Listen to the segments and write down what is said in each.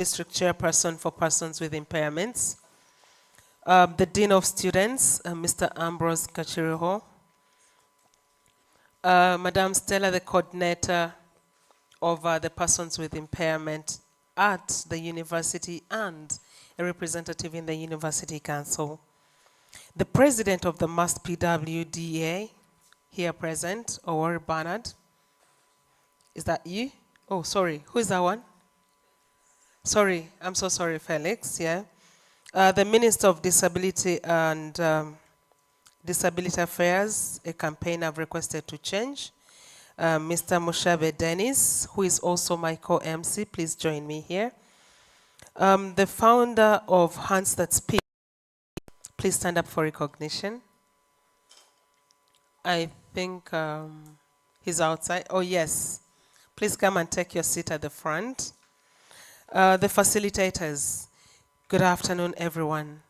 District Chairperson for Persons with Impairments, the Dean of Students, Mr. Ambrose Kachiriho, Madam Stella, the Coordinator of the Persons with Impairment at the university and a representative in the University Council, the President of the MUST PWDA, here present, Owori Bernard. Is that you? Oh, sorry, who is that one? Sorry, I'm so sorry, Felix, yeah. The Minister of Disability and Disability Affairs, a campaign I've requested to change. Mr. Mushabe Dennis, who is also my co-MC, please join me here. The founder of Hands That Speak, please stand up for recognition. I think he's outside. Oh, yes. Please come and take your seat at the front. The facilitators, good afternoon, everyone.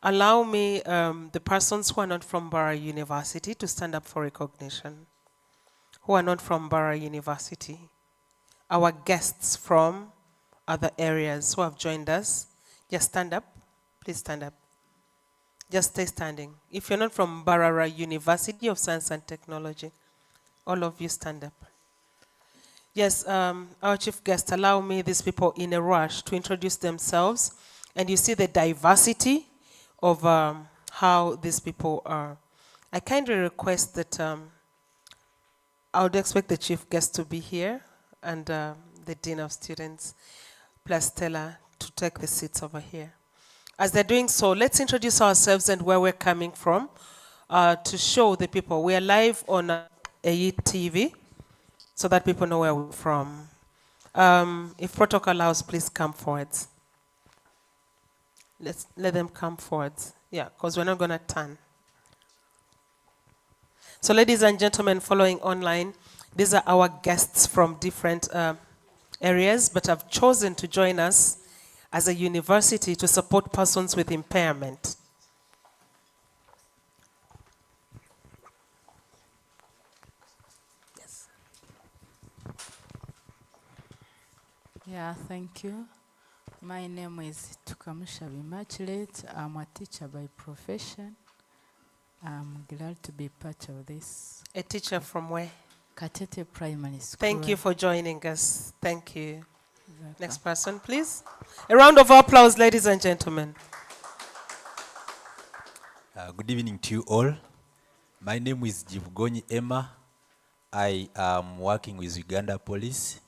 Allow me, the persons who are not from Mbarara University, to stand up for recognition. Who are not from Mbarara University. Our guests from other areas who have joined us, just stand up. Please stand up. Just stay standing. If you're not from Mbarara University of Science and Technology, all of you stand up. Yes, our chief guest, allow me, these people in a rush, to introduce themselves. And you see the diversity of how these people are. I kindly request that I would expect the chief guest to be here and the Dean of Students, plus Stella, to take the seats over here. As they're doing so, let's introduce ourselves and where we're coming from to show the people. We are live on AE TV, so that people know where we're from. If protocol allows, please come forward. Let them come forward. Yeah, because we're not going to turn. So ladies and gentlemen following online, these are our guests from different areas, but have chosen to join us as a university to support persons with impairment. Yeah, thank you. My name is Tukamushabi Immaculate. I'm a teacher by profession. I'm glad to be part of this. A teacher from where? Katete Primary School. Thank you for joining us. Thank you. Next person, please. A round of applause, ladies and gentlemen. Good evening to you all. My name is Jivugoni Emma. I am working with Uganda Police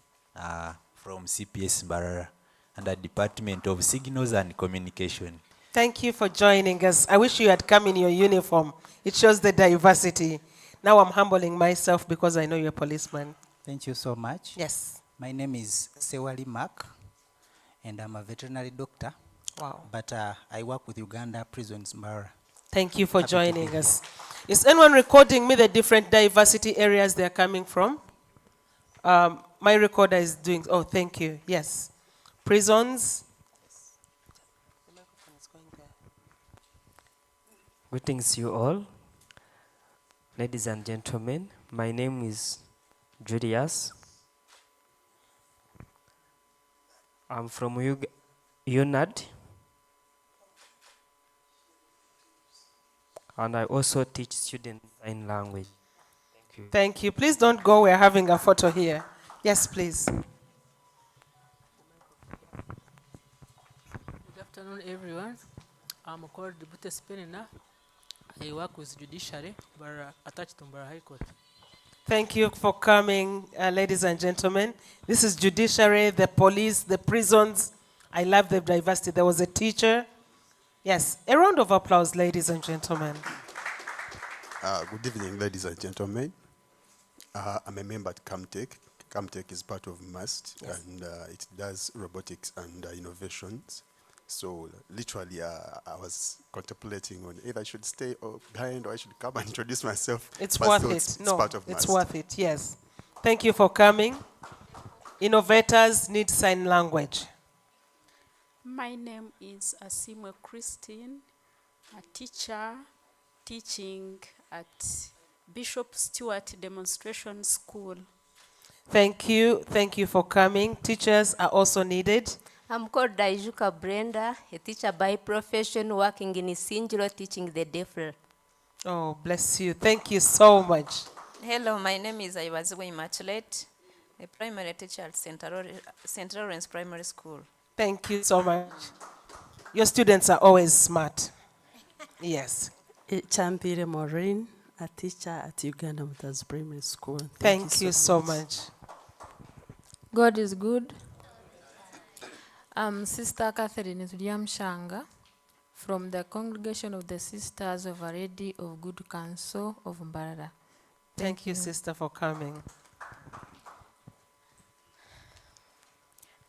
from CPS Mbarara and the Department of Signals and Communication. Thank you for joining us. I wish you had come in your uniform. It shows the diversity. Now I'm humbling myself because I know you're a policeman. Thank you so much. Yes. My name is Sewali Mark, and I'm a veterinary doctor. Wow. But I work with Uganda Prisons Mbarara. Thank you for joining us. Is anyone recording me the different diversity areas they're coming from? My recorder is doing, oh, thank you. Yes. Prisons. The microphone is going there. Greetings you all. Ladies and gentlemen, my name is Julius. I'm from UNAD. And I also teach students sign language. Thank you. Thank you. Please don't go. We're having a photo here. Yes, please. Good afternoon, everyone. I'm called Debute Spenina. I work with Judiciary, but attached to Mbarara High Court. Thank you for coming, ladies and gentlemen. This is Judiciary, the police, the prisons. I love the diversity. There was a teacher. Yes, a round of applause, ladies and gentlemen. Good evening, ladies and gentlemen. I'm a member at CAMTech. CAMTech is part of MUST, yes. And it does robotics and innovations. So literally, I was contemplating on either I should stay behind or I should come and introduce myself. It's worth it. It's No, part of it's MUST. worth it, yes. Thank you for coming. Innovators need sign language. My name is Asimwe Christine, a teacher teaching at Bishop Stewart Demonstration School. Thank you. Thank you for coming. Teachers are also needed. I'm called Daijuka Brenda, a teacher by profession working in Isinjiro teaching the deaf. Oh, bless you. Thank you so much. Hello, my name is Iwazwe Immaculate, a primary teacher at St. Lawrence Primary School. Thank you so much. Your students are always smart. Yes. Champire Maureen, a teacher at Uganda Muta's Primary School. Thank you so much. God is good. I'm Sister Catherine Shanga from the Congregation of the Sisters of Our Lady of Good Counsel of Mbarara. Thank you, sister, for coming.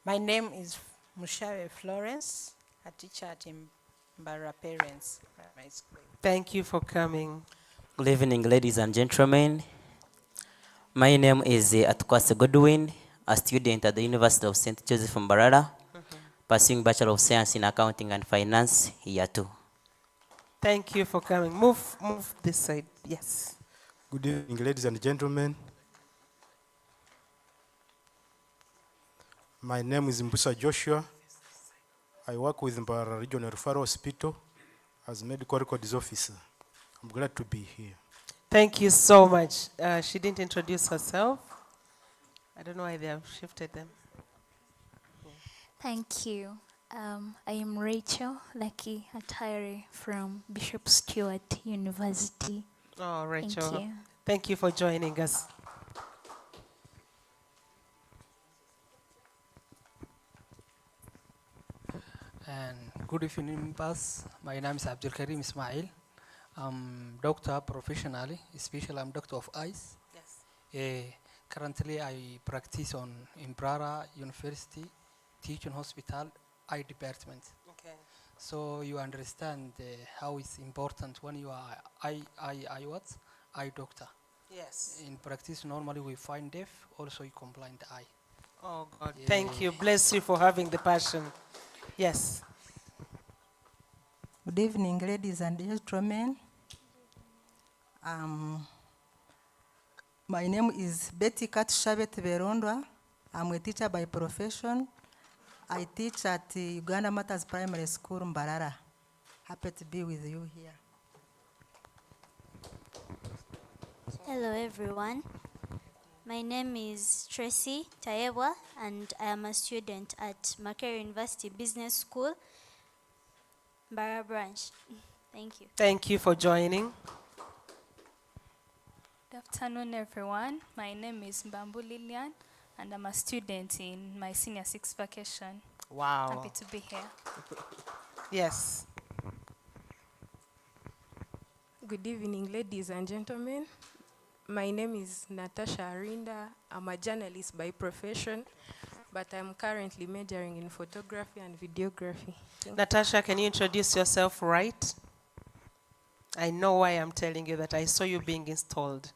My name is Mushawe Florence, a teacher at Mbarara Parents Primary School. Thank you for coming. Good evening, ladies and gentlemen. My name is Atukwase Godwin, a student at the University of St. Joseph Mbarara, pursuing Bachelor of Science in Accounting and Finance, year 2. Thank you for coming. Move this side. Yes. Good evening, ladies and gentlemen. My name is Mbusa Joshua. I work with Mbarara Regional Referral Hospital as Medical Records Officer. I'm glad to be here. Thank you so much. She didn't introduce herself. I don't know why they have shifted them. Thank you. I am Rachel Lucky Atire from Bishop Stewart University. Oh, Rachel. Thank you. Thank you for joining us. And good evening, members. My name is Abdul Karim Ismail. I'm doctor professionally, especially I'm doctor of eyes. Yes. Currently, I practice on Mbarara University Teaching Hospital Eye Department. Okay. So you understand how it's important when you are eye doctor. Yes. In practice, normally we find deaf, also you complain the eye. Oh God, thank you. Bless you for having the passion. Yes. Good evening, ladies and gentlemen. My name is Betty Katshabet Berondwa. I'm a teacher by profession. I teach at Uganda Matters Primary School, Mbarara. Happy to be with you here. Hello, everyone. My name is Tracy Tayewa, and I am a student at Makerere University Business School, Mbarara branch. Thank you. Thank you for joining. Good afternoon, everyone. My name is Mbambu Lilian, and I'm a student in my senior 6 vacation. Wow. Happy to be here. Yes. Good evening, ladies and gentlemen. My name is Natasha Arinda. I'm a journalist by profession, but I'm currently majoring in photography and videography. Natasha, can you introduce yourself right? I know why I'm telling you that. I saw you being installed.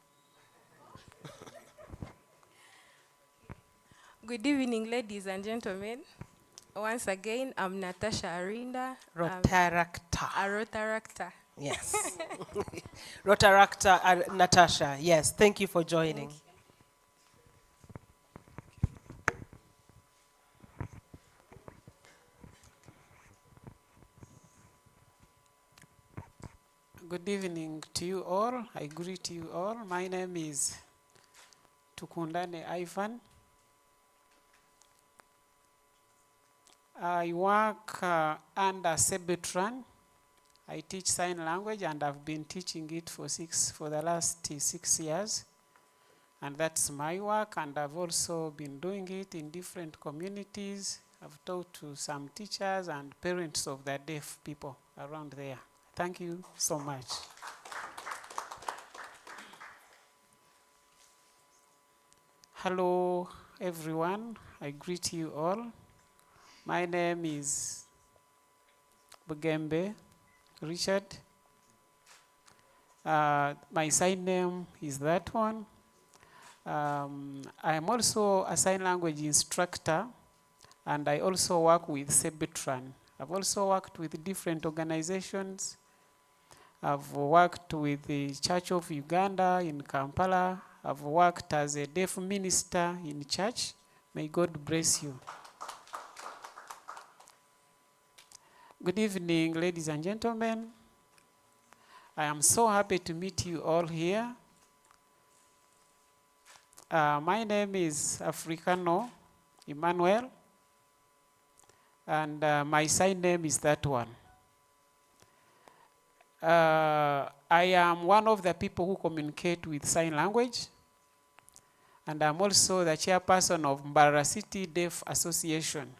Good evening, ladies and gentlemen. Once again, I'm Natasha Arinda. Rotaractor. A Rotaractor. Yes. Rotaractor Natasha. Yes, thank you for joining. Good evening to you all. I greet you all. My name is Tukundane Ivan. I work under Sebetran. I teach sign language, and I've been teaching it for the last 6 years. And that's my work, and I've also been doing it in different communities. I've taught to some teachers and parents of the deaf people around there. Thank you so much. Hello, everyone. I greet you all. My name is Bugembe Richard. My sign name is that one. I am also a sign language instructor, and I also work with Sebetran. I've also worked with different organizations. I've worked with the Church of Uganda in Kampala. I've worked as a deaf minister in church. May God bless you. Good evening, ladies and gentlemen. I am so happy to meet you all here. My name is Africano Emmanuel, and my sign name is that one. I am one of the people who communicate with sign language, and I'm also the chairperson of Mbarara City Deaf Association.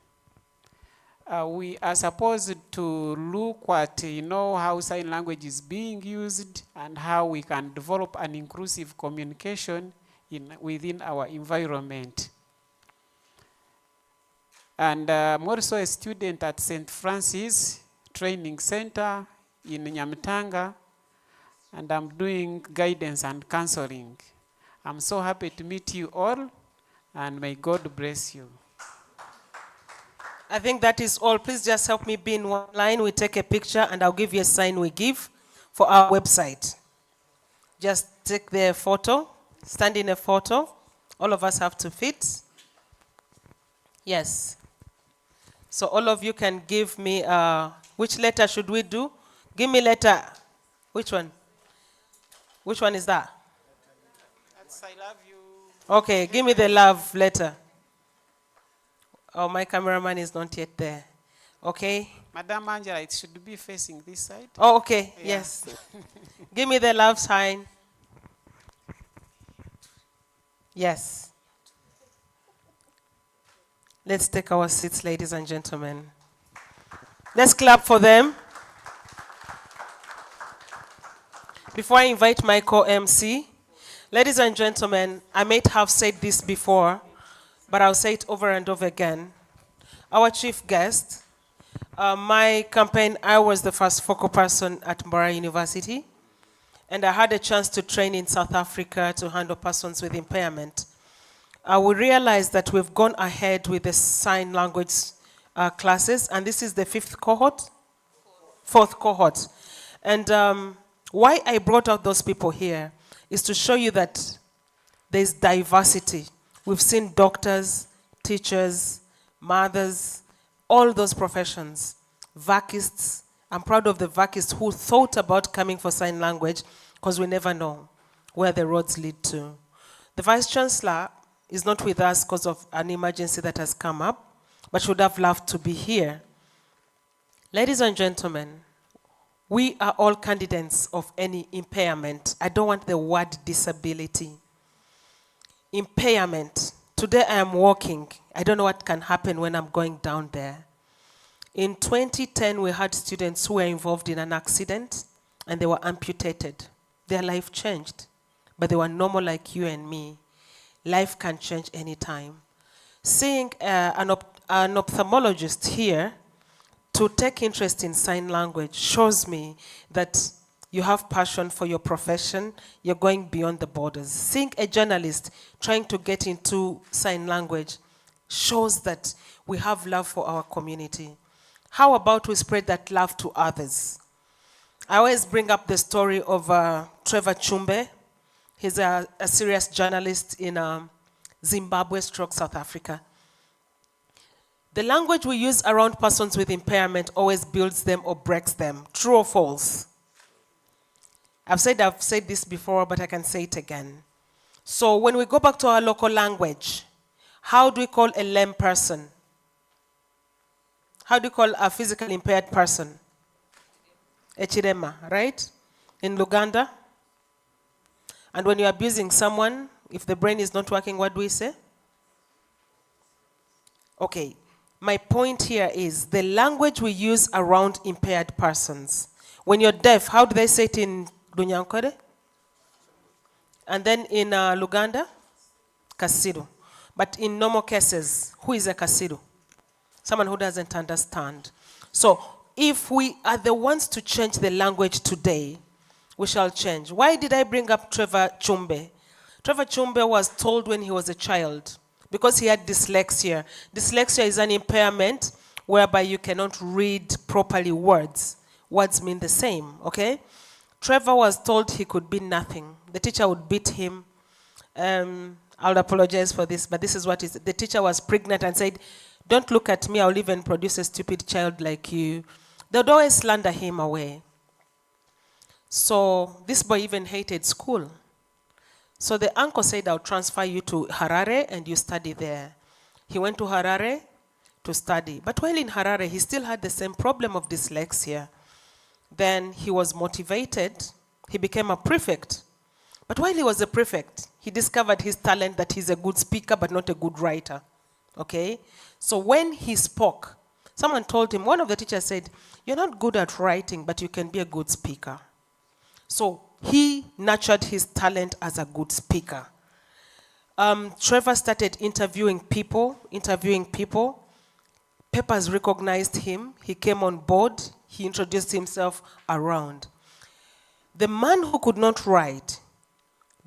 We are supposed to look at, how sign language is being used and how we can develop an inclusive communication within our environment. And I'm also a student at St. Francis Training Center in Nyamitanga, and I'm doing guidance and counseling. I'm so happy to meet you all, and may God bless you. I think that is all. Please just help me be in one line. We take a picture and I'll give you a sign we give for our website. Just take the photo, stand in a photo. All of us have to fit. Yes. So all of you can give me, which letter should we do? Give me letter. Which one? Which one is that? That's I love you. Okay, give me the love letter. Oh, my cameraman is not yet there. Okay. Madam Angela, it should be facing this side. Oh, okay. Yeah. Yes. Give me the love sign. Yes. Let's take our seats, ladies and gentlemen. Let's clap for them. Before I invite my co-MC, ladies and gentlemen, I might have said this before, but I'll say it over and over again. Our chief guest, my campaign, I was the first focal person at Mbarara University, and I had a chance to train in South Africa to handle persons with impairment. We realized that we've gone ahead with the sign language classes, and this is the fourth cohort. And why I brought out those people here is to show you that there's diversity. We've seen doctors, teachers, mothers, all those professions, vacists. I'm proud of the vacists who thought about coming for sign language because we never know where the roads lead to. The Vice Chancellor is not with us because of an emergency that has come up, but she would have loved to be here. Ladies and gentlemen, we are all candidates of any impairment. I don't want the word disability. Impairment. Today I am walking. I don't know what can happen when I'm going down there. In 2010, we had students who were involved in an accident and they were amputated. Their life changed, but they were normal like you and me. Life can change anytime. Seeing an ophthalmologist here to take interest in sign language shows me that you have passion for your profession, you're going beyond the borders. Seeing a journalist trying to get into sign language shows that we have love for our community. How about we spread that love to others? I always bring up the story of Trevor Chumbe. He's a serious journalist in Zimbabwe / South Africa. The language we use around persons with impairment always builds them or breaks them. True or false? I've said this before, but I can say it again. So when we go back to our local language, how do we call a lame person? How do you call a physically impaired person? Echirema, right? In Uganda. And when you're abusing someone, if the brain is not working, what do we say? Okay, my point here is the language we use around impaired persons. When you're deaf, how do they say it in Dunyankore? And then in Luganda? Kasiru. But in normal cases, who is a Kasiru? Someone who doesn't understand. So if we are the ones to change the language today, we shall change. Why did I bring up Trevor Chumbe? Trevor Chumbe was told when he was a child, because he had dyslexia. Dyslexia is an impairment whereby you cannot read properly words. Words mean the same, okay? Trevor was told he could be nothing. The teacher would beat him. I'll apologize for this, but this is what the teacher was pregnant and said, "Don't look at me, I'll even produce a stupid child like you." They would always slander him away. So this boy even hated school. So the uncle said, I'll transfer you to Harare and you study there. He went to Harare to study. But while in Harare, he still had the same problem of dyslexia. Then he was motivated. He became a prefect. But while he was a prefect, he discovered his talent that he's a good speaker but not a good writer. Okay? So when he spoke, someone told him, one of the teachers said, you're not good at writing, but you can be a good speaker. So he nurtured his talent as a good speaker. Trevor started interviewing people. Papers recognized him. He came on board. He introduced himself around. The man who could not write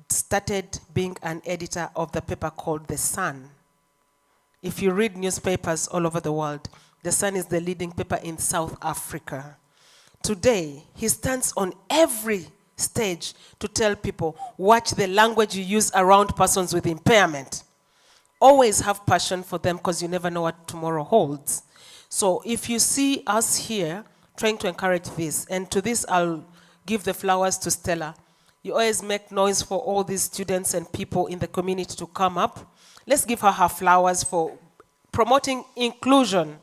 started being an editor of the paper called The Sun. If you read newspapers all over the world, The Sun is the leading paper in South Africa. Today, he stands on every stage to tell people, watch the language you use around persons with impairment. Always have passion for them because you never know what tomorrow holds. So if you see us here trying to encourage this, and to this I'll give the flowers to Stella. You always make noise for all these students and people in the community to come up. Let's give her flowers for promoting inclusion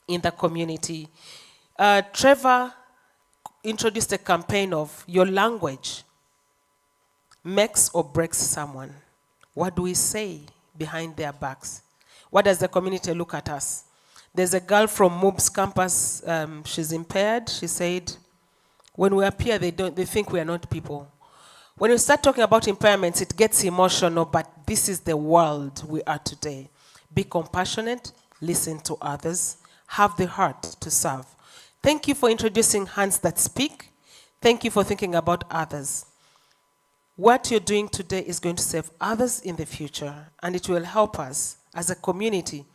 in the community. Trevor introduced a campaign of your language makes or breaks someone. What do we say behind their backs? What does the community look at us? There's a girl from MOOBS campus, she's impaired. She said, when we appear, they think we are not people. When you start talking about impairments, it gets emotional, but this is the world we are today. Be compassionate, listen to others, have the heart to serve. Thank you for introducing Hands That Speak. Thank you for thinking about others. What you're doing today is going to save others in the future, and it will help us as a community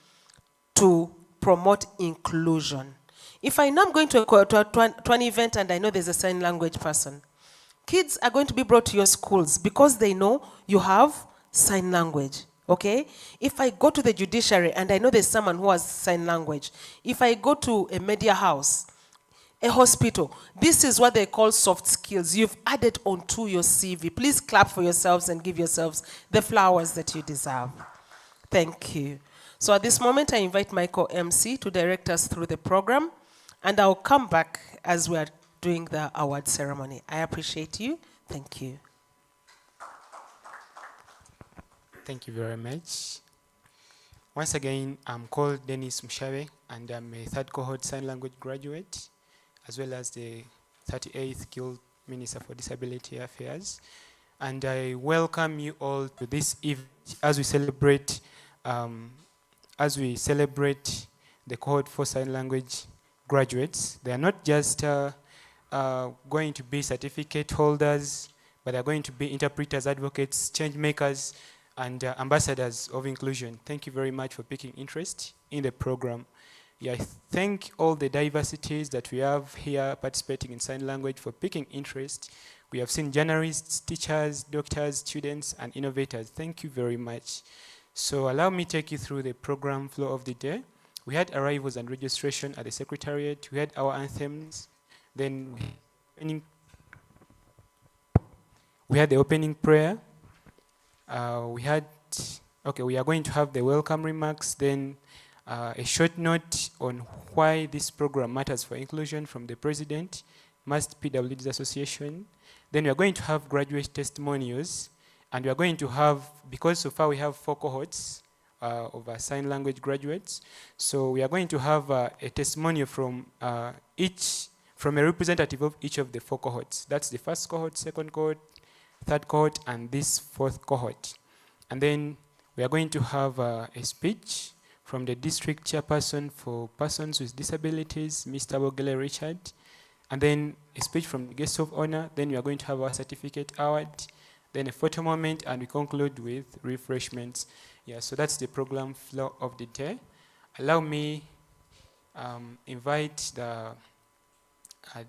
to promote inclusion. If I know I'm going to an event and I know there's a sign language person, kids are going to be brought to your schools because they know you have sign language. Okay? If I go to the judiciary and I know there's someone who has sign language, if I go to a media house, a hospital, this is what they call soft skills. You've added onto your CV. Please clap for yourselves and give yourselves the flowers that you deserve. Thank you. So at this moment, I invite Michael MC to direct us through the program, and I'll come back as we are doing the award ceremony. I appreciate you. Thank you. Thank you very much. Once again, I'm called Dennis Mushabe, and I'm a third cohort sign language graduate, as well as the 38th Guild Minister for Disability Affairs. And I welcome you all to this evening as we celebrate the cohort for sign language graduates. They are not just going to be certificate holders, but they're going to be interpreters, advocates, change makers, and ambassadors of inclusion. Thank you very much for taking interest in the program. Yeah, I thank all the diversities that we have here participating in sign language for picking interest. We have seen journalists, teachers, doctors, students, and innovators. Thank you very much. So allow me to take you through the program flow of the day. We had arrivals and registration at the Secretariat. We had our anthems. Then we had the opening prayer. We are going to have the welcome remarks, then a short note on why this program matters for inclusion from the President, MAST PWDs Association. Then we are going to have graduate testimonials, and we are going to have, because so far we have 4 cohorts of our sign language graduates, so we are going to have a testimonial from a representative of each of the 4 cohorts. That's the first cohort, second cohort, third cohort, and this 4th cohort. And then we are going to have a speech from the district chairperson for persons with disabilities, Mr. Bogele Richard, and then a speech from the guest of honor. Then we are going to have our certificate award, then a photo moment, and we conclude with refreshments. Yeah, so that's the program flow of the day. Allow me invite the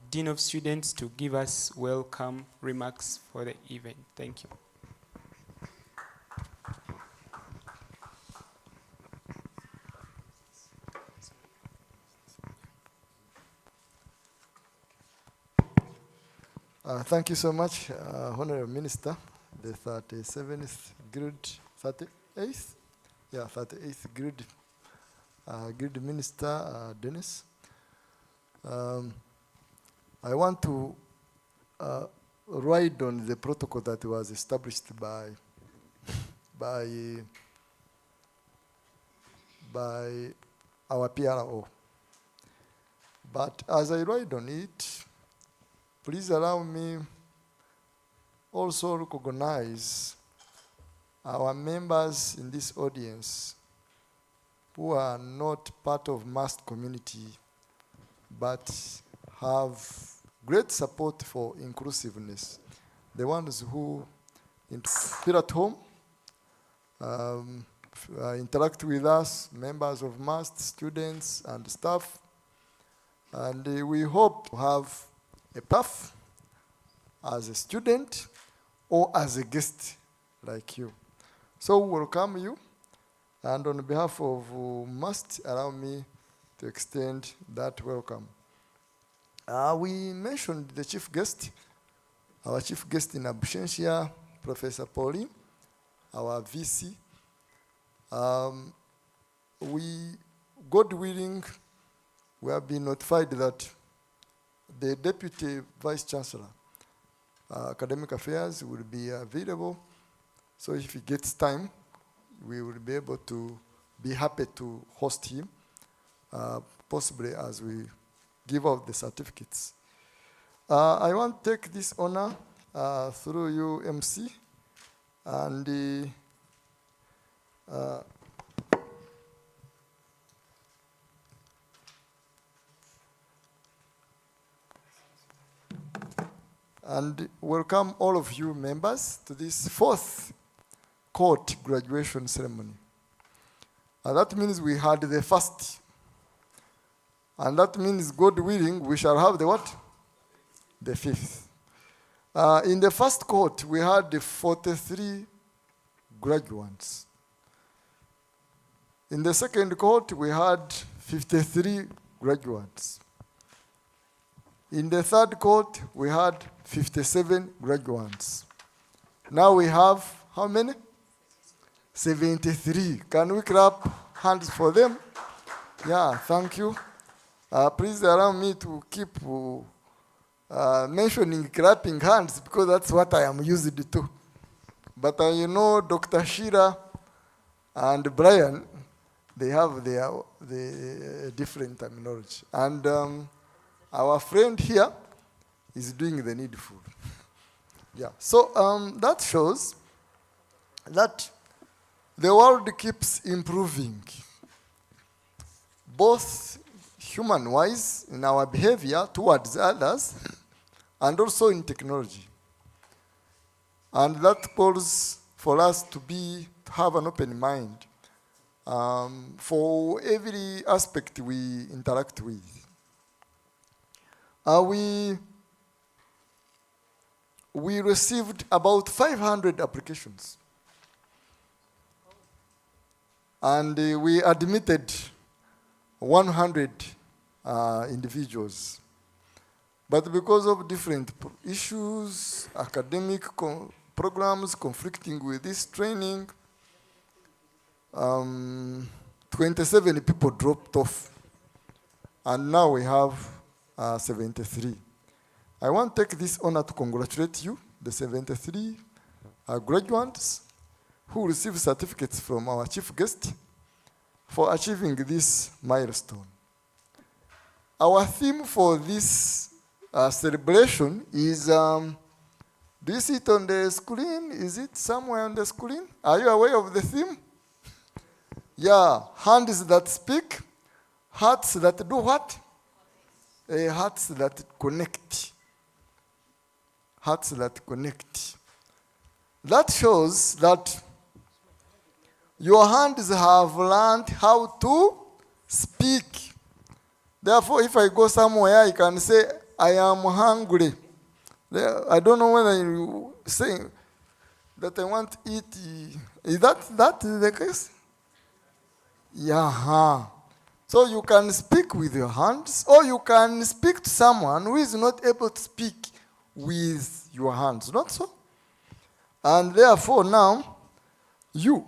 Dean of Students to give us welcome remarks for the event. Thank you. Thank you so much, Honorable Minister. The 37th grade, 38th? Yeah, 38th grade, grade Minister Dennis. I want to ride on the protocol that was established by our PRO. But as I ride on it, please allow me also recognize our members in this audience who are not part of MAST community, but have great support for inclusiveness. The ones who feel at home, interact with us, members of MAST, students and staff, and we hope to have a Prof as a student or as a guest like you. So we welcome you, and on behalf of MAST, allow me to extend that welcome. We mentioned the chief guest, our chief guest in absentia, Professor Pauline, our VC. God willing, we have been notified that the Deputy Vice Chancellor, Academic Affairs, will be available. So if he gets time, we will be able to be happy to host him, possibly as we give out the certificates. I want to take this honor through you, MC, and welcome all of you members to this 4th cohort graduation ceremony. That means we had the first. And that means, God willing, we shall have the what? The 5th. In the first cohort, we had 43 graduates. In the second cohort, we had 53 graduates. In the third cohort, we had 57 graduates. Now we have how many? 73. Can we clap hands for them? Yeah, thank you. Please allow me to keep mentioning clapping hands, because that's what I am used to. But you know, Dr. Shira and Brian, they have the different terminology. And our friend here is doing the needful. Yeah, so that shows that the world keeps improving, both human-wise in our behavior towards others, and also in technology. And that calls for us to have an open mind for every aspect we interact with. We received about 500 applications. And we admitted 100 individuals. But because of different issues, academic programs conflicting with this training, 27 people dropped off. And now we have 73. I want to take this honor to congratulate you, the 73 graduates who received certificates from our chief guest for achieving this milestone. Our theme for this celebration is, do you see it on the screen? Is it somewhere on the screen? Are you aware of the theme? Yeah, hands that speak, hearts that do what? Hearts that connect. Hearts that connect. That shows that your hands have learned how to speak. Therefore, if I go somewhere, I can say, I am hungry. I don't know whether you say that I want to eat. Is that the case? Yeah. So you can speak with your hands, or you can speak to someone who is not able to speak with your hands, not so? And therefore now, you,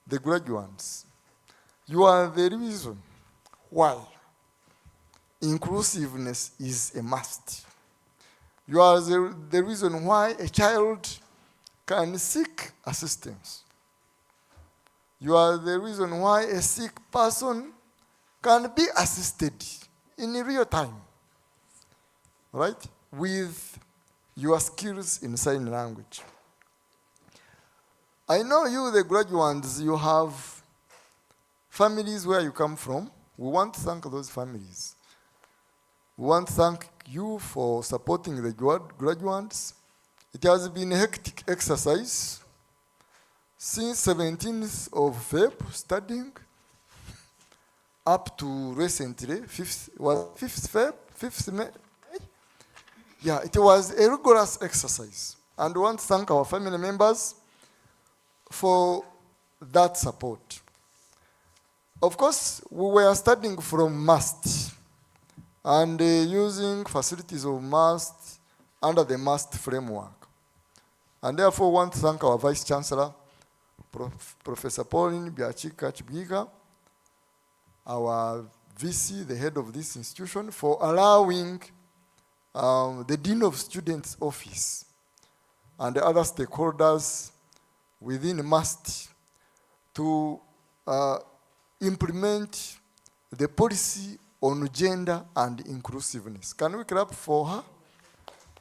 the graduates, you are the reason why inclusiveness is a must. You are the reason why a child can seek assistance. You are the reason why a sick person can be assisted in real time, right? With your skills in sign language. I know you, the graduates, you have families where you come from. We want to thank those families. We want to thank you for supporting the graduates. It has been a hectic exercise since 17th of Feb studying up to recently, 5th Feb, 5th May. Yeah, it was a rigorous exercise. And we want to thank our family members for that support. Of course, we were studying from MAST and using facilities of MAST under the MAST framework. And therefore, want to thank our Vice Chancellor, Professor Pauline, Byakika, Kibwika, our VC, the head of this institution, for allowing the Dean of Students' Office and the other stakeholders within MAST to implement the policy on gender and inclusiveness. Can we clap for her?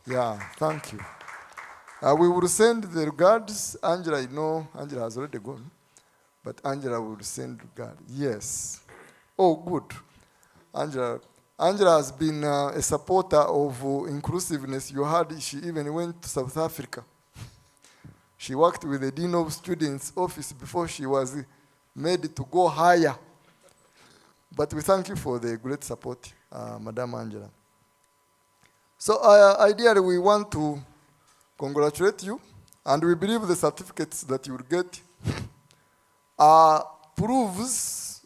Yeah, thank you. We will send the regards. Angela, I know Angela has already gone, but Angela will send regards. Yes. Oh, good. Angela has been a supporter of inclusiveness. You heard she even went to South Africa. She worked with the Dean of Students' Office before she was made to go higher. But we thank you for the great support, Madam Angela. So ideally, we want to congratulate you, and we believe the certificates that you will get proves,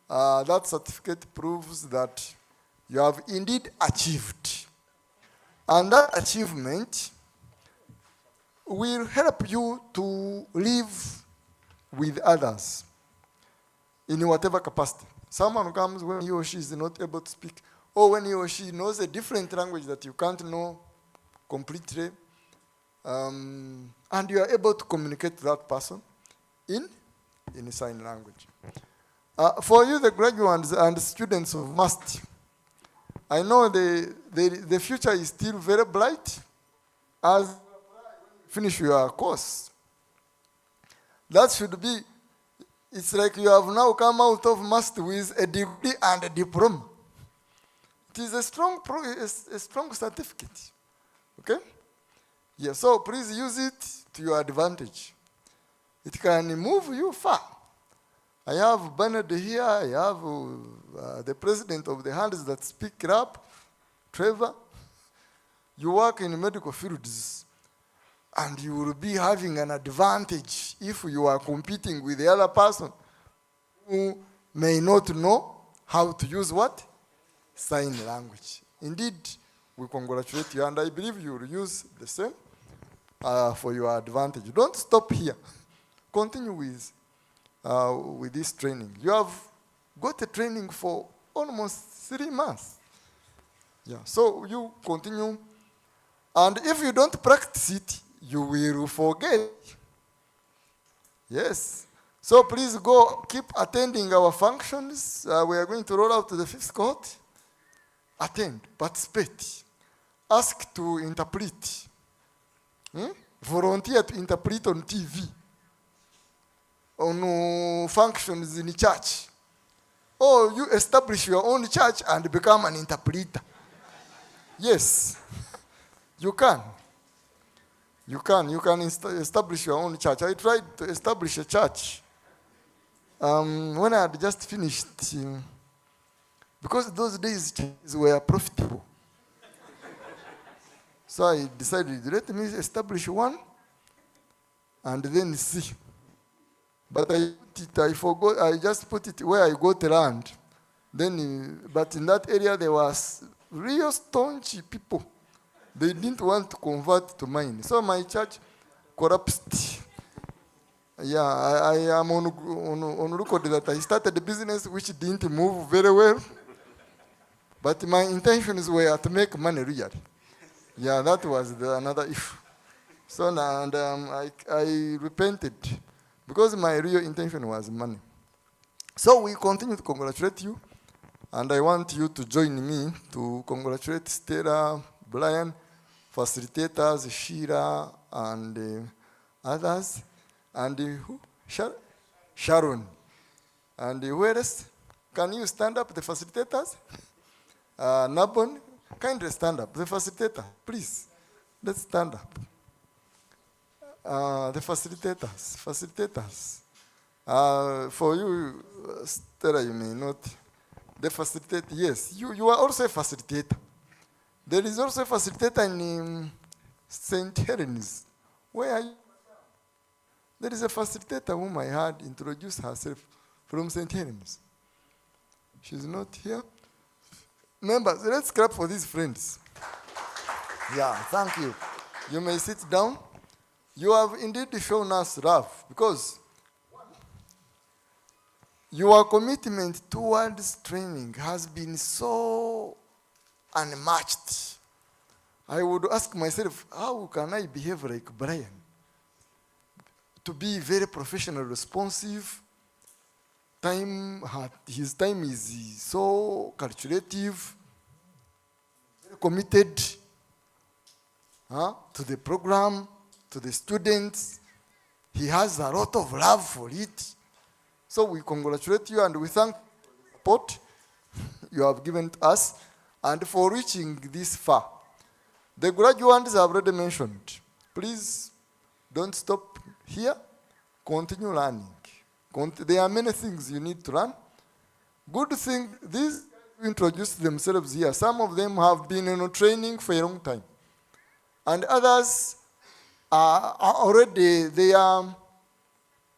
that certificate proves that you have indeed achieved. And that achievement will help you to live with others in whatever capacity. Someone comes when he or she is not able to speak, or when he or she knows a different language that you can't know completely, and you are able to communicate to that person in sign language. For you, the graduates and students of MAST, I know the future is still very bright as you finish your course. That should be, it's like you have now come out of MAST with a degree and a diploma. It is a strong certificate. Okay? Yeah, so please use it to your advantage. It can move you far. I have Bernard here, I have the president of the Hands That Speak Up, Trevor. You work in medical fields, and you will be having an advantage if you are competing with the other person who may not know how to use what? Sign language. Indeed, we congratulate you, and I believe you will use the same for your advantage. Don't stop here. Continue with this training. You have got a training for almost 3 months. Yeah, so you continue. And if you don't practice it, you will forget. Yes. So please go keep attending our functions. We are going to roll out to the 5th cohort. Attend, participate, ask to interpret, volunteer to interpret on TV, on functions in church. Or you establish your own church and become an interpreter. Yes, you can. You can establish your own church. I tried to establish a church when I had just finished, because those days churches were profitable. So I decided, let me establish one and then see. But I forgot, I just put it where I got land. Then, but in that area there was real staunch people. They didn't want to convert to mine. So my church collapsed. Yeah, I am on record that I started a business which didn't move very well. But my intentions were to make money really. Yeah, that was another issue. So now, and I repented because my real intention was money. So we continue to congratulate you, and I want you to join me to congratulate Stella, Brian, facilitators, Sheila, and others, and who? Sharon. And where else? Can you stand up, the facilitators? Nabon, kindly stand up. The facilitator, please. Let's stand up. The facilitators. For you, Stella, you may not. The facilitator, yes. You are also a facilitator. There is also a facilitator in St. Helens. Where are you? There is a facilitator whom I had introduced herself from St. Helens. She's not here. Members, let's clap for these friends. Yeah, thank you. You may sit down. You have indeed shown us love because your commitment towards training has been so unmatched. I would ask myself, how can I behave like Brian? To be very professional, responsive. His time is so calculative, very committed to the program, to the students. He has a lot of love for it. So we congratulate you and we thank you for the support you have given to us and for reaching this far. The graduates have already mentioned. Please don't stop here. Continue learning. There are many things you need to learn. Good thing, these introduce themselves here. Some of them have been in training for a long time. And others are already, they are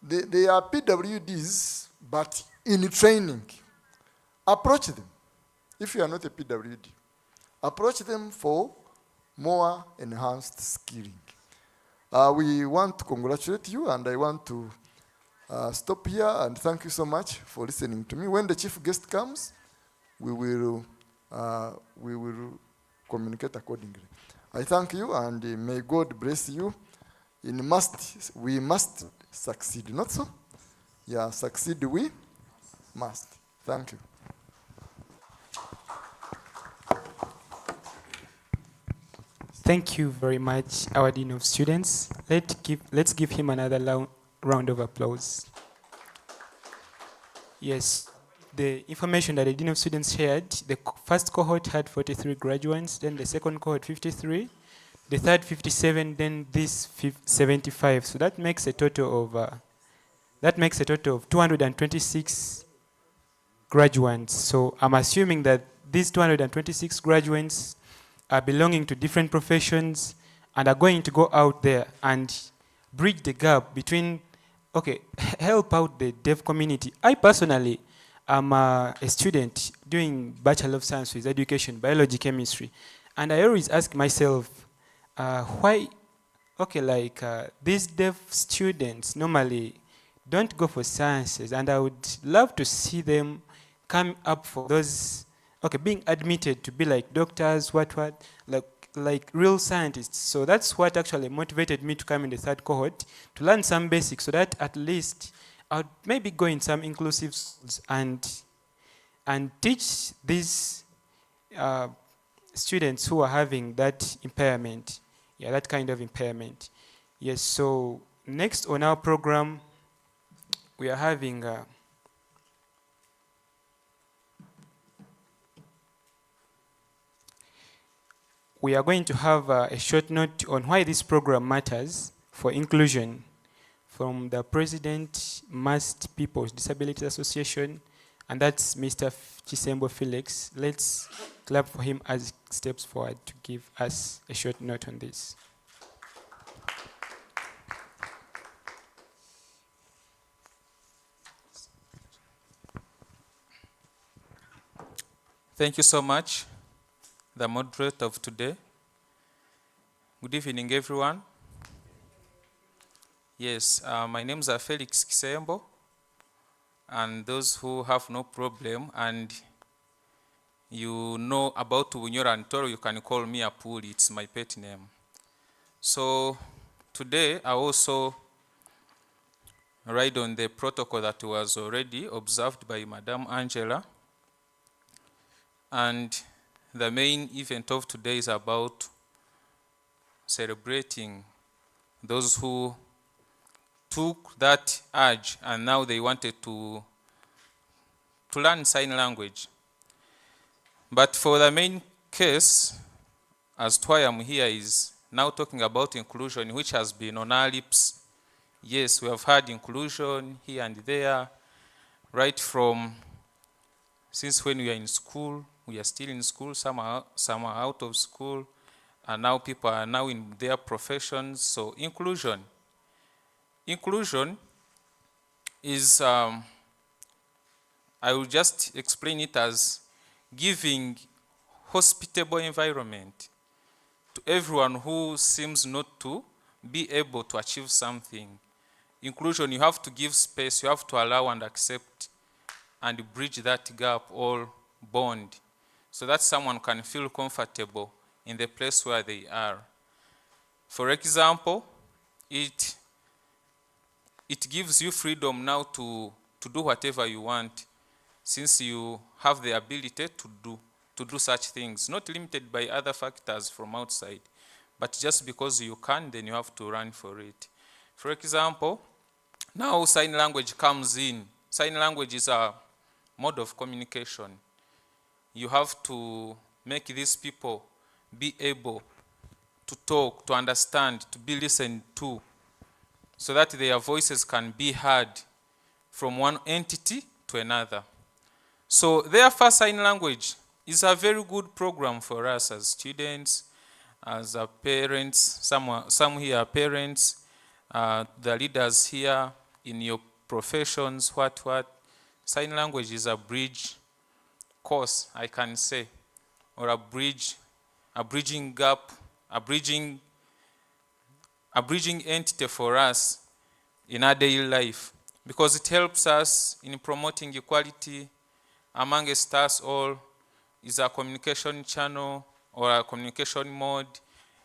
PWDs, but in training. Approach them. If you are not a PWD, approach them for more enhanced skilling. We want to congratulate you, and I want to stop here and thank you so much for listening to me. When the chief guest comes, we will communicate accordingly. I thank you, and may God bless you. We must succeed, not so? Yeah, succeed we must. Thank you. Thank you very much, our Dean of Students. Let's give him another round of applause. Yes, the information that the Dean of Students shared, the first cohort had 43 graduates, then the second cohort 53, the third 57, then this 75. So that makes a total of 226 graduates. So I'm assuming that these 226 graduates are belonging to different professions and are going to go out there and bridge the gap between, help out the deaf community. I personally am a student doing Bachelor of Science with Education, Biology, Chemistry. And I always ask myself, why, these deaf students normally don't go for sciences, and I would love to see them come up for those, being admitted to be like doctors, like real scientists. So that's what actually motivated me to come in the third cohort, to learn some basics so that at least I'd maybe go in some inclusive schools and teach these students who are having that impairment, that kind of impairment. Yes, so next on our program, we are having we are going to have a short note on why this program matters for inclusion from the President, Mast People's Disabilities Association, and that's Mr. Chisembo Felix. Let's clap for him as he steps forward to give us a short note on this. Thank you so much, the moderator of today. Good evening, everyone. Yes, my name is Felix Kisembo, and those who have no problem and you know about Unyora and Toro, you can call me Apuli, it's my pet name. So today I also ride on the protocol that was already observed by Madam Angela, and the main event of today is about celebrating those who took that urge and now they wanted to learn sign language. But for the main case, as to why I'm here, is now talking about inclusion, which has been on our lips. Yes, we have had inclusion here and there, right from since when we are in school. We are still in school, some are out of school, and now people are now in their professions. So inclusion is, I will just explain it as giving hospitable environment to everyone who seems not to be able to achieve something. Inclusion, you have to give space, you have to allow and accept and bridge that gap or bond so that someone can feel comfortable in the place where they are. For example, it gives you freedom now to do whatever you want, since you have the ability to do such things, not limited by other factors from outside, but just because you can, then you have to run for it. For example, now sign language comes in. Sign language is a mode of communication. You have to make these people be able to talk, to understand, to be listened to, so that their voices can be heard from one entity to another. So therefore, sign language is a very good program for us as students, as parents. Some here are parents, the leaders here in your professions, what. Sign language is a bridge course, I can say, or a bridging gap, a bridging entity for us in our daily life, because it helps us in promoting equality amongst us all. Is a communication channel or a communication mode.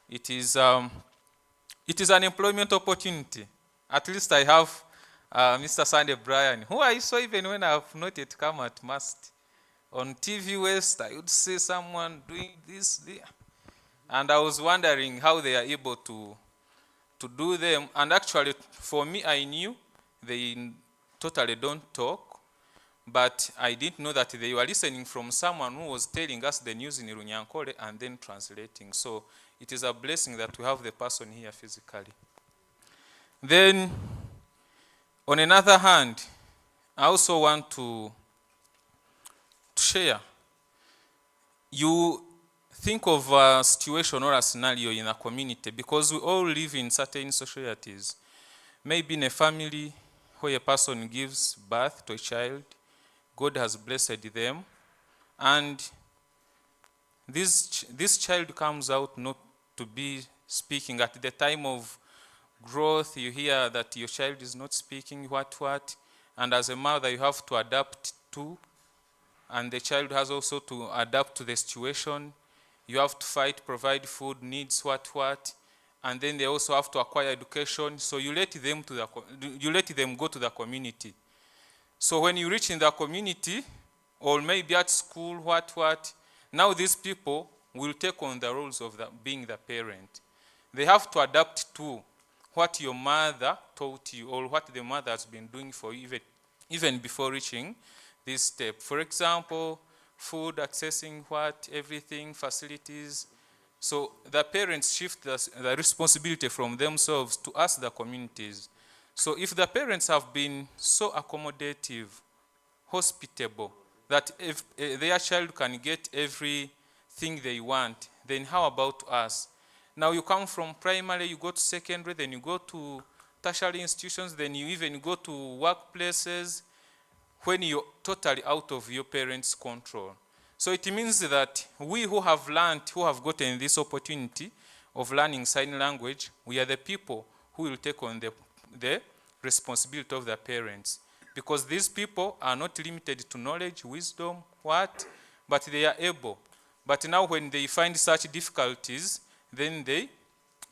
It is an employment opportunity. At least I have Mr. Sunday Bryan, who I saw even when I have not yet come at MAST. On TV West, I would see someone doing this, and I was wondering how they are able to do them. And actually, for me, I knew they totally don't talk, but I didn't know that they were listening from someone who was telling us the news in Runyankole and then translating. So it is a blessing that we have the person here physically. Then, on another hand, I also want to share. You think of a situation or a scenario in a community, because we all live in certain societies. Maybe in a family where a person gives birth to a child, God has blessed them, and this child comes out not to be speaking. At the time of growth, you hear that your child is not speaking, what, and as a mother you have to adapt to, and the child has also to adapt to the situation. You have to fight, provide food, needs, what, and then they also have to acquire education. So you let them go to the community. So when you reach in the community, or maybe at school, what, now these people will take on the roles of being the parent. They have to adapt to what your mother taught you, or what the mother has been doing for you even before reaching this step. For example, food, accessing everything, facilities. So the parents shift the responsibility from themselves to us, the communities. So if the parents have been so accommodative, hospitable, that if their child can get everything they want, then how about us? Now you come from primary, you go to secondary, then you go to tertiary institutions, then you even go to workplaces when you're totally out of your parents' control. So it means that we who have learned, who have gotten this opportunity, of learning sign language, we are the people who will take on the responsibility of their parents. Because these people are not limited to knowledge, wisdom, but they are able. But now when they find such difficulties, then they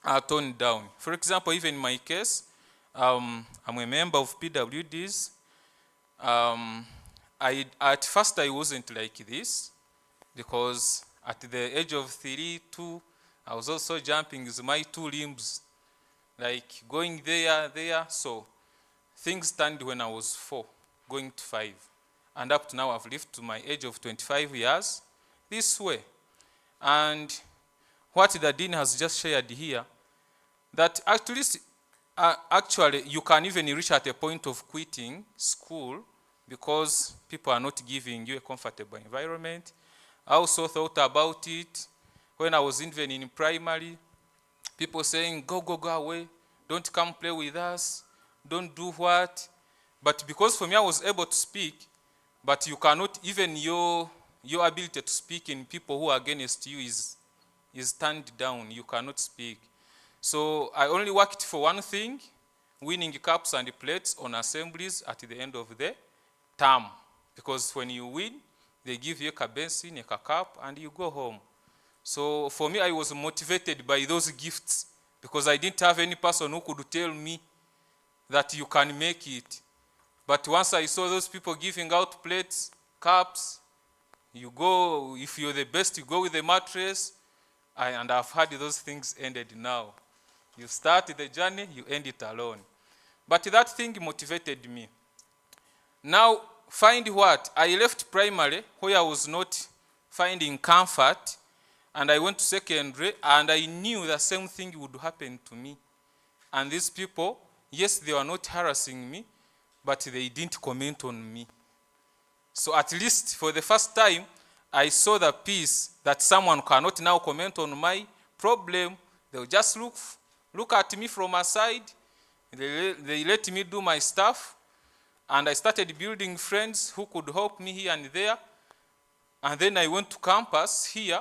are toned down. For example, even in my case, I'm a member of PWDs. At first I wasn't like this, because at the age of 3, 2, I was also jumping with my 2 limbs, like going there. So things turned when I was 4, going to 5. And up to now, I've lived to my age of 25 years this way. And what the Dean has just shared here, that at least, actually, you can even reach at a point of quitting school because people are not giving you a comfortable environment. I also thought about it when I was even in primary. People saying, go away, don't come play with us, don't do what. But because for me I was able to speak, but you cannot, even your ability to speak in people who are against you is turned down. You cannot speak. So I only worked for one thing, winning cups and plates on assemblies at the end of the term. Because when you win, they give you a kabensin, a cup, and you go home. So for me, I was motivated by those gifts because I didn't have any person who could tell me that you can make it. But once I saw those people giving out plates, cups, you go, if you're the best, you go with the mattress, and I've had those things ended now. You start the journey, you end it alone. But that thing motivated me. Now, find what? I left primary where I was not finding comfort, and I went to secondary, and I knew the same thing would happen to me. And these people, yes, they were not harassing me, but they didn't comment on me. So at least for the first time, I saw the peace that someone cannot now comment on my problem. They'll just look at me from a side. They let me do my stuff. And I started building friends who could help me here and there. And then I went to campus here.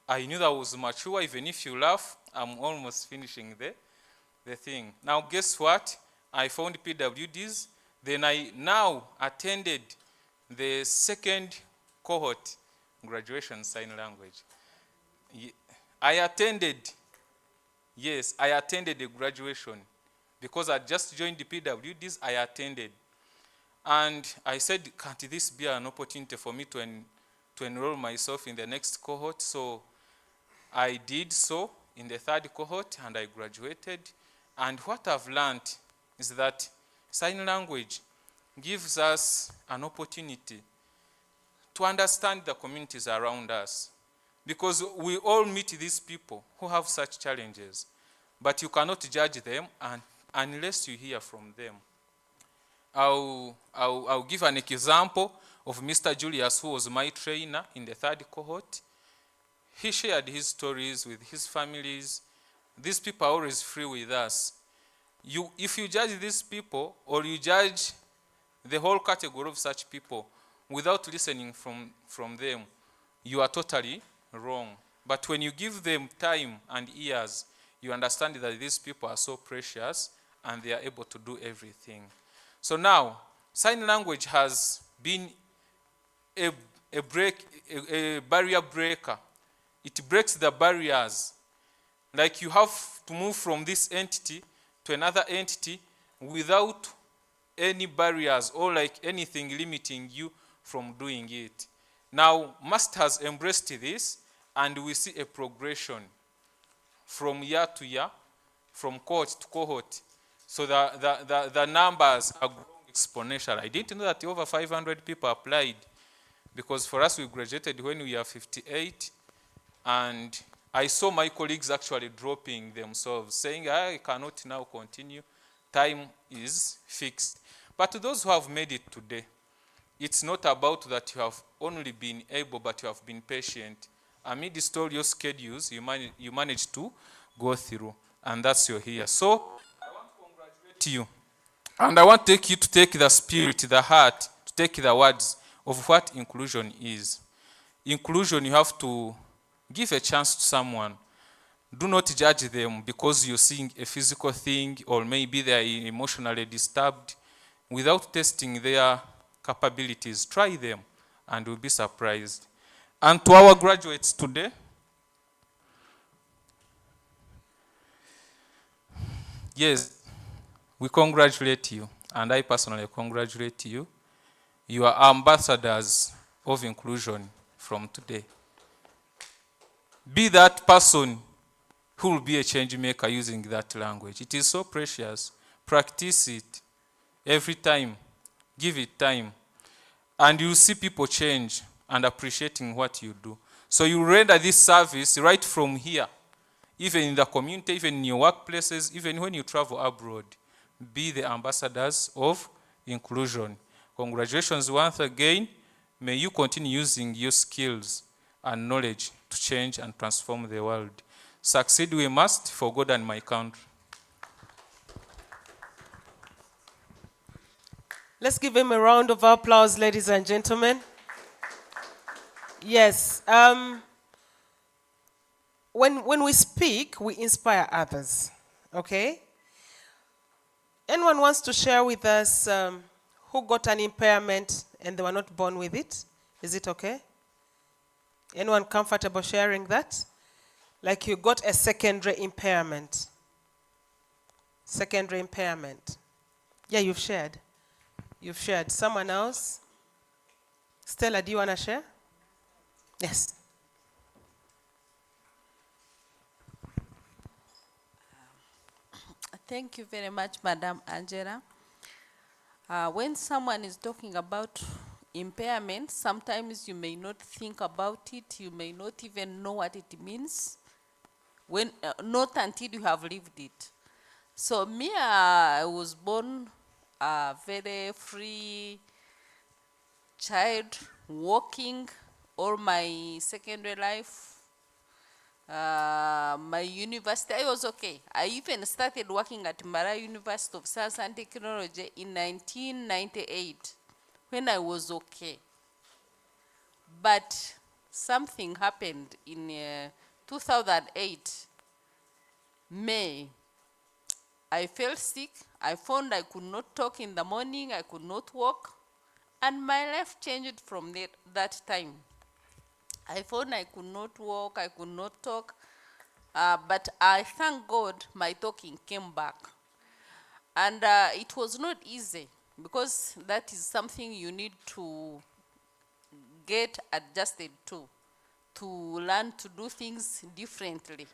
I knew that I was mature. Even if you laugh, I'm almost finishing the thing. Now, guess what? I found PWDs. Then I now attended the second cohort graduation sign language. I attended a graduation because I just joined the PWDs. I attended. And I said, can't this be an opportunity for me to enroll myself in the next cohort? So I did so in the 3rd cohort, and I graduated. And what I've learned is that sign language gives us an opportunity to understand the communities around us. Because we all meet these people who have such challenges, but you cannot judge them unless you hear from them. I'll give an example of Mr. Julius, who was my trainer in the 3rd cohort. He shared his stories with his families. These people are always free with us. If you judge these people, or you judge the whole category of such people without listening from them, you are totally wrong. But when you give them time and ears, you understand that these people are so precious and they are able to do everything. So now, sign language has been a barrier breaker. It breaks the barriers. Like you have to move from this entity to another entity without any barriers or like anything limiting you from doing it. Now, MAST has embraced this, and we see a progression from year to year, from cohort to cohort. So the numbers are growing exponential. I didn't know that over 500 people applied, because for us, we graduated when we were 58, and I saw my colleagues actually dropping themselves, saying, I cannot now continue. Time is fixed. But to those who have made it today, it's not about that you have only been able, but you have been patient. Amidst all your schedules, you managed to go through, and that's you're here. So I want to congratulate you, and I want you to take the spirit, the heart, to take the words of what inclusion is. Inclusion, you have to give a chance to someone. Do not judge them because you're seeing a physical thing or maybe they are emotionally disturbed. Without testing their capabilities, try them and you'll be surprised. And to our graduates today, yes, we congratulate you, and I personally congratulate you. You are ambassadors of inclusion from today. Be that person who will be a change maker using that language. It is so precious. Practice it every time. Give it time. And you'll see people change and appreciating what you do. So you render this service right from here, even in the community, even in your workplaces, even when you travel abroad. Be the ambassadors of inclusion. Congratulations once again. May you continue using your skills and knowledge to change and transform the world. Succeed we must for God and my country. Let's give him a round of applause, ladies and gentlemen. Yes. When we speak, we inspire others. Okay? Anyone wants to share with us who got an impairment and they were not born with it? Is it okay? Anyone comfortable sharing that? Like you got a secondary impairment. Secondary impairment. Yeah, you've shared. You've shared. Someone else? Stella, do you want to share? Yes. Thank you very much, Madam Angela. When someone is talking about impairment, sometimes you may not think about it, you may not even know what it means, when not until you have lived it. So me, I was born a very free child, walking all my secondary life. My university, I was okay. I even started working at Mbarara University of Science and Technology in 1998 when I was okay. But something happened in 2008, May. I felt sick. I found I could not talk in the morning. I could not walk. And my life changed from that time. I found I could not walk, I could not talk, but I thank God my talking came back. And it was not easy because that is something you need to get adjusted to learn to do things differently.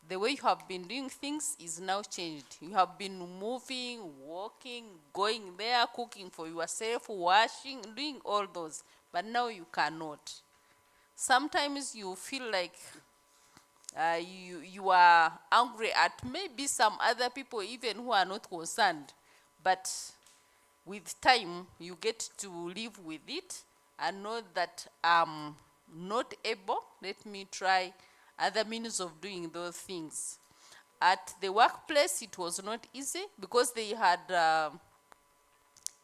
The way you have been doing things is now changed. You have been moving, walking, going there, cooking for yourself, washing, doing all those, but now you cannot. Sometimes you feel like you are angry at maybe some other people even who are not concerned. But with time, you get to live with it and know that I'm not able. Let me try other means of doing those things. At the workplace, it was not easy because they had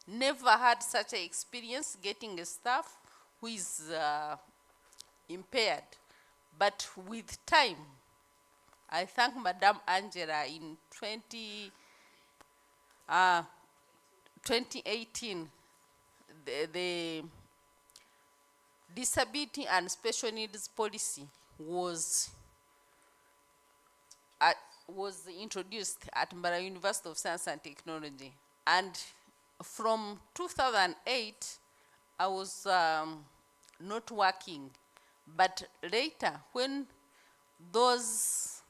never had such an experience getting a staff who is impaired. But with time, I thank Madam Angela in 2018, the disability and special needs policy was introduced at Mbarara University of Science and Technology. And from 2008, I was not working. But later, when those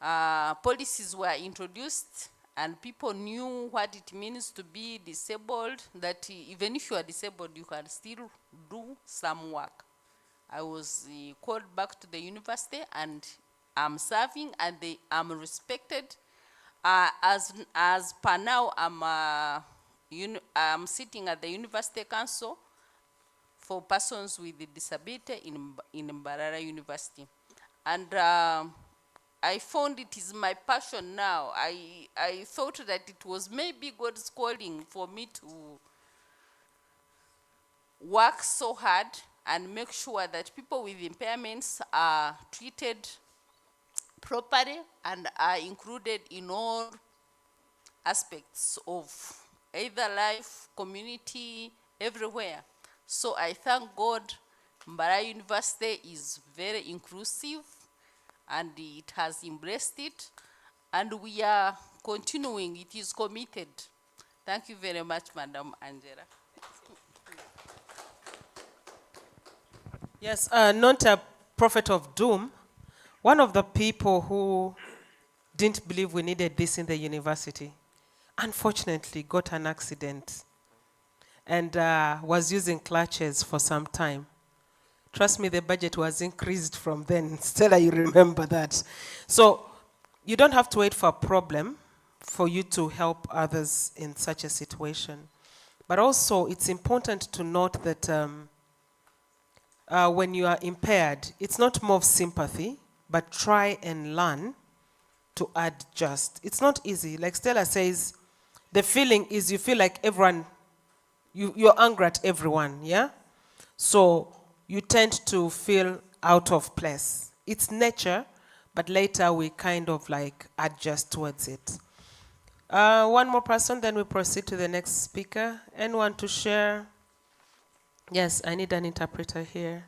policies were introduced and people knew what it means to be disabled, that even if you are disabled, you can still do some work. I was called back to the university and I'm serving and I'm respected. As per now, I'm sitting at the University Council for persons with disability in Mbarara University. And I found it is my passion now. I thought that it was maybe God's calling for me to work so hard and make sure that people with impairments are treated properly and are included in all aspects of either life, community, everywhere. So I thank God Mbarara University is very inclusive and it has embraced it, and we are continuing, it is committed. Thank you very much, Madam Angela. Yes, not a prophet of doom. One of the people who didn't believe we needed this in the university, unfortunately got an accident and was using clutches for some time. Trust me, the budget was increased from then. Stella, you remember that. So you don't have to wait for a problem for you to help others in such a situation. But also, it's important to note that when you are impaired, it's not more of sympathy, but try and learn to adjust. It's not easy. Like Stella says, the feeling is you feel like everyone, you're angry at everyone, yeah? So you tend to feel out of place. It's nature, but later we kind of like adjust towards it. One more person, then we proceed to the next speaker. Anyone to share? Yes, I need an interpreter here.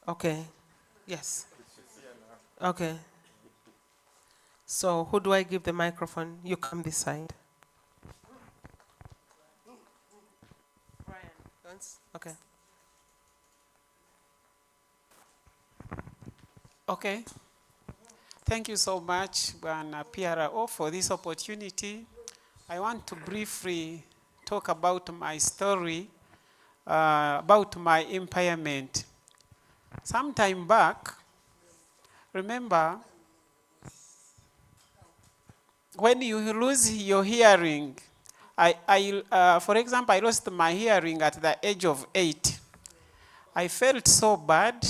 Okay, yes. Okay. So who do I give the microphone? You come this side. Brian, okay. Okay. Thank you so much, Bwana PRO, for this opportunity. I want to briefly talk about my story, about my impairment. Some time back, remember, when you lose your hearing, for example, I lost my hearing at the age of 8. I felt so bad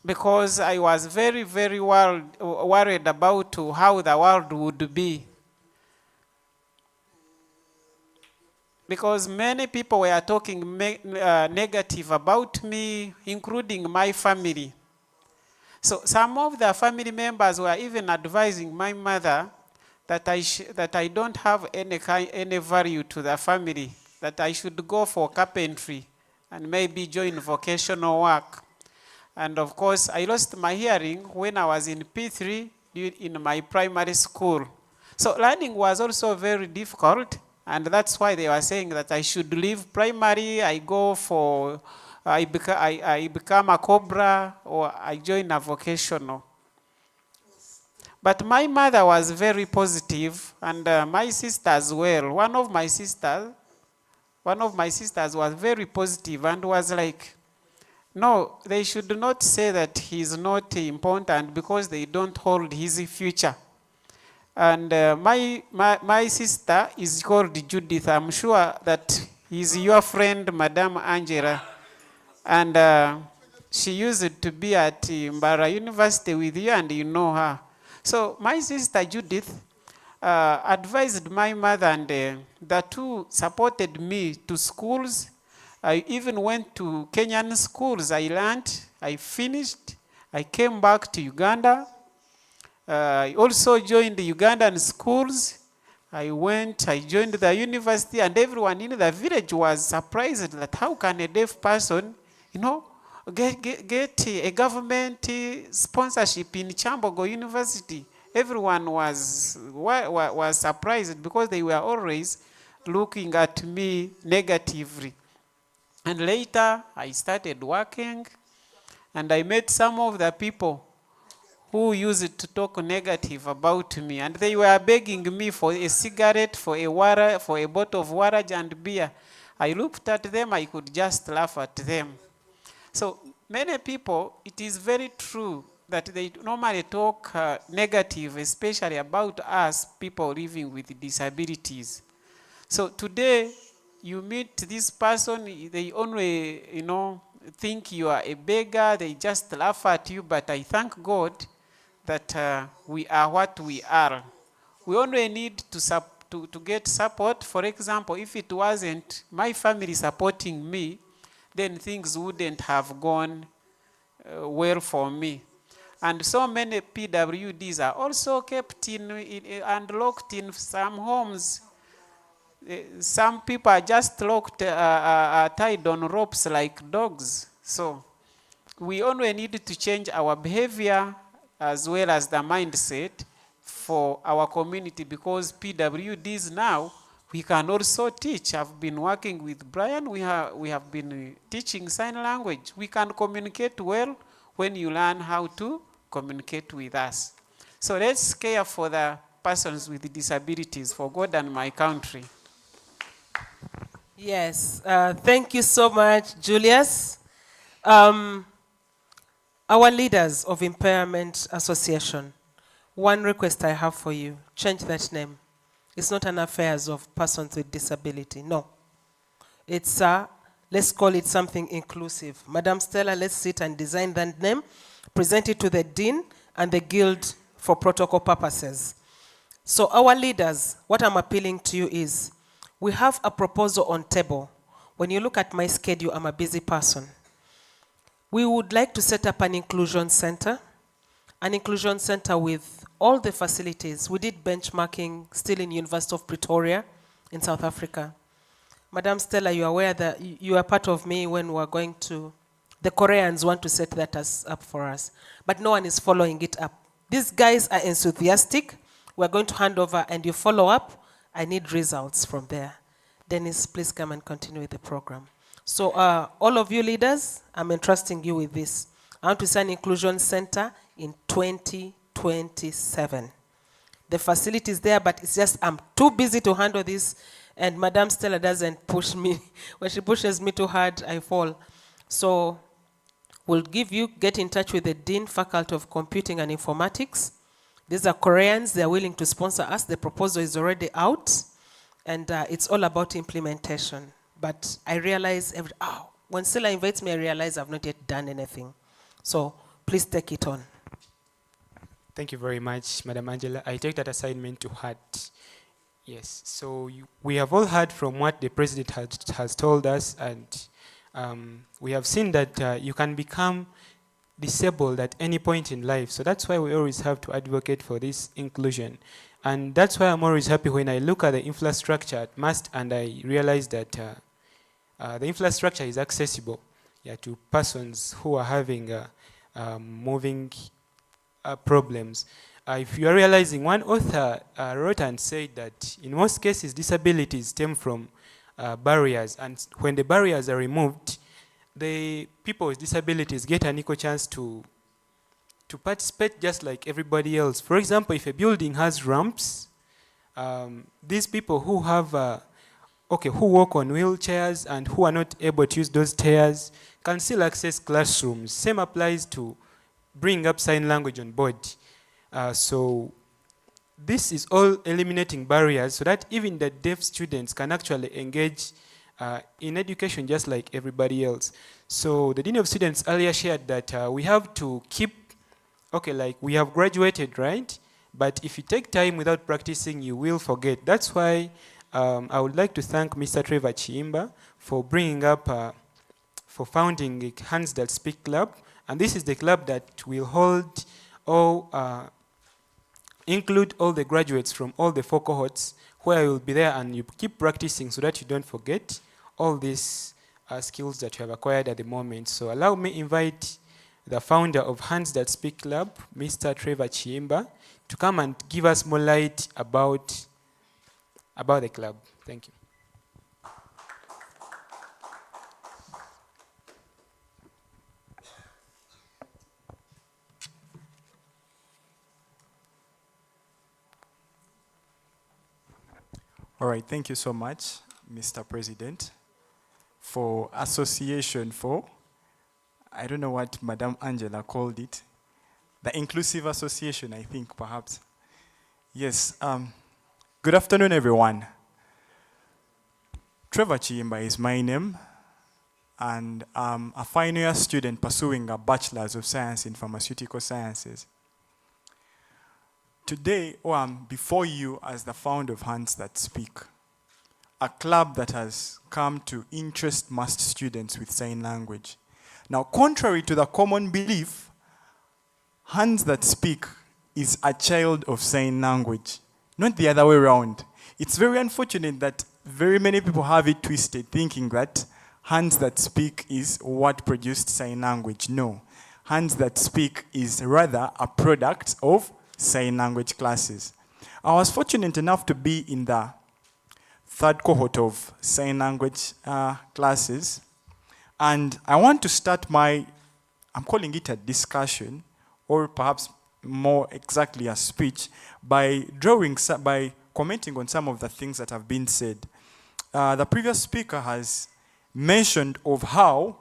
because I was very, very worried about how the world would be. Because many people were talking negative about me, including my family. So some of the family members were even advising my mother that I don't have any value to the family, that I should go for carpentry and maybe join vocational work. And of course, I lost my hearing when I was in P3 in my primary school. So learning was also very difficult, and that's why they were saying that I should leave primary, I become a cobra, or I join a vocational. But my mother was very positive, and my sister as well. One of my sisters was very positive and was like, no, they should not say that he's not important because they don't hold his future. And my sister is called Judith. I'm sure that he's your friend, Madam Angela. And she used to be at Mbarara University with you, and you know her. So my sister Judith advised my mother, and the two supported me to schools. I even went to Kenyan schools. I learned, I finished, I came back to Uganda. I also joined the Ugandan schools. I joined the university, and everyone in the village was surprised that how can a deaf person, get a government sponsorship in Chambogo University. Everyone was surprised because they were always looking at me negatively. And later, I started working, and I met some of the people who used to talk negative about me, and they were begging me for a cigarette, for a water, for a bottle of water and beer. I looked at them, I could just laugh at them. So many people, it is very true that they normally talk negative, especially about us, people living with disabilities. So today, you meet this person, they only, think you are a beggar, they just laugh at you, but I thank God that we are what we are. We only need to get support. For example, if it wasn't my family supporting me, then things wouldn't have gone well for me. And so many PWDs are also kept in and locked in some homes. Some people are just locked, tied on ropes like dogs. So we only need to change our behavior as well as the mindset for our community, because PWDs now, we can also teach. I've been working with Brian. We have been teaching sign language. We can communicate well when you learn how to communicate with us. So let's care for the persons with disabilities for God and my country. Yes, thank you so much, Julius. Our leaders of Impairment Association, one request I have for you, change that name. It's not an affairs of persons with disability, no. It's, let's call it something inclusive. Madam Stella, let's sit and design that name, present it to the Dean and the Guild for protocol purposes. So our leaders, what I'm appealing to you is, we have a proposal on table. When you look at my schedule, I'm a busy person. We would like to set up an inclusion center with all the facilities. We did benchmarking still in University of Pretoria in South Africa. Madam Stella, you are aware that you are part of me when we are going to, the Koreans want to set that up for us, but no one is following it up. These guys are enthusiastic. We're going to hand over and you follow up. I need results from there. Dennis, please come and continue with the program. So all of you leaders, I'm entrusting you with this. I want to see an inclusion center in 2027. The facility is there, but it's just I'm too busy to handle this, and Madam Stella doesn't push me. When she pushes me too hard, I fall. So we'll get in touch with the Dean, Faculty of Computing and Informatics. These are Koreans, they're willing to sponsor us. The proposal is already out, and it's all about implementation. But I realize, when Stella invites me, I realize I've not yet done anything. So please take it on. Thank you very much, Madam Angela. I take that assignment to heart. Yes, so we have all heard from what the President has told us, and we have seen that you can become disabled at any point in life. So that's why we always have to advocate for this inclusion. And that's why I'm always happy when I look at the infrastructure at MAST and I realize that the infrastructure is accessible to persons who are having moving problems. If you are realizing, one author wrote and said that in most cases disabilities stem from barriers, and when the barriers are removed, the people with disabilities get an equal chance to participate just like everybody else. For example, if a building has ramps, these people who have who walk on wheelchairs and who are not able to use those stairs can still access classrooms. Same applies to bring up sign language on board. So this is all eliminating barriers so that even the deaf students can actually engage in education just like everybody else. So the Dean of Students earlier shared that we have to keep, like we have graduated, right? But if you take time without practicing, you will forget. That's why I would like to thank Mr. Trevor Chiimba for bringing up, for founding a Hands That Speak Club. And this is the club that will hold include all the graduates from all the 4 cohorts, where you will be there and you keep practicing so that you don't forget all these skills that you have acquired at the moment. So allow me invite the founder of Hands That Speak Club, Mr. Trevor Chiimba, to come and give us more light about the club. Thank you. All right, thank you so much, Mr. President, for Association 4. I don't know what Madam Angela called it. The Inclusive Association, I think, perhaps. Yes, good afternoon, everyone. Trevor Chiimba is my name, and I'm a final year student pursuing a Bachelor's of Science in Pharmaceutical Sciences. Today, I'm before you as the founder of Hands That Speak, a club that has come to interest MAST students with sign language. Now, contrary to the common belief, Hands that speak is a child of sign language, not the other way around. It's very unfortunate that very many people have it twisted, thinking that hands that speak is what produced sign language. No. Hands that speak is rather a product of sign language classes. I was fortunate enough to be in the third cohort of sign language classes. And I want to start I'm calling it a discussion, or perhaps more exactly a speech, by commenting on some of the things that have been said. The previous speaker has mentioned of how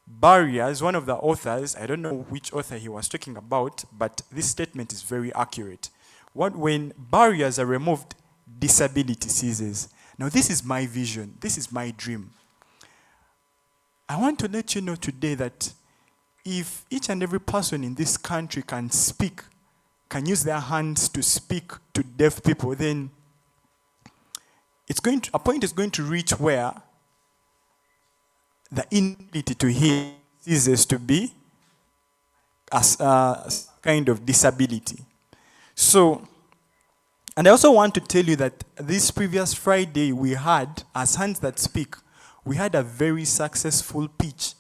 barriers, one of the authors, I don't know which author he was talking about, but this statement is very accurate. When barriers are removed, disability ceases. Now this is my vision, this is my dream. I want to let you know today that if each and every person in this country can speak, can use their hands to speak to deaf people, then a point is going to reach where the inability to hear ceases to be a kind of disability. So, and I also want to tell you that this previous Friday we had, as Hands That Speak, we had a very successful pitch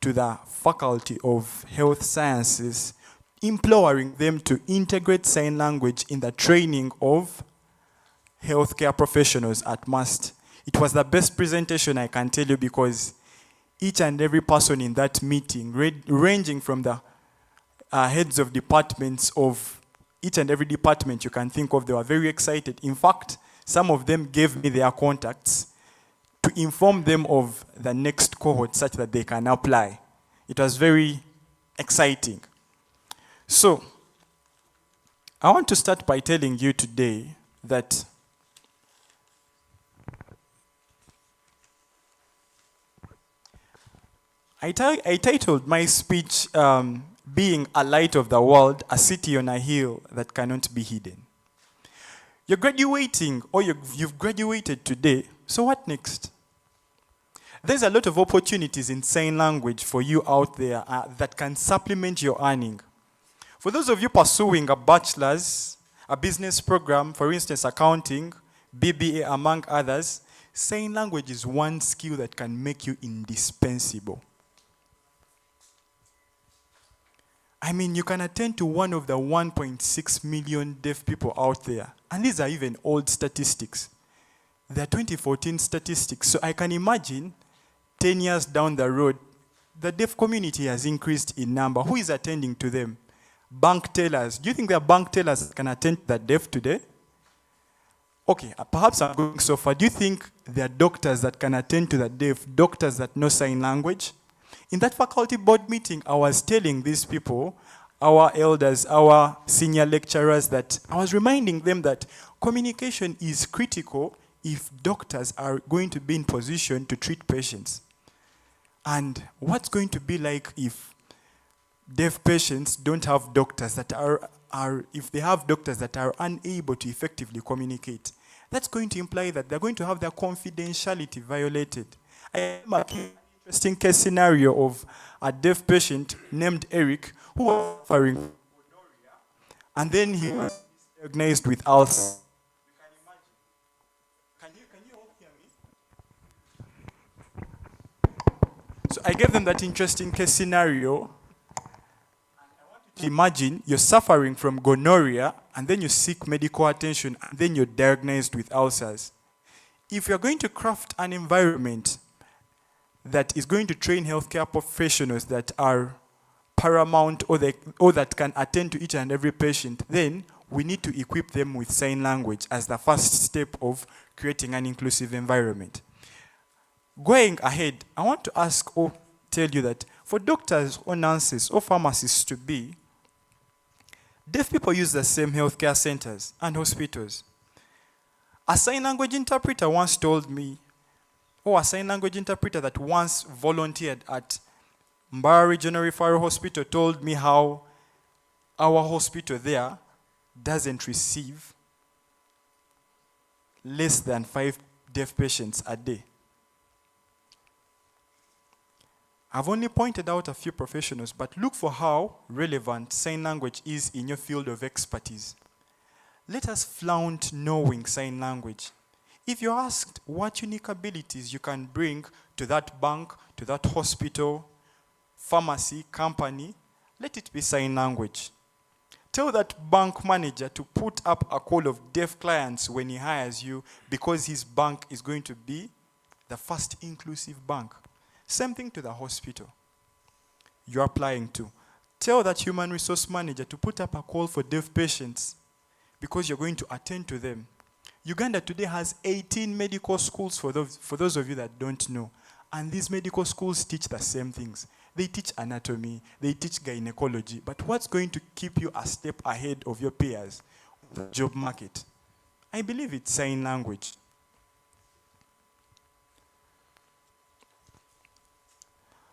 to the Faculty of Health Sciences, imploring them to integrate sign language in the training of healthcare professionals at MUST. It was the best presentation I can tell you, because each and every person in that meeting, ranging from the heads of departments of each and every department you can think of, they were very excited. In fact, some of them gave me their contacts to inform them of the next cohort such that they can apply. It was very exciting. So, I want to start by telling you today that I titled my speech, Being a Light of the World, a City on a Hill That Cannot Be Hidden. You're graduating, or you've graduated today, so what next? There's a lot of opportunities in sign language for you out there that can supplement your earning. For those of you pursuing a bachelor's, a business program, for instance, accounting, BBA, among others, sign language is one skill that can make you indispensable. I mean, you can attend to one of the 1.6 million deaf people out there. And these are even old statistics. They're 2014 statistics. So I can imagine 10 years down the road, the deaf community has increased in number. Who is attending to them? Bank tellers. Do you think there are bank tellers that can attend to the deaf today? Okay, perhaps I'm going so far. Do you think there are doctors that can attend to the deaf, doctors that know sign language? In that faculty board meeting, I was telling these people, our elders, our senior lecturers, that I was reminding them that communication is critical if doctors are going to be in position to treat patients. And what's going to be like if deaf patients don't have doctors that if they have doctors that are unable to effectively communicate? That's going to imply that they're going to have their confidentiality violated. I remember an interesting case scenario of a deaf patient named Eric who was suffering from gonorrhea, and then he was diagnosed with ulcers. Can you all hear me? So I gave them that interesting case scenario. Imagine you're suffering from gonorrhea and then you seek medical attention and then you're diagnosed with ulcers. If you're going to craft an environment that is going to train healthcare professionals that are paramount or that can attend to each and every patient, then we need to equip them with sign language as the first step of creating an inclusive environment. Going ahead, I want to ask or tell you that for doctors or nurses or pharmacists to be, deaf people use the same healthcare centers and hospitals. A sign language interpreter once told me, a sign language interpreter that once volunteered at Mbarara Regional Referral Hospital told me how our hospital there doesn't receive less than 5 deaf patients a day. I've only pointed out a few professionals, but look for how relevant sign language is in your field of expertise. Let us flaunt knowing sign language. If you're asked what unique abilities you can bring to that bank, to that hospital, pharmacy, company, let it be sign language. Tell that bank manager to put up a call of deaf clients when he hires you, because his bank is going to be the first inclusive bank. Same thing to the hospital you're applying to. Tell that human resource manager to put up a call for deaf patients, because you're going to attend to them. Uganda today has 18 medical schools, for those of you that don't know. And these medical schools teach the same things. They teach anatomy, they teach gynecology, but what's going to keep you a step ahead of your peers on the job market? I believe it's sign language.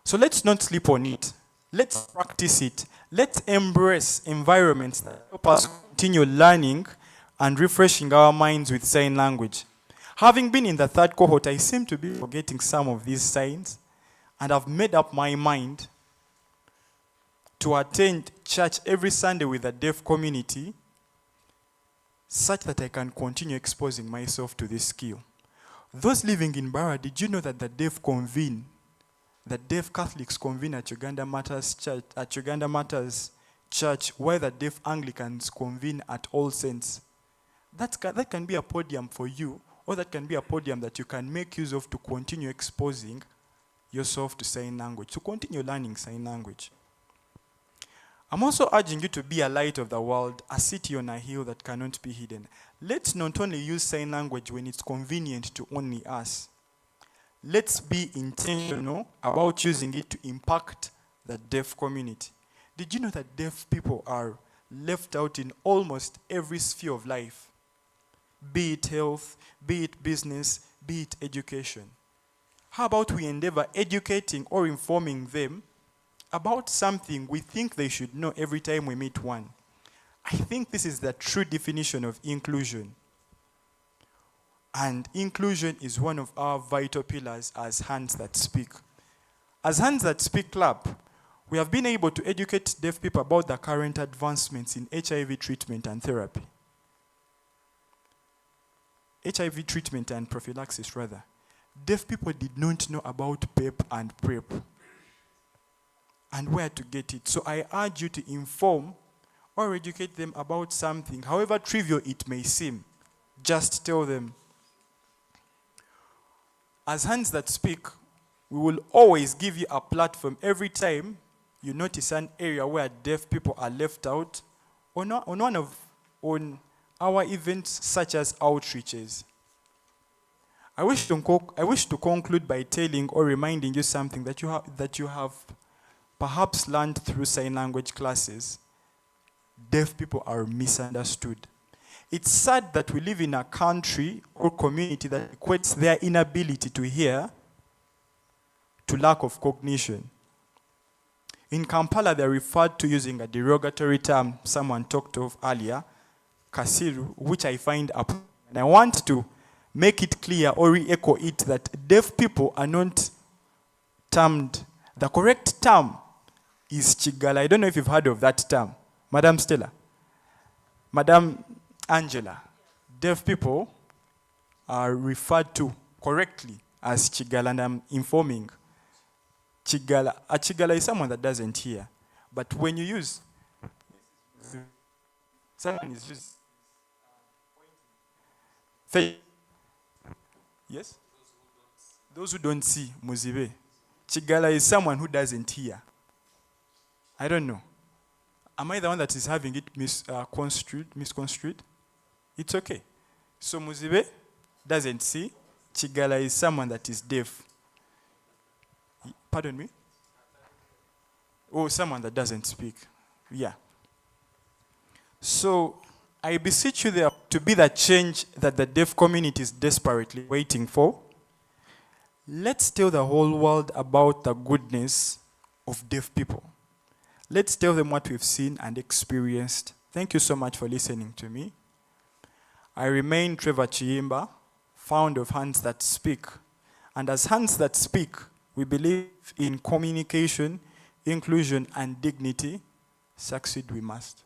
So let's not sleep on it. Let's practice it. Let's embrace environments that help us continue learning and refreshing our minds with sign language. Having been in the third cohort, I seem to be forgetting some of these signs, and I've made up my mind to attend church every Sunday with the deaf community, such that I can continue exposing myself to this skill. Those living in Mbarara, did you know that the deaf Catholics convene at Uganda Matters Church, where the deaf Anglicans convene at All Saints? That can be a podium for you, or that can be a podium that you can make use of to continue exposing yourself to sign language, to continue learning sign language. I'm also urging you to be a light of the world, a city on a hill that cannot be hidden. Let's not only use sign language when it's convenient to only us. Let's be intentional about using it to impact the deaf community. Did you know that deaf people are left out in almost every sphere of life? Be it health, be it business, be it education. How about we endeavor educating or informing them about something we think they should know every time we meet one? I think this is the true definition of inclusion. And inclusion is one of our vital pillars as Hands That Speak. As Hands That Speak Club, we have been able to educate deaf people about the current advancements in HIV treatment and therapy. HIV treatment and prophylaxis, rather. Deaf people did not know about PEP and PrEP and where to get it. So I urge you to inform or educate them about something, however trivial it may seem. Just tell them. As Hands That Speak, we will always give you a platform every time you notice an area where deaf people are left out on our events such as outreaches. I wish to conclude by telling or reminding you something that you have perhaps learned through sign language classes. Deaf people are misunderstood. It's sad that we live in a country or community that equates their inability to hear to lack of cognition. In Kampala, they're referred to using a derogatory term someone talked of earlier, Kasiru, which I find up. And I want to make it clear or re-echo it that deaf people are not termed. The correct term is Chigala. I don't know if you've heard of that term. Madam Stella. Madam Angela. Deaf people are referred to correctly as Chigala, and I'm informing. Chigala. A Chigala is someone that doesn't hear. But when you use, someone is just, yes? Those who don't see, Muzibe. Chigala is someone who doesn't hear. I don't know. Am I the one that is having it misconstrued? It's okay. So Muzibe doesn't see. Chigala is someone that is deaf. Pardon me? Oh, someone that doesn't speak. Yeah. So I beseech you there to be the change that the deaf community is desperately waiting for. Let's tell the whole world about the goodness of deaf people. Let's tell them what we've seen and experienced. Thank you so much for listening to me. I remain Trevor Chiyimba, founder of Hands That Speak. And as Hands That Speak, We believe in communication, inclusion, and dignity. Succeed we must.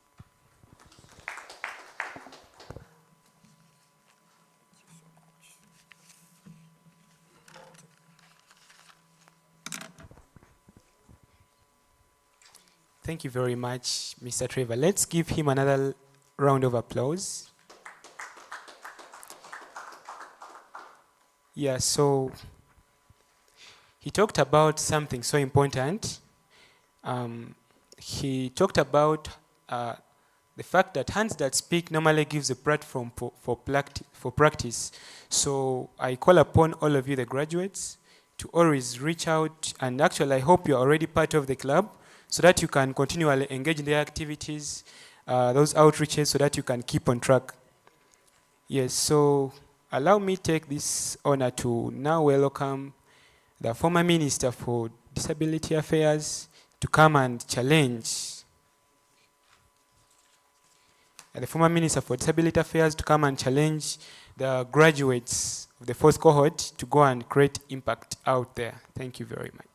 Thank you very much, Mr. Trevor. Let's give him another round of applause. Yeah, so he talked about something so important. He talked about the fact that Hands That Speak normally gives a platform for practice. So I call upon all of you, the graduates, to always reach out, and actually I hope you're already part of the club, so that you can continually engage in their activities, those outreaches, so that you can keep on track. Yes, so allow me take this honor to now welcome the former Minister for Disability Affairs to come and challenge. The former Minister for Disability Affairs to come and challenge the graduates of the fourth cohort to go and create impact out there. Thank you very much.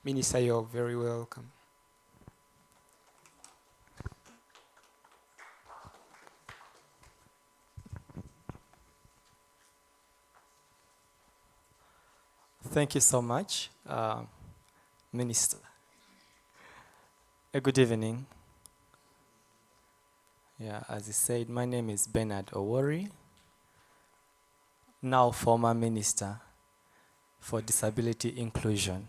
Minister, you're very welcome. Thank you so much, Minister. A good evening. Yeah, as he said, my name is Bernard Owori, now former Minister for Disability Inclusion.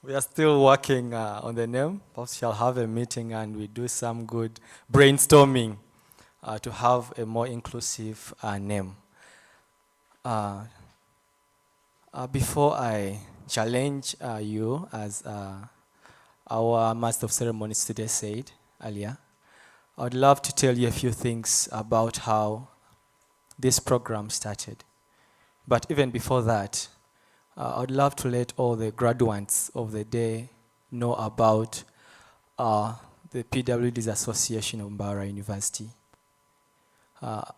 We are still working on the name. Perhaps shall have a meeting and we do some good brainstorming to have a more inclusive name. Before I challenge you, as our Master of Ceremonies today said earlier, I would love to tell you a few things about how this program started. But even before that, I would love to let all the graduates of the day know about the PWDs Association of Mbarara University.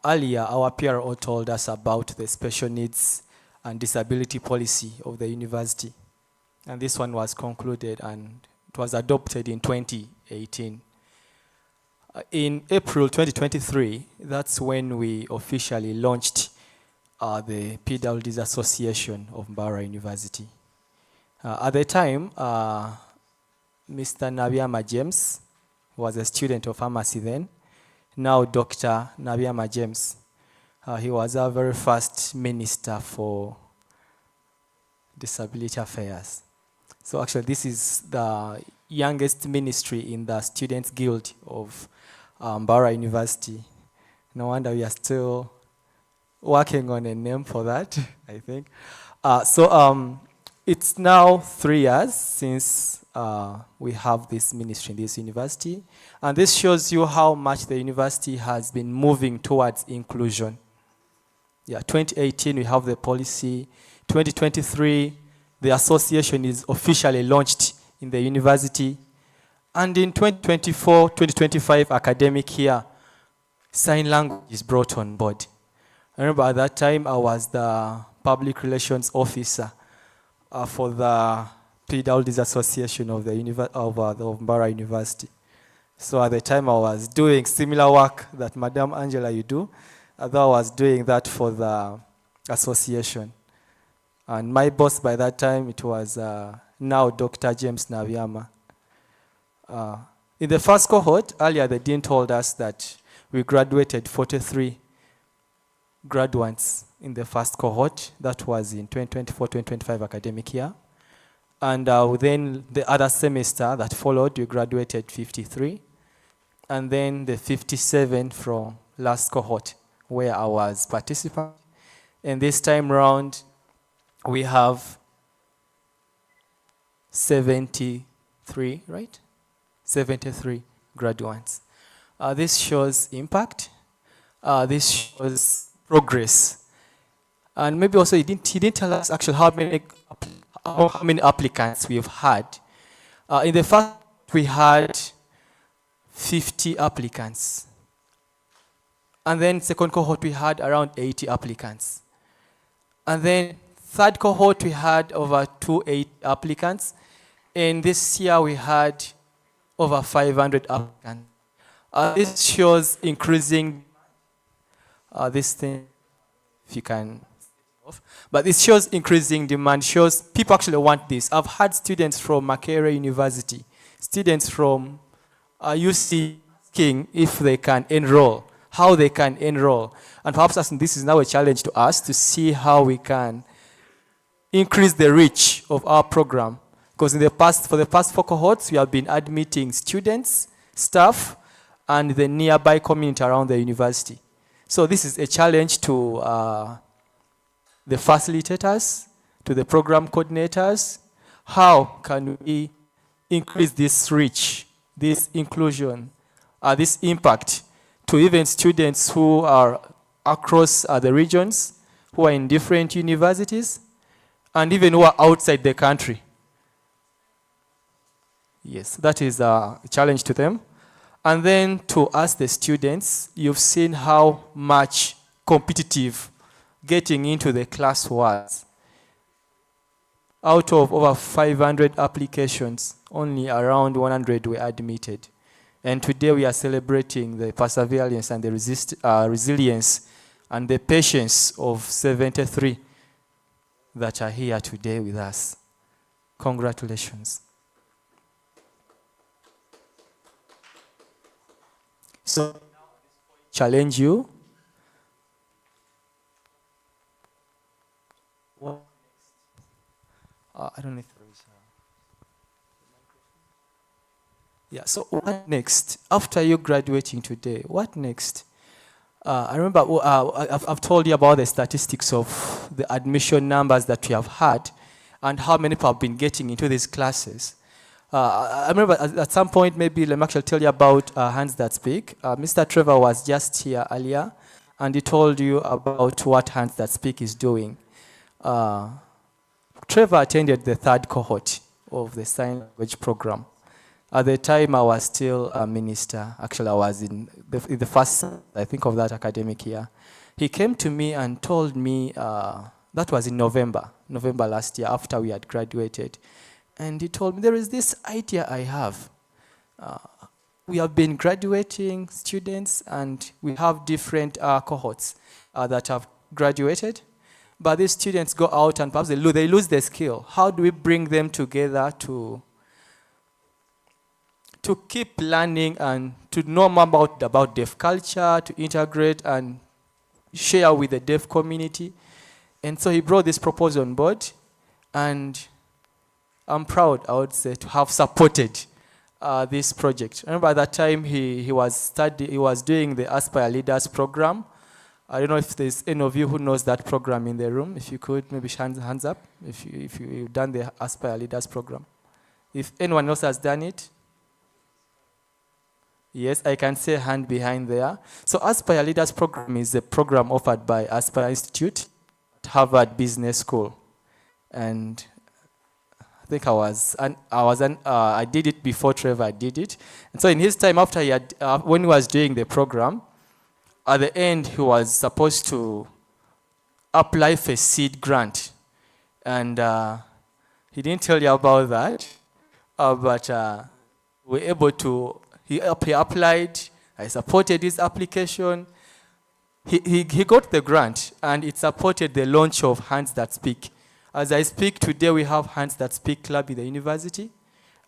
Earlier, our PRO told us about the special needs and disability policy of the university. And this one was concluded and it was adopted in 2018. In April 2023, that's when we officially launched the PWDs Association of Mbarara University. At the time, Mr. Nabyama James was a student of pharmacy then. Now Dr. Nabyama James. He was our very first Minister for Disability Affairs. So actually this is the youngest ministry in the Students' Guild of Mbarara University. No wonder we are still working on a name for that, I think. It's now 3 years since we have this ministry in this university. And this shows you how much the university has been moving towards inclusion. Yeah, 2018 we have the policy. 2023, the association is officially launched in the university. And in 2024-2025 academic year, sign language is brought on board. I remember at that time I was the public relations officer for the PWDs Association of the Mbarara University. So at the time I was doing similar work that Madam Angela you do, although I was doing that for the association. And my boss by that time, it was now Dr. James Nabyama. In the first cohort, earlier the dean told us that we graduated 43 graduates in the first cohort. That was in 2024-2025 academic year. And then the other semester that followed, we graduated 53. And then the 57 from last cohort, where I was participating. And this time round, we have 73, right? 73 graduates. This shows impact. This shows progress. And maybe also he didn't tell us actually how many applicants we've had. In the first, we had 50 applicants. And then second cohort, we had around 80 applicants. And then third cohort, we had over 280 applicants. And this year, we had over 500 applicants. This shows increasing this thing, if you can. But this shows increasing demand, shows people actually want this. I've had students from Makerere University, students from UC asking if they can enroll, how they can enroll. And perhaps this is now a challenge to us to see how we can increase the reach of our program. Because for the past 4 cohorts, we have been admitting students, staff, and the nearby community around the university. So this is a challenge to the facilitators, to the program coordinators. How can we increase this reach, this inclusion, this impact to even students who are across the regions, who are in different universities, and even who are outside the country? Yes, that is a challenge to them. And then to us, the students, you've seen how much competitive getting into the class was. Out of over 500 applications, only around 100 were admitted. And today we are celebrating the perseverance and the resilience and the patience of 73 that are here today with us. Congratulations. So, challenge you. I don't know if there is yeah, so what next? After you graduating today, what next? I remember I've told you about the statistics of the admission numbers that we have had and how many people have been getting into these classes. I remember at some point, maybe let me actually tell you about Hands That Speak. Mr. Trevor was just here earlier, and he told you about what Hands That Speak is doing. Trevor attended the 3rd cohort of the sign language program. At the time, I was still a minister. Actually, I was in the first, I think, of that academic year. He came to me and told me, that was in November last year, after we had graduated. And he told me, there is this idea I have. We have been graduating students, and we have different cohorts that have graduated. But these students go out and perhaps they lose their skill. How do we bring them together to keep learning and to know more about deaf culture, to integrate and share with the deaf community? And so he brought this proposal on board, and I'm proud, I would say, to have supported this project. I remember at that time he was doing the Aspire Leaders program. I don't know if there's any of you who knows that program in the room. If you could, maybe hands up if you've done the Aspire Leaders program. If anyone else has done it. Yes, I can see a hand behind there. So Aspire Leaders program is a program offered by Aspire Institute at Harvard Business School. And I think I did it before Trevor did it. And so in his time after when he was doing the program, at the end he was supposed to apply for a seed grant. And he didn't tell you about that, but we were able to, he applied, I supported his application. He got the grant, and it supported the launch of Hands That Speak. As I speak today, we have Hands That Speak Club in the university,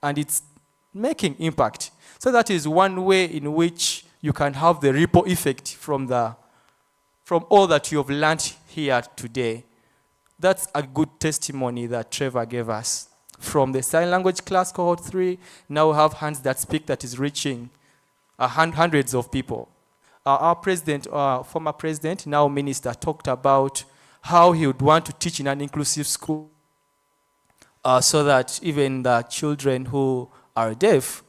and it's making impact. So that is one way in which you can have the ripple effect from all that you have learned here today. That's a good testimony that Trevor gave us. From the sign language class, cohort 3, now we have Hands That Speak that is reaching hundreds of people. Our president, former president, now minister, talked about how he would want to teach in an inclusive school so that even the children who are deaf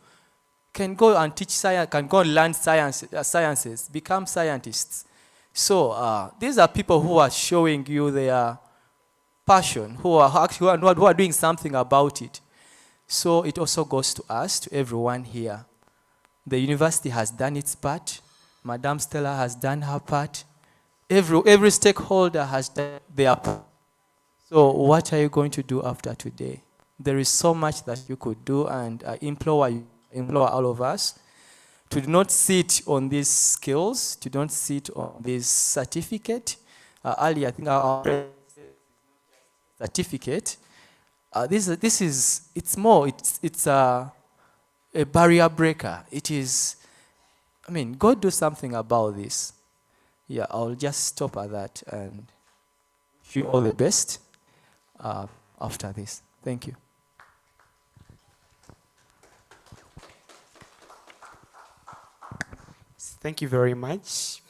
can go and teach science, can go and learn sciences, become scientists. So these are people who are showing you their passion, who are doing something about it. So it also goes to us, to everyone here. The university has done its part. Madam Stella has done her part. Every stakeholder has done their part. So what are you going to do after today? There is so much that you could do, and I implore all of us to not sit on these skills, to don't sit on this certificate. Earlier, I think our certificate. It's a barrier breaker. It is, God do something about this. Yeah, I'll just stop at that and wish you all the best after this. Thank you. Thank you very much.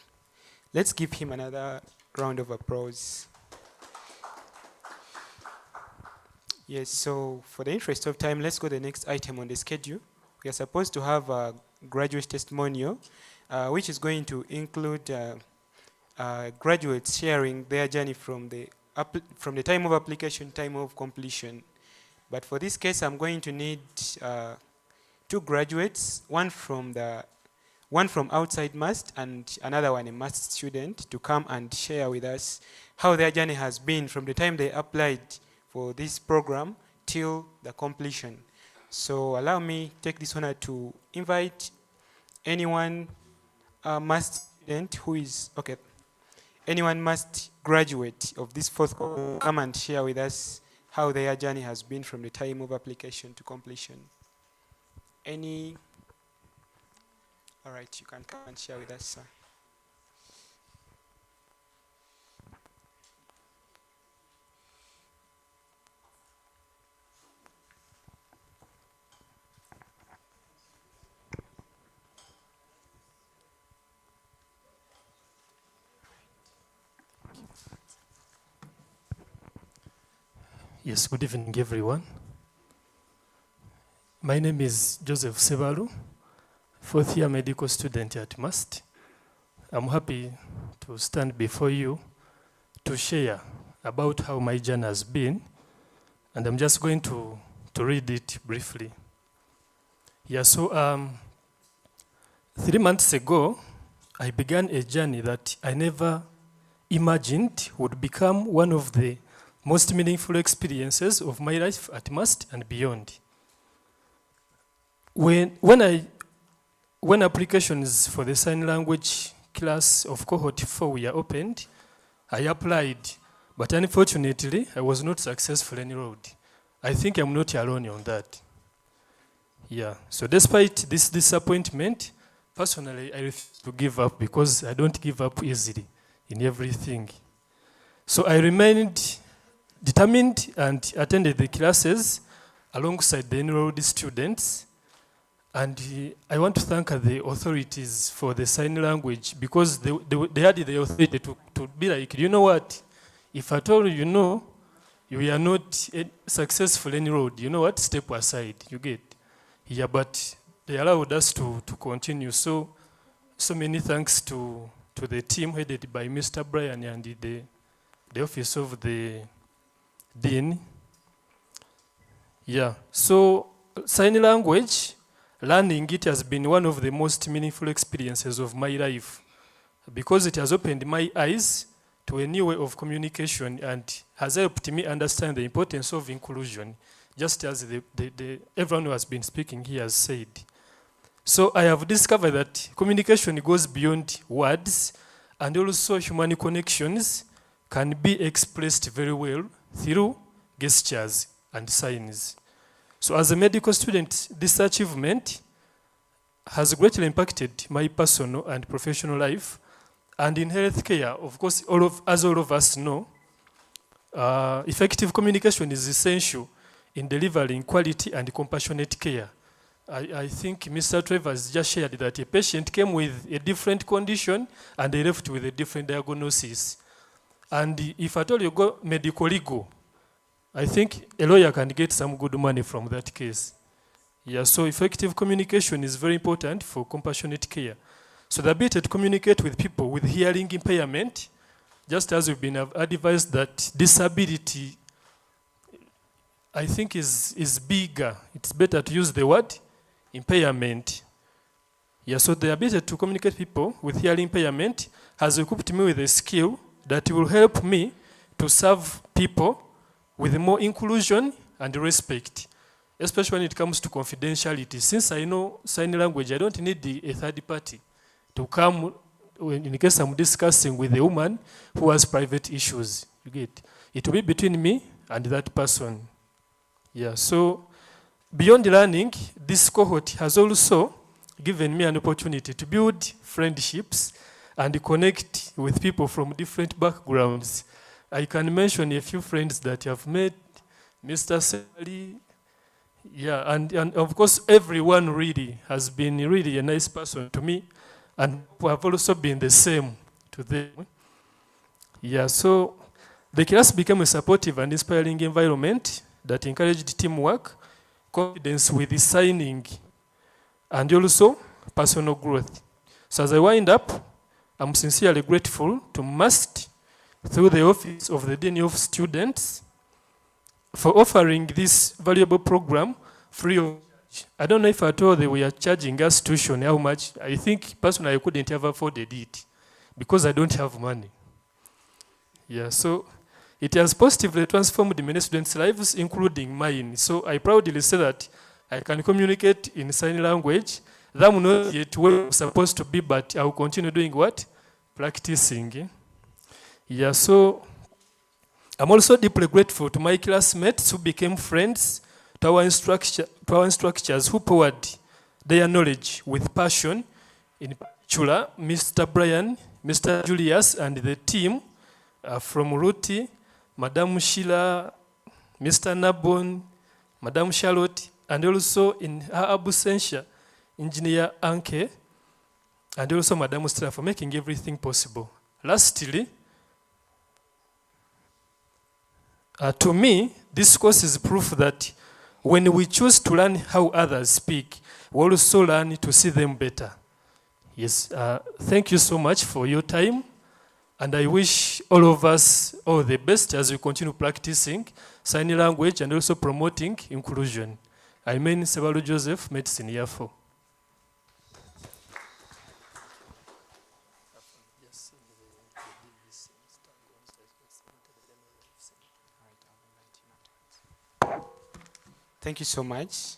Let's give him another round of applause. Yes, so for the interest of time, let's go to the next item on the schedule. We are supposed to have a graduate testimonial, which is going to include graduates sharing their journey from the time of application, time of completion. But for this case, I'm going to need two graduates, one from outside MAST and another one a MAST student, to come and share with us how their journey has been from the time they applied for this program till the completion. So allow me take this honor to invite anyone MAST student who is, anyone MAST graduate of this fourth course come and share with us how their journey has been from the time of application to completion. Any? All right, you can come and share with us, sir. Yes, good evening, everyone. My name is Joseph Sebalu, fourth year medical student at MAST. I'm happy to stand before you to share about how my journey has been, and I'm just going to read it briefly. Yeah, so 3 months ago, I began a journey that I never imagined would become one of the most meaningful experiences of my life at MAST and beyond. When applications for the sign language class of Cohort 4 were opened, I applied, but unfortunately, I was not successfully enrolled. I think I'm not alone on that. Yeah, so despite this disappointment, personally, I refuse to give up because I don't give up easily in everything. So I remained determined and attended the classes alongside the enrolled students. And I want to thank the authorities for the sign language because they had the authority to be like, you know what, if at all you know you are not successful enrolled, you know what, step aside, you get. Yeah, but they allowed us to continue. So many thanks to the team headed by Mr. Brian and the office of the Dean. Yeah, so sign language, learning it has been one of the most meaningful experiences of my life because it has opened my eyes to a new way of communication and has helped me understand the importance of inclusion, just as everyone who has been speaking here has said. So I have discovered that communication goes beyond words, and also human connections can be expressed very well through gestures and signs. So as a medical student, this achievement has greatly impacted my personal and professional life. And in healthcare, of course, as all of us know, effective communication is essential in delivering quality and compassionate care. I think Mr. Trevor has just shared that a patient came with a different condition and they left with a different diagnosis. And if at all you go medical legal, I think a lawyer can get some good money from that case. Yeah, so effective communication is very important for compassionate care. So the ability to communicate with people with hearing impairment, just as we've been advised that disability, I think is bigger. It's better to use the word impairment. Yeah, so the ability to communicate people with hearing impairment has equipped me with a skill that will help me to serve people with more inclusion and respect, especially when it comes to confidentiality. Since I know sign language, I don't need a third party to come in case I'm discussing with a woman who has private issues. You get? It will be between me and that person. Yeah, so beyond learning, this cohort has also given me an opportunity to build friendships and connect with people from different backgrounds. I can mention a few friends that I've met, Mr. Sally, yeah, and of course everyone really has been really a nice person to me, and who have also been the same to them. Yeah, so the class became a supportive and inspiring environment that encouraged teamwork, confidence with the signing, and also personal growth. So as I wind up, I'm sincerely grateful to MUST through the Office of the Dean of Students for offering this valuable program free of charge. I don't know if at all they were charging us tuition, how much. I think personally I couldn't have afforded it because I don't have money. Yeah, so it has positively transformed many students' lives, including mine. So I proudly say that I can communicate in sign language. I'm not yet where I'm supposed to be, but I will continue doing what? Practicing. Yeah, so I'm also deeply grateful to my classmates who became friends, to our instructors who poured their knowledge with passion, in particular, Mr. Brian, Mr. Julius, and the team from Ruti, Madam Sheila, Mr. Nabon, Madam Charlotte, and also in her absentia, Engineer Anke, and also Madam Stella for making everything possible. Lastly, to me, this course is proof that when we choose to learn how others speak, we also learn to see them better. Yes, thank you so much for your time, and I wish all of us all the best as we continue practicing sign language and also promoting inclusion. I mean, Sebalo Joseph, Medicine Year 4. Thank you so much.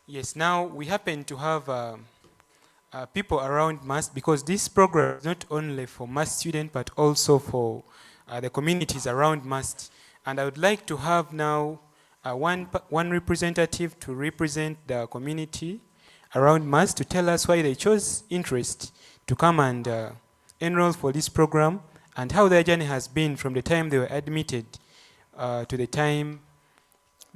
Yes, now we happen to have people around MUST because this program is not only for MUST students but also for the communities around MUST. And I would like to have now one representative to represent the community around MUST to tell us why they chose interest to come and enroll for this program and how their journey has been from the time they were admitted to the time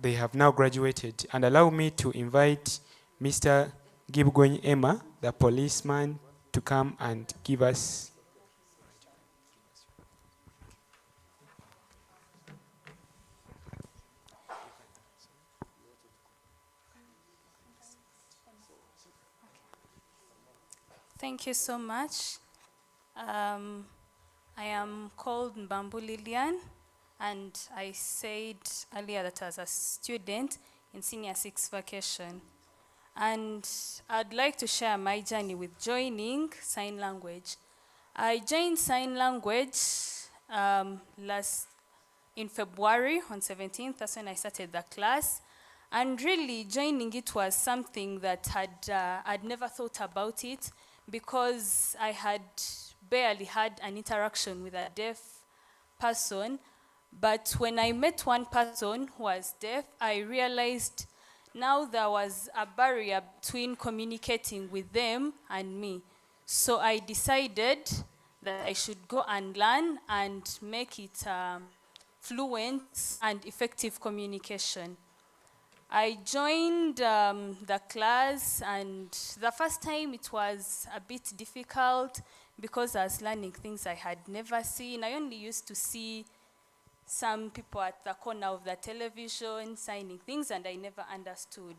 they have now graduated. And allow me to invite Mr. Kibwika Emma, the policeman, to come and give us. Thank you so much. I am called Mbambu Lilian, and I said earlier that I was a student in Senior 6 vacation. And I'd like to share my journey with joining sign language. I joined sign language in February on 17th. That's when I started the class. And really joining it was something that I'd never thought about it because I had barely had an interaction with a deaf person. But when I met one person who was deaf, I realized now there was a barrier between communicating with them and me. So I decided that I should go and learn and make it fluent and effective communication. I joined the class, and the first time it was a bit difficult because I was learning things I had never seen. I only used to see some people at the corner of the television signing things, and I never understood.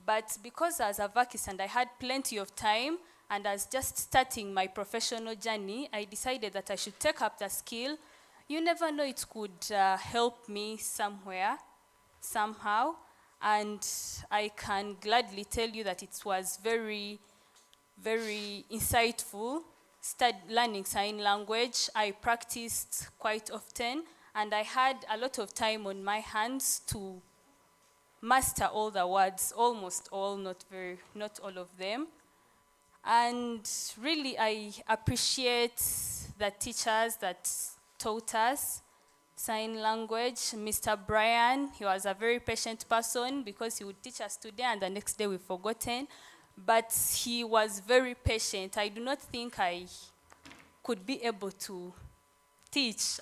But because I was a vacus and I had plenty of time, and I was just starting my professional journey, I decided that I should take up the skill. You never know, it could help me somewhere, somehow. And I can gladly tell you that it was very very insightful. Learning sign language, I practiced quite often, and I had a lot of time on my hands to master all the words, almost all, not all of them. And really, I appreciate the teachers that taught us sign language. Mr. Brian, he was a very patient person because he would teach us today and the next day we've forgotten. But he was very patient. I do not think I could be able to teach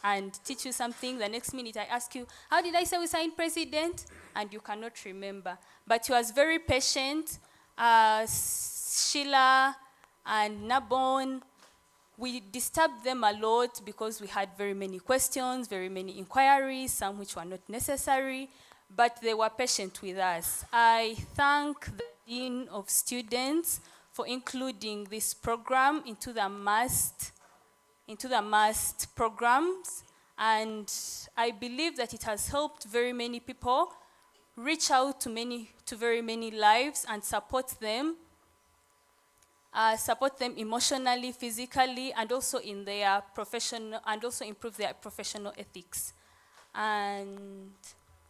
you something. The next minute I ask you, how did I say we signed president? And you cannot remember. But he was very patient. Sheila and Nabon, we disturbed them a lot because we had very many questions, very many inquiries, some which were not necessary, but they were patient with us. I thank the Dean of Students for including this program into the must programs, and I believe that it has helped very many people reach out to very many lives and support them emotionally, physically, and also in their professional, and also improve their professional ethics. And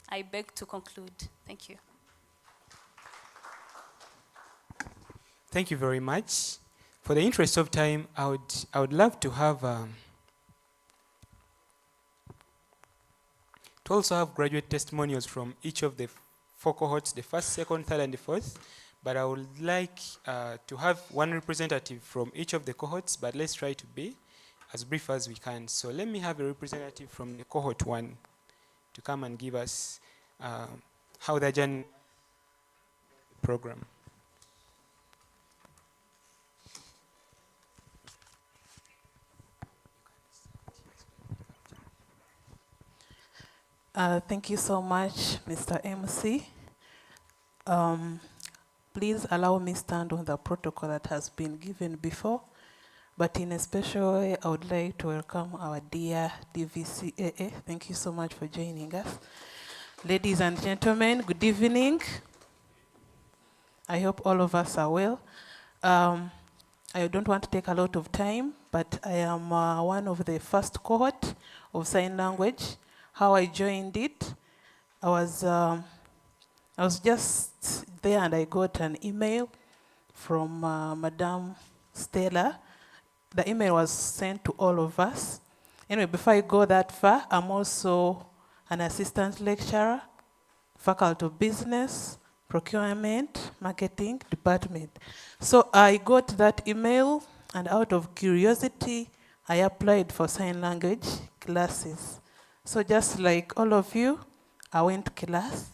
I beg to conclude. Thank you. Thank you very much. For the interest of time, I would love to have to also have graduate testimonials from each of the 4 cohorts, the first, second, third, and the fourth. But I would like to have one representative from each of the cohorts, but let's try to be as brief as we can. So let me have a representative from the cohort 1 to come and give us how the journey program. Thank you so much, Mr. MC. Please allow me stand on the protocol that has been given before, but in a special way, I would like to welcome our dear DVCAA. Thank you so much for joining us. Ladies and gentlemen, good evening. I hope all of us are well. I don't want to take a lot of time, but I am one of the first cohort of sign language. How I joined it, I was just there and I got an email from Madame Stella. The email was sent to all of us. Anyway, before I go that far, I'm also an assistant lecturer, Faculty of Business, Procurement, Marketing Department. So I got that email, and out of curiosity, I applied for sign language classes. So just like all of you, I went to class.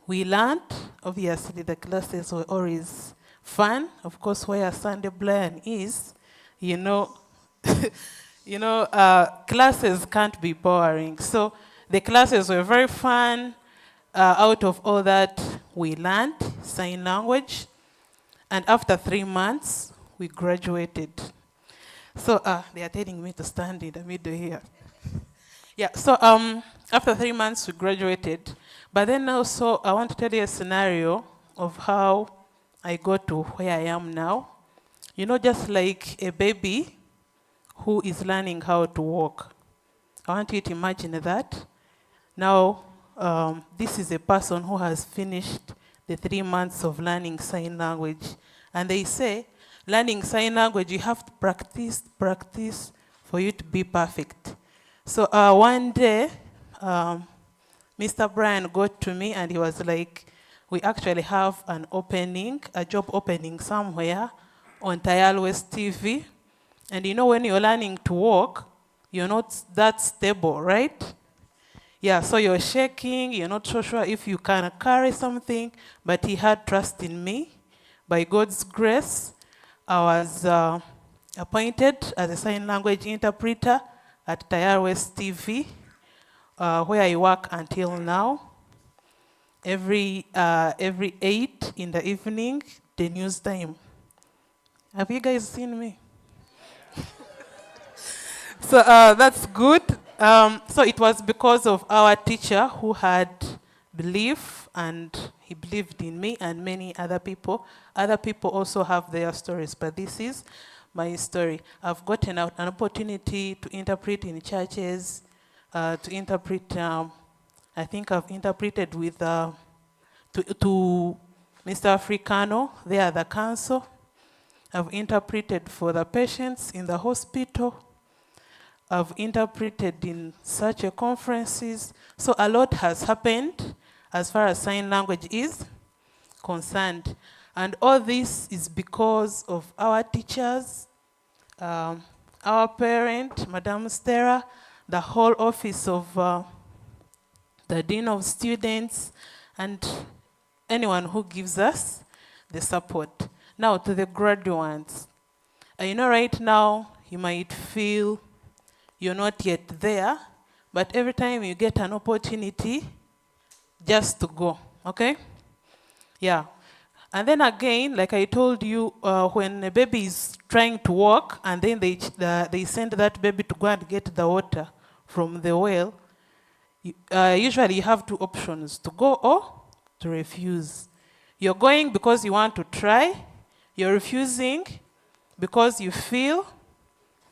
We learned, obviously the classes were always fun. Of course, where Sunday Brian is, classes can't be boring. So the classes were very fun. Out of all that, we learned sign language. And after 3 months, we graduated. So they are telling me to stand in the middle here. Yeah, so after 3 months, we graduated. But then also, I want to tell you a scenario of how I got to where I am now. Just like a baby who is learning how to walk. I want you to imagine that. Now, this is a person who has finished the 3 months of learning sign language. And they say, learning sign language, you have to practice for you to be perfect. So one day, Mr. Brian got to me and he was like, we actually have an opening, a job opening somewhere on Tayal West TV. And when you're learning to walk, you're not that stable, right? Yeah, so you're shaking, you're not so sure if you can carry something, but he had trust in me. By God's grace, I was appointed as a sign language interpreter at Tayar West TV, where I work until now. Every 8 in the evening, the news time. Have you guys seen me? So that's good. So it was because of our teacher who had belief and he he believed in me and many other people. Other people also have their stories, but this is my story. I've gotten out an opportunity to interpret in churches, to interpret, I think I've interpreted with, to Mr. Africano, they are the council. I've interpreted for the patients in the hospital. I've interpreted in such conferences. So a lot has happened as far as sign language is concerned. And all this is because of our teachers, our parent, Madam Stella, the whole office of the Dean of Students, and anyone who gives us the support. Now to the graduates. I know right now you might feel you're not yet there, but every time you get an opportunity, just to go, okay? Yeah. And then again, like I told you, when a baby is trying to walk and then they send that baby to go and get the water from the well, usually you have two options, to go or to refuse. You're going because you want to try, you're refusing because you feel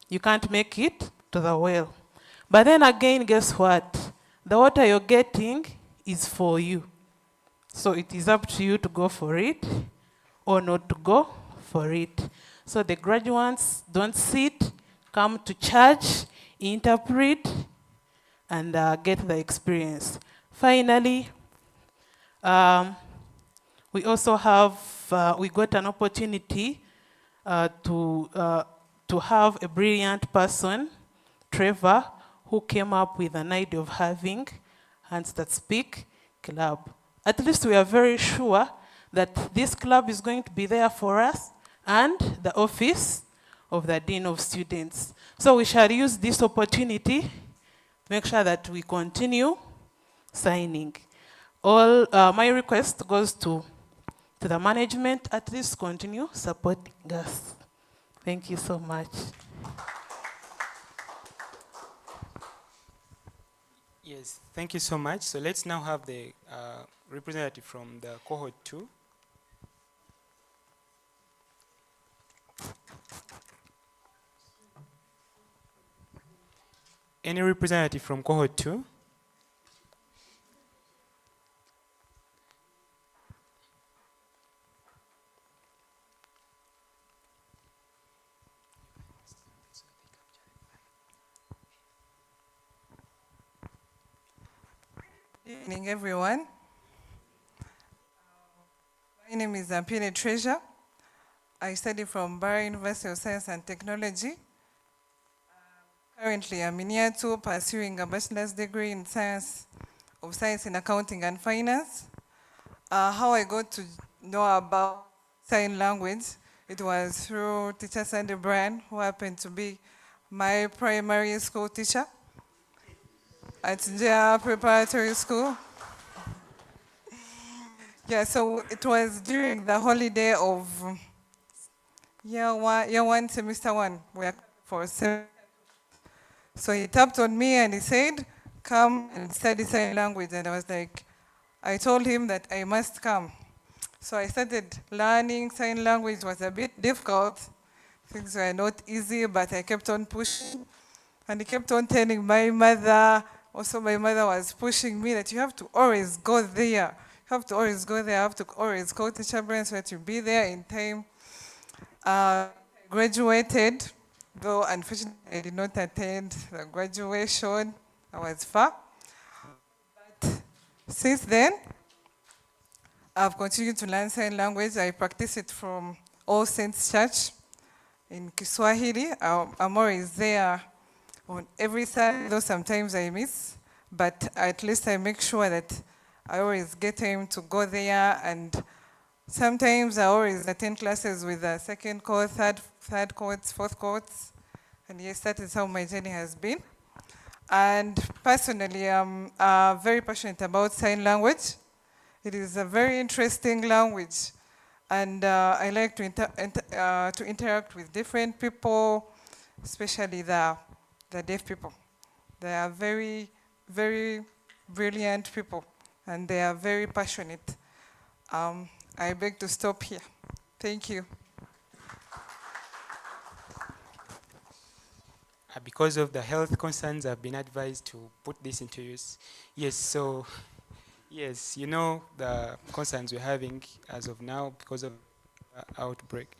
you can't make it to the well. But then again, guess what? The water you're getting is for you. So it is up to you to go for it or not to go for it. So the graduates, don't sit, come to church, interpret, and get the experience. Finally, we also have, we got an opportunity to have a brilliant person, Trevor, who came up with an idea of having Hands That Speak club. At least we are very sure that this club is going to be there for us and the office of the Dean of Students. So we shall use this opportunity to make sure that we continue signing. All my request goes to the management, at least continue supporting us. Thank you so much. Yes, thank you so much. So let's now have the representative from the cohort 2. Any representative from cohort 2? Good evening, everyone. My name is Pauline Treasure. I study from Mbarara University of Science and Technology. Currently, I'm in year 2 pursuing a bachelor's degree in Science in Accounting and Finance. How I got to know about sign language, it was through teacher Sandy Bryan, who happened to be my primary school teacher at Njia Preparatory School. Yeah, so it was during the holiday of year one, semester 1. We are for semester. So he tapped on me and he said, come and study sign language. And I was like, I told him that I must come. So I started learning sign language. It was a bit difficult. Things were not easy, but I kept on pushing. And he kept on telling my mother, also my mother was pushing me that you have to always go there. You have to always go there. I have to always call teacher Bryan so that you'll be there in time. Graduated, though unfortunately I did not attend the graduation. I was far. But since then, I've continued to learn sign language. I practice it from All Saints Church in Kiswahili. I'm always there on every Sunday, though sometimes I miss, but at least I make sure that I always get time to go there, and sometimes I always attend classes with the second cohort, third cohorts, fourth cohorts, and yes, that is how my journey has been. And personally, I'm very passionate about sign language. It is a very interesting language, and I like to interact with different people, especially the deaf people. They are very, very brilliant people, and they are very passionate. I beg to stop here. Thank you. Because of the health concerns, I've been advised to put this into use. Yes, so, yes, you know the concerns we're having as of now because of outbreak.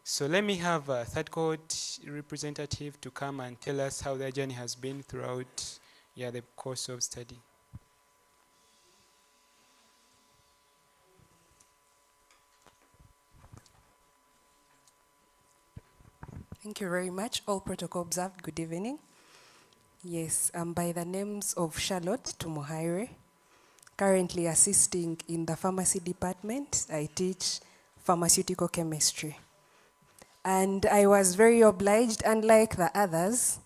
So let me have a third cohort representative to come and tell us how their journey has been throughout the course of study. Thank you very much. All protocol observed. Good evening. Yes, I'm by the names of Charlotte Tumuhaire, currently assisting in the pharmacy department. I teach pharmaceutical chemistry. And I was very obliged, unlike the others,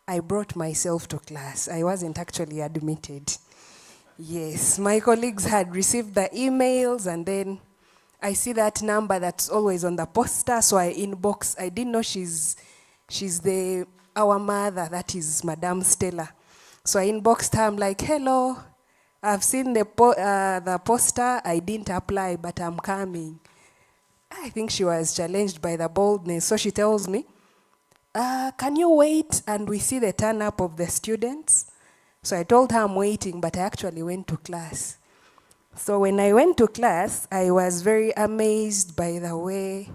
I brought myself to class. I wasn't actually admitted. Yes, my colleagues had received the emails, and then I see that number that's always on the poster, so I inbox. I didn't know she's our mother, that is Madame Stella. So I inboxed her, I'm like, hello, I've seen the poster, I didn't apply, but I'm coming. I think she was challenged by the boldness, so she tells me, can you wait and we see the turn up of the students? So I told her I'm waiting, but I actually went to class. So when I went to class, I was very amazed by the way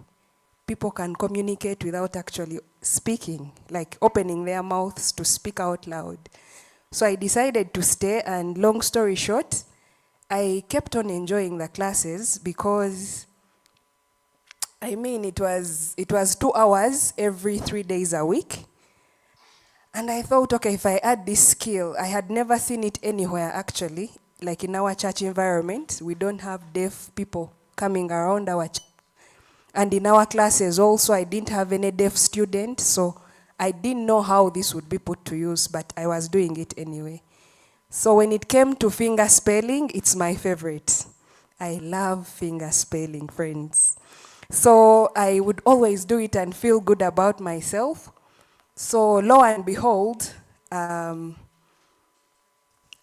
people can communicate without actually speaking, like opening their mouths to speak out loud. So I decided to stay, and long story short, I kept on enjoying the classes because, I mean, it was 2 hours every 3 days a week. And I thought, okay, if I add this skill, I had never seen it anywhere actually. Like in our church environment, we don't have deaf people coming around our church. And in our classes also, I didn't have any deaf student, so I didn't know how this would be put to use, but I was doing it anyway. So when it came to finger spelling, it's my favorite. I love finger spelling, friends. So I would always do it and feel good about myself. So lo and behold, I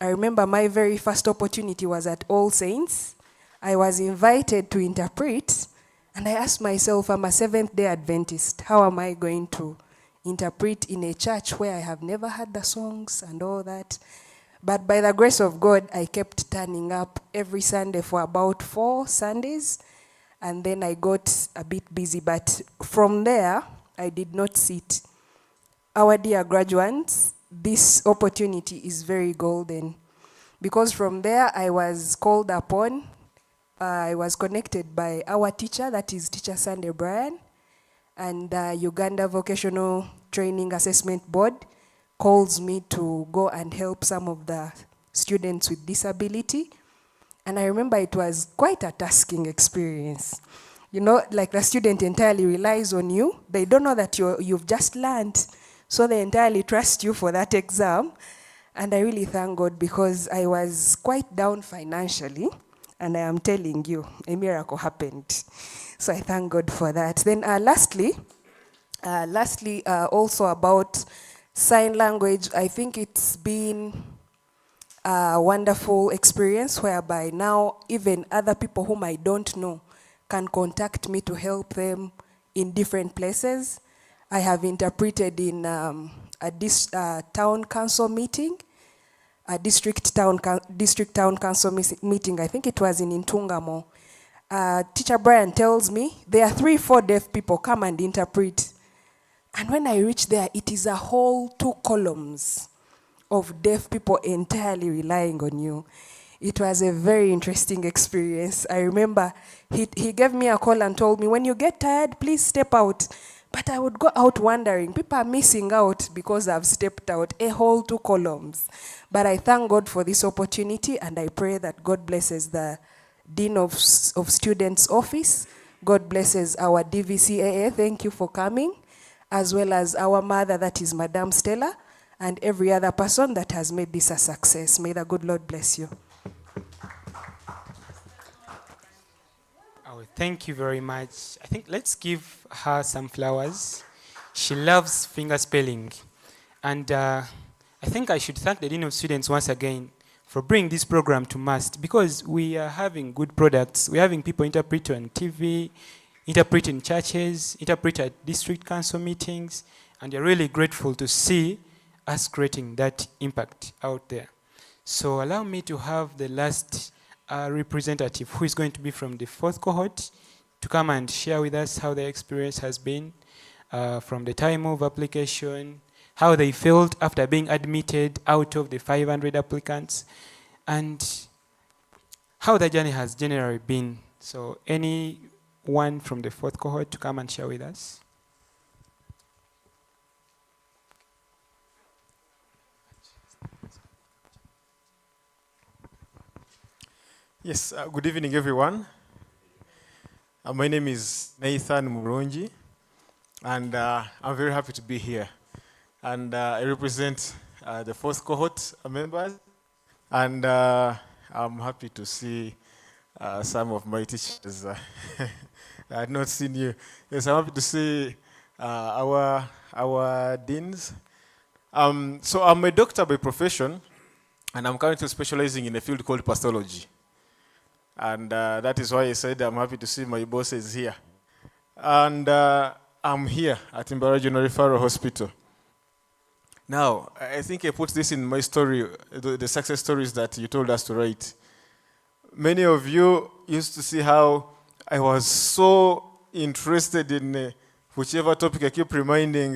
remember my very first opportunity was at All Saints. I was invited to interpret, and I asked myself, I'm a Seventh-day Adventist. How am I going to interpret in a church where I have never heard the songs and all that? But by the grace of God, I kept turning up every Sunday for about 4 Sundays, and then I got a bit busy. But from there, I did not sit. Our dear graduates, this opportunity is very golden, because from there I was called upon. I was connected by our teacher, that is Teacher Sunday Brian, and Uganda Vocational Training Assessment Board calls me to go and help some of the students with disability. And I remember it was quite a tasking experience. You know, like the student entirely relies on you. They don't know that you've just learned. So they entirely trust you for that exam. And I really thank God, because I was quite down financially. And I am telling you, a miracle happened. So I thank God for that. Then lastly, also about sign language, I think it's been a wonderful experience whereby now even other people whom I don't know can contact me to help them in different places. I have interpreted in a town council meeting, a district town council meeting. I think it was in Intungamo. Teacher Brian tells me there are 3-4 deaf people, come and interpret. And when I reach there, it is a whole 2 columns of deaf people entirely relying on you. It was a very interesting experience. I remember he gave me a call and told me, when you get tired, please step out. But I would go out wondering, people are missing out because I've stepped out, a whole 2 columns. But I thank God for this opportunity, and I pray that God blesses the Dean of Students Office. God blesses our DVCAA, thank you for coming, as well as our mother, that is Madame Stella, and every other person that has made this a success. May the good Lord bless you. Oh, thank you very much. I think let's give her some flowers. She loves finger spelling. And I think I should thank the Dean of Students once again for bringing this program to must, because we are having good products. We're having people interpret on TV, interpret in churches, interpret at district council meetings, and they're really grateful to see us creating that impact out there. So allow me to have the last representative, who is going to be from the 4th cohort, to come and share with us how their experience has been from the time of application, how they felt after being admitted out of the 500 applicants, and how the journey has generally been. So anyone from the 4th cohort to come and share with us? Yes, good evening, everyone. My name is Nathan Murungi, and I'm very happy to be here. And I represent the 4th cohort members, and I'm happy to see some of my teachers. I had not seen you. Yes, I'm happy to see our deans. So I'm a doctor by profession, and I'm currently specializing in a field called pathology. And that is why I said I'm happy to see my bosses here. And I'm here at Mbarara General Referral Hospital. Now, I think I put this in my story, the success stories that you told us to write. Many of you used to see how I was so interested in whichever topic. I keep reminding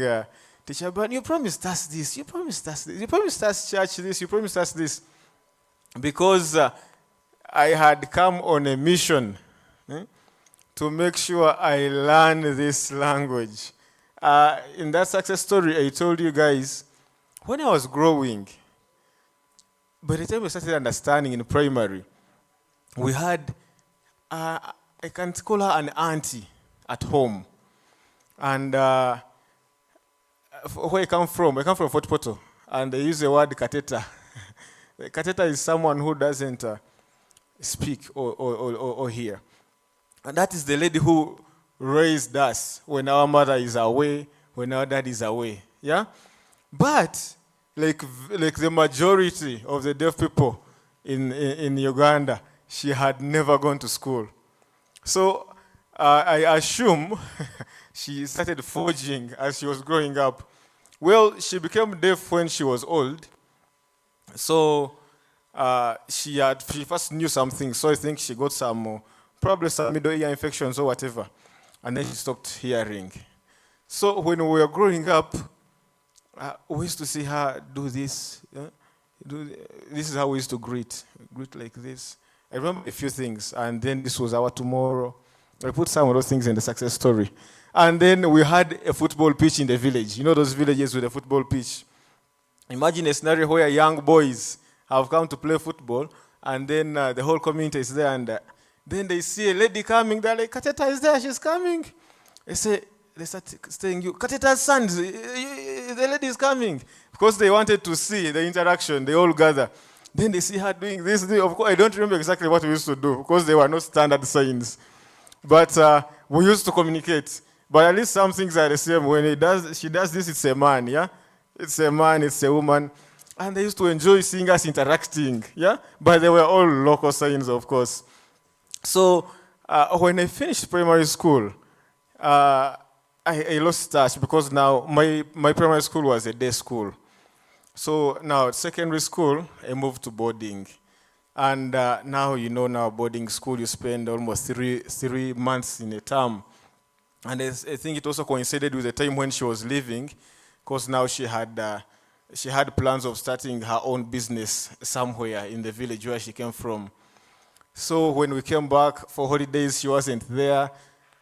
teacher, but you promised us this, you promised us this, you promised us church this, you promised us this. Because I had come on a mission to make sure I learn this language. In that success story, I told you guys, when I was growing, by the time we started understanding in primary, we had, I can't call her an auntie at home. And where I come from Fort Portal, and they use the word catheter. Catheter is someone who doesn't speak or hear. And that is the lady who raised us when our mother is away, when our dad is away. Yeah? But like the majority of the deaf people in Uganda, she had never gone to school. So I assume she started forging as she was growing up. Well, she became deaf when she was old. So she first knew something. So I think she got probably some middle ear infections or whatever. And then she stopped hearing. So when we were growing up, we used to see her do this. This is how we used to greet like this. I remember a few things, and then this was our tomorrow. I put some of those things in the success story. And then we had a football pitch in the village. You know those villages with a football pitch? Imagine a scenario where young boys have come to play football, and then the whole community is there, and then they see a lady coming. They're like, Kateta is there, she's coming. They start saying, Kateta's son, the lady is coming. Because they wanted to see the interaction, they all gather. Then they see her doing this. Of course, I don't remember exactly what we used to do, because they were not standard signs. But we used to communicate. But at least some things are the same. When she does this, it's a man, yeah? It's a man, it's a woman. And they used to enjoy seeing us interacting, yeah? But they were all local signs, of course. So when I finished primary school, I lost touch, because now my primary school was a day school. So now at secondary school, I moved to boarding. And now, now boarding school, you spend almost three months in a term. And I think it also coincided with the time when she was leaving, because now she had plans of starting her own business somewhere in the village where she came from. So when we came back for holidays, she wasn't there.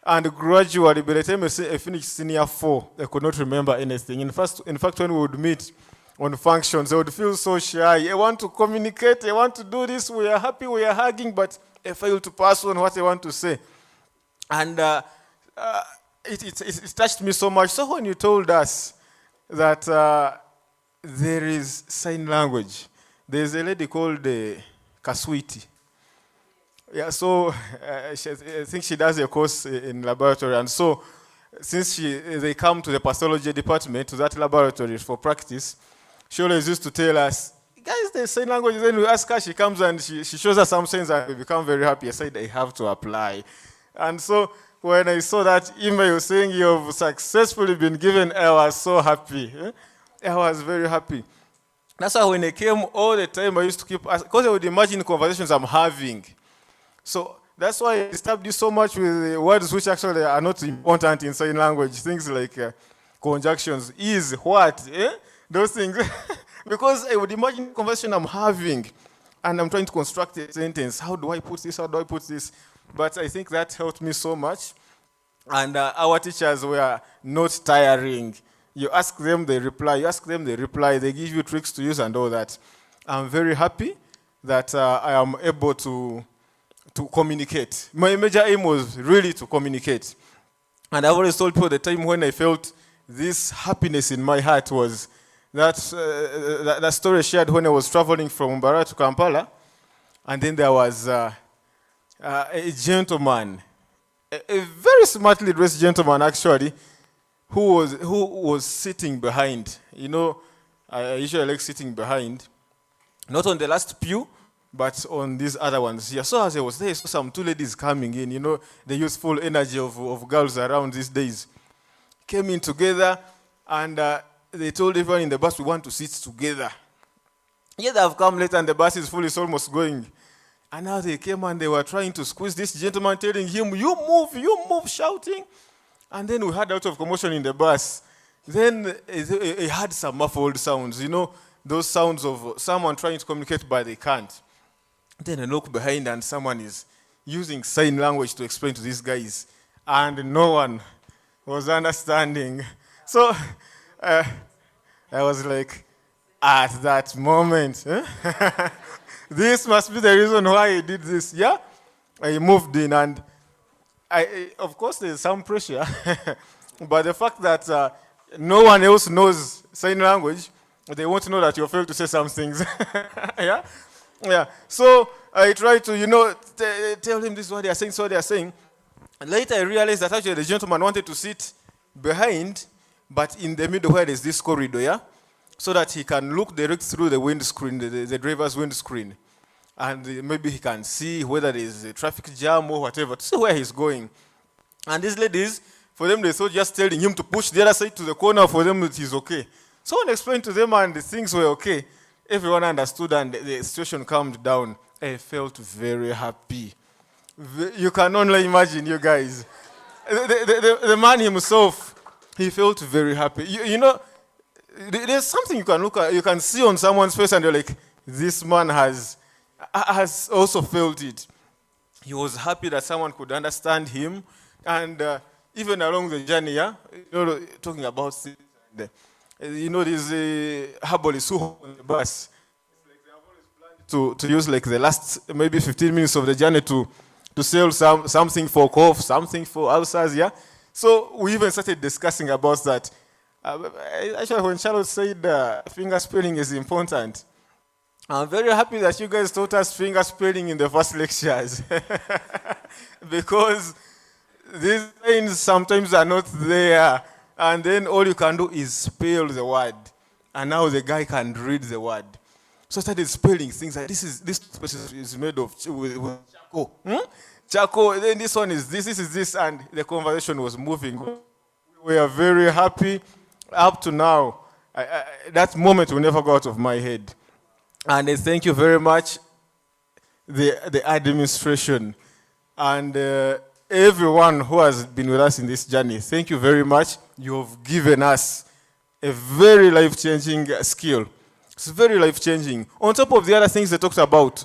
And gradually, by the time I finished senior 4, I could not remember anything. In fact, when we would meet on functions, I would feel so shy. I want to communicate, I want to do this, we are happy, we are hugging, but I fail to pass on what I want to say. And it touched me so much. So when you told us that there is sign language, there's a lady called Kaswiti. Yeah, so I think she does a course in laboratory, and so since they come to the pathology department, to that laboratory for practice, she always used to tell us, guys, there's sign language. Then we ask her, she comes and she shows us some signs and we become very happy. I said, I have to apply. And so when I saw that email saying you've successfully been given, I was so happy. I was very happy. That's why when I came all the time, I used to keep asking, because I would imagine conversations I'm having. So that's why I disturbed you so much with words which actually are not important in sign language. Things like conjunctions, is, what, those things. Because I would imagine conversation I'm having, and I'm trying to construct a sentence. How do I put this? How do I put this? But I think that helped me so much. And our teachers were not tiring. You ask them, they reply. You ask them, they reply. They give you tricks to use and all that. I'm very happy that I am able to communicate. My major aim was really to communicate. And I've always told people the time when I felt this happiness in my heart was that story I shared when I was traveling from Mbarara to Kampala. And then there was a gentleman, a very smartly dressed gentleman actually, who was sitting behind. You know, I usually like sitting behind, not on the last pew, but on these other ones here. So as I was there, I saw some two ladies coming in, you know, the youthful energy of girls around these days. Came in together, and they told everyone in the bus, we want to sit together. Yeah, they have come later, and the bus is full, it's almost going. And now they came and they were trying to squeeze this gentleman, telling him, you move, shouting. And then we heard a lot of commotion in the bus. Then it had some muffled sounds, you know, those sounds of someone trying to communicate but they can't. Then I look behind and someone is using sign language to explain to these guys. And no one was understanding. So I was like, at that moment, this must be the reason why he did this. Yeah, I moved in and of course there's some pressure, but the fact that no one else knows sign language, they won't know that you failed to say some things. Yeah. So I try to, you know, tell him this is what they are saying, so they are saying. And later I realized that actually the gentleman wanted to sit behind, but in the middle where there's this corridor, yeah, so that he can look direct through the windscreen, the driver's windscreen. And maybe he can see whether there's a traffic jam or whatever, to see where he's going. And these ladies, for them, they thought just telling him to push the other side to the corner, for them it is okay. Someone explained to them and the things were okay. Everyone understood and the situation calmed down. I felt very happy. You can only imagine, you guys. The man himself, he felt very happy. You know, there's something you can look at, you can see on someone's face and you're like, this man has also felt it. He was happy that someone could understand him. And even along the journey, yeah, you know, talking about things, you know, there's a herbalist who on the bus. To use like the last maybe 15 minutes of the journey to sell something for cough, something for ulcers, yeah. So we even started discussing about that. Actually, when Charlotte said finger spelling is important, I'm very happy that you guys taught us finger spelling in the first lectures. Because these things sometimes are not there. And then all you can do is spell the word. And now the guy can read the word. So I started spelling things like this is made of with charcoal. Charcoal, then this one is this, and the conversation was moving. We are very happy. Up to now, that moment will never go out of my head. And I thank you very much, the administration, and everyone who has been with us in this journey. Thank you very much. You have given us a very life-changing skill. It's very life-changing. On top of the other things they talked about,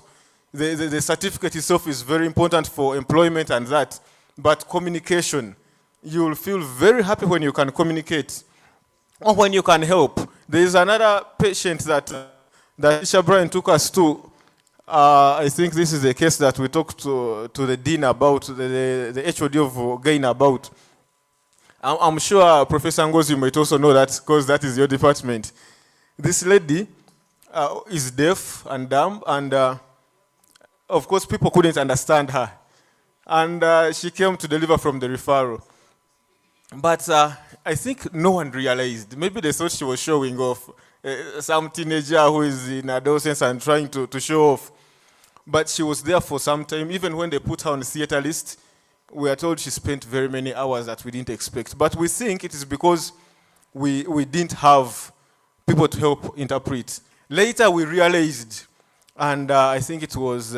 the certificate itself is very important for employment and that. But communication, you will feel very happy when you can communicate or when you can help. There is another patient that Isha Brian took us to. I think this is a case that we talked to the dean about, the HOD of Gain about. I'm sure Professor Ngozi might also know that because that is your department. This lady is deaf and dumb, and of course people couldn't understand her. And she came to deliver from the referral. But I think no one realized. Maybe they thought she was showing off. Some teenager who is in adolescence and trying to show off. But she was there for some time. Even when they put her on the theater list, we are told she spent very many hours that we didn't expect. But we think it is because we didn't have people to help interpret. Later we realized, and I think it was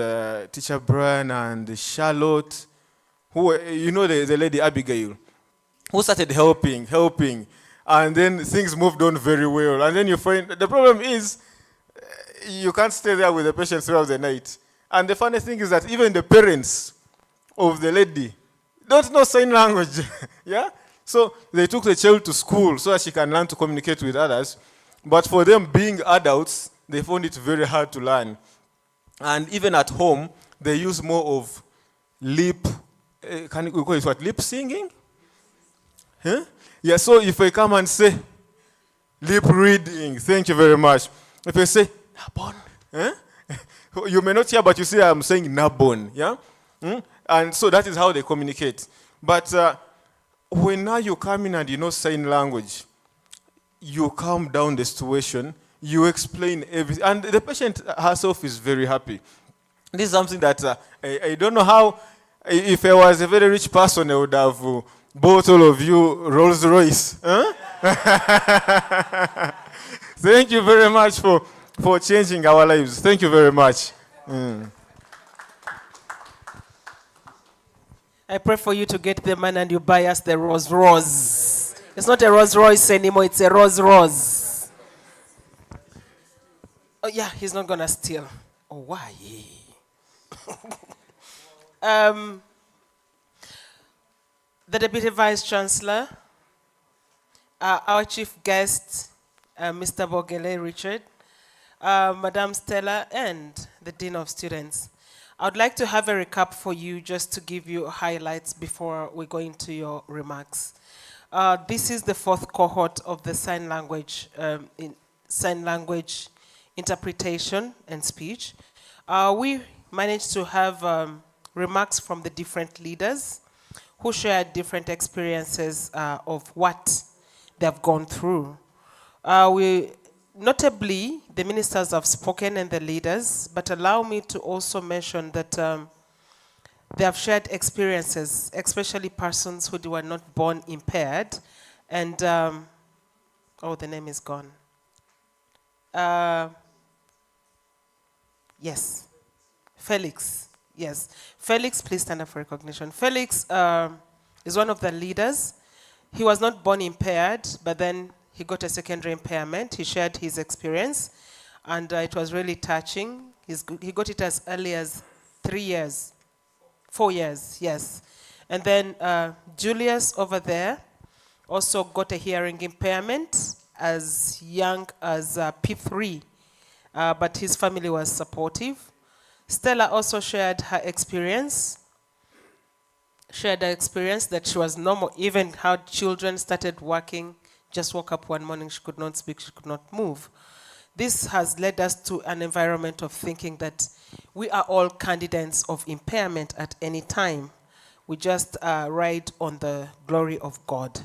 Teacher Brian and Charlotte, who, you know, the lady Abigail, who started helping, and then things moved on very well. And then you find, the problem is, you can't stay there with the patient throughout the night. And the funny thing is that even the parents of the lady don't know sign language, yeah? So they took the child to school so that she can learn to communicate with others. But for them being adults, they found it very hard to learn. And even at home, they use more of lip, can we call it what, lip singing? Huh? Yeah, so if I come and say, lip reading, thank you very much. If I say, Nabon, huh? You may not hear, but you see I'm saying Nabon, yeah? And so that is how they communicate. But when now you come in and you know sign language, you calm down the situation, you explain everything, and the patient herself is very happy. This is something that I don't know how, if I was a very rich person, I would have bought all of you Rolls Royce. Huh? Thank you very much for changing our lives. Thank you very much. I pray for you to get the man and you buy us the Rolls Royce. It's not a Rolls Royce anymore, it's a Rolls Royce. Oh yeah, he's not gonna steal. Oh, why? The Deputy Vice Chancellor, our chief guest, Mr. Bogele Richard, Madam Stella, and the Dean of Students. I would like to have a recap for you just to give you highlights before we go into your remarks. This is the 4th cohort of the sign language interpretation and speech. We managed to have remarks from the different leaders who shared different experiences of what they've gone through. Notably, the ministers have spoken and the leaders, but allow me to also mention that they have shared experiences, especially persons who were not born impaired. And, oh, the name is gone. Yes, Felix, yes. Felix, please stand up for recognition. Felix is one of the leaders. He was not born impaired, but then he got a secondary impairment. He shared his experience, and it was really touching. He got it as early as 4 years, yes. And then Julius over there also got a hearing impairment as young as P3, but his family was supportive. Stella also shared her experience. That she was normal, even how children started working. Just woke up one morning, she could not speak, she could not move. This has led us to an environment of thinking that we are all candidates of impairment at any time. We just ride on the glory of God.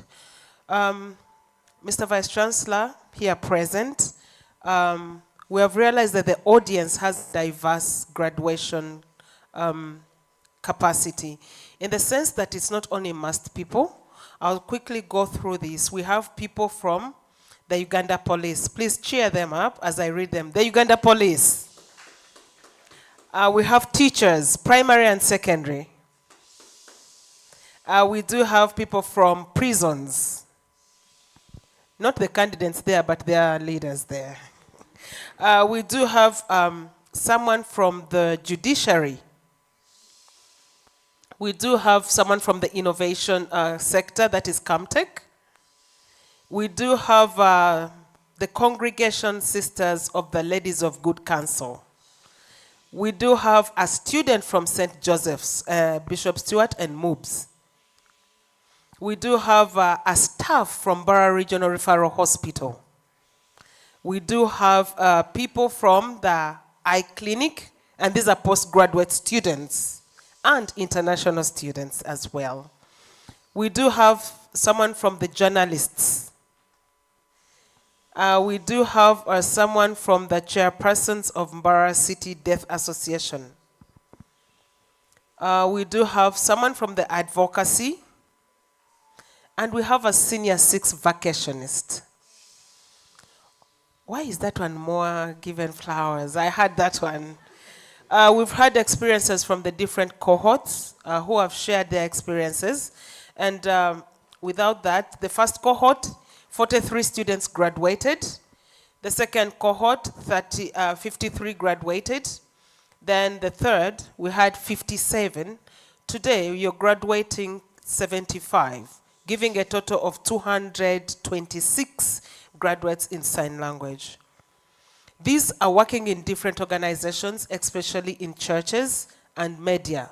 Mr. Vice Chancellor, here present, we have realized that the audience has diverse graduation capacity, in the sense that it's not only masked people. I'll quickly go through this. We have people from the Uganda Police. Please cheer them up as I read them. The Uganda Police. We have teachers, primary and secondary. We do have people from prisons. Not the candidates there, but they are leaders there. We do have someone from the judiciary. We do have someone from the innovation sector, that is CAMTech. We do have the congregation sisters of the Ladies of Good Counsel. We do have a student from St. Joseph's, Bishop Stewart and Moobs. We do have a staff from Mbarara Regional Referral Hospital. We do have people from the eye clinic, and these are postgraduate students and international students as well. We do have someone from the journalists. We do have someone from the chairpersons of Mbarara City Deaf Association. We do have someone from the advocacy. And we have a senior 6 vacationist. Why is that one more given flowers? I had that one. We've had experiences from the different cohorts who have shared their experiences. And without that, the first cohort, 43 students graduated. The second cohort, 53 graduated. Then the third, we had 57. Today, you're graduating 75, giving a total of 226 graduates in sign language. These are working in different organizations, especially in churches and media,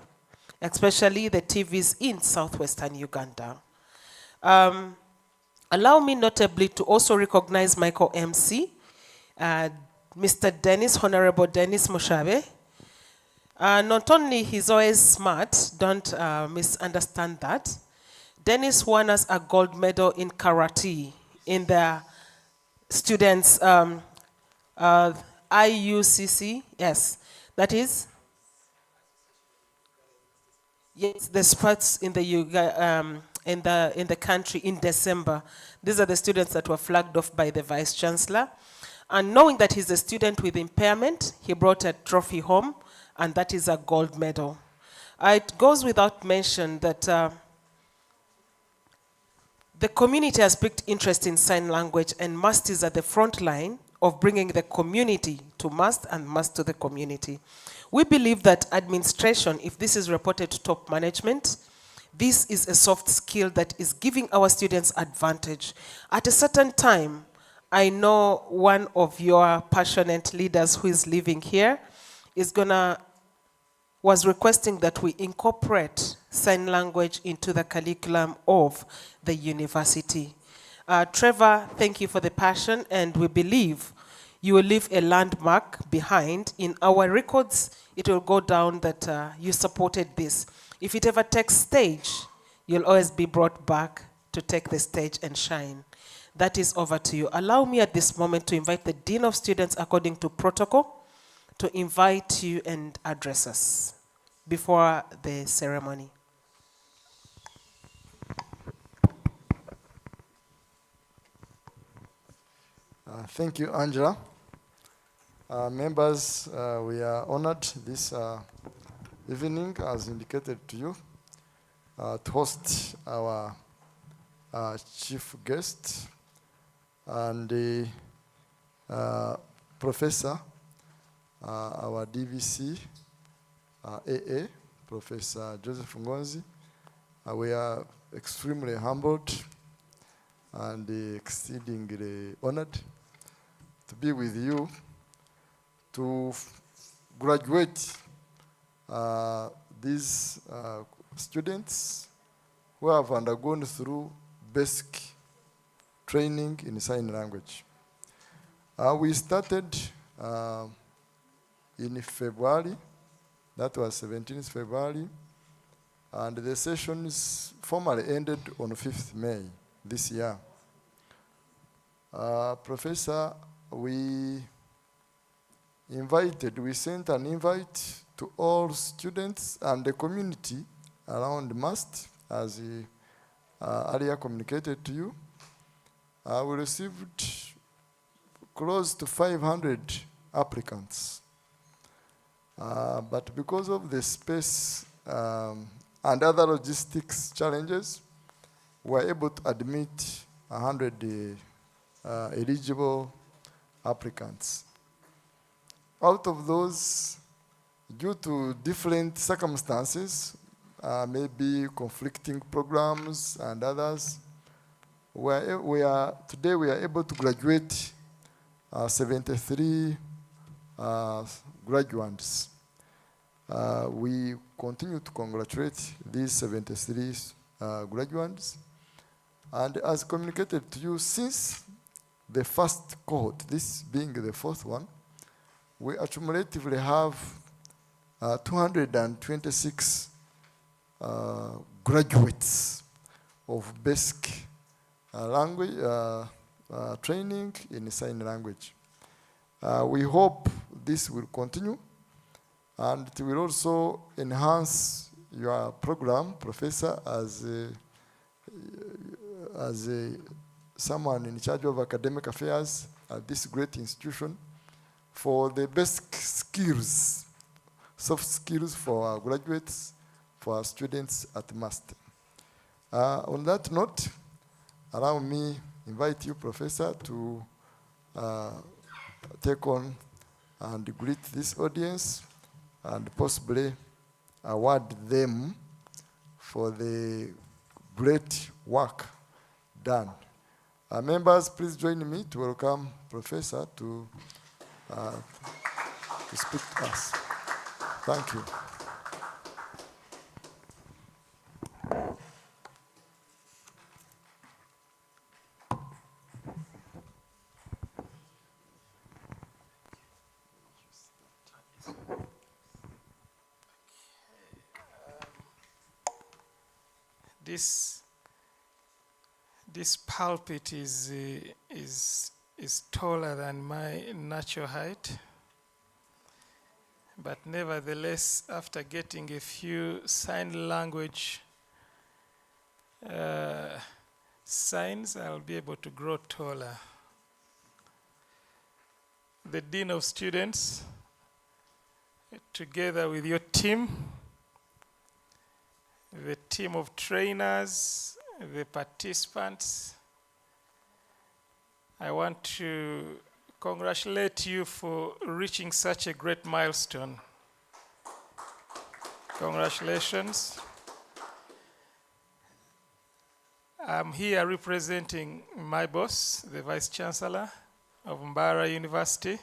especially the TVs in southwestern Uganda. Allow me notably to also recognize my co-MC, Mr. Dennis, Honorable Dennis Mushabe. Not only he's always smart, don't misunderstand that. Dennis won us a gold medal in karate in the students' IUCC, yes, that is, yes, the sports in the in the country in December. These are the students that were flagged off by the Vice Chancellor. And knowing that he's a student with impairment, he brought a trophy home, and that is a gold medal. It goes without mention that the community has picked interest in sign language, and MUST is at the front line of bringing the community to MUST and MUST to the community. We believe that administration, if this is reported to top management, this is a soft skill that is giving our students advantage. At a certain time, I know one of your passionate leaders who is living here was requesting that we incorporate sign language into the curriculum of the university. Trevor, thank you for the passion, and we believe you will leave a landmark behind. In our records, it will go down that you supported this. If it ever takes stage, you'll always be brought back to take the stage and shine. That is over to you. Allow me at this moment to invite the Dean of Students, according to protocol, to invite you and address us before the ceremony. Thank you, Angela. Members, we are honored this evening, as indicated to you, to host our chief guest and the professor, our DVC, AA, Professor Joseph Ngonzi. We are extremely humbled and exceedingly honored to be with you to graduate these students who have undergone through basic training in sign language. We started in February, that was 17th February, and the sessions formally ended on 5th May this year. Professor, we sent an invite to all students and the community around MUST, as earlier communicated to you. We received close to 500 applicants. But because of the space and other logistics challenges, we were able to admit 100 eligible applicants. Out of those, due to different circumstances, maybe conflicting programs and others, today we are able to graduate 73 graduates. We continue to congratulate these 73 graduates. And as communicated to you, since the first cohort, this being the fourth one, we accumulatively have 226 graduates of basic language training in sign language. We hope this will continue, and it will also enhance your program, Professor, as someone in charge of academic affairs at this great institution, for the basic skills, soft skills for our graduates, for our students at master. On that note, allow me invite you, Professor, to take on and greet this audience and possibly award them for the great work done. Members, please join me to welcome Professor to speak to us. Thank you. This pulpit is taller than my natural height, but nevertheless, after getting a few sign language signs, I'll be able to grow taller. The Dean of Students, together with your team, the team of trainers, the participants, I want to congratulate you for reaching such a great milestone. Congratulations. I'm here representing my boss, the Vice Chancellor of Mbarara University.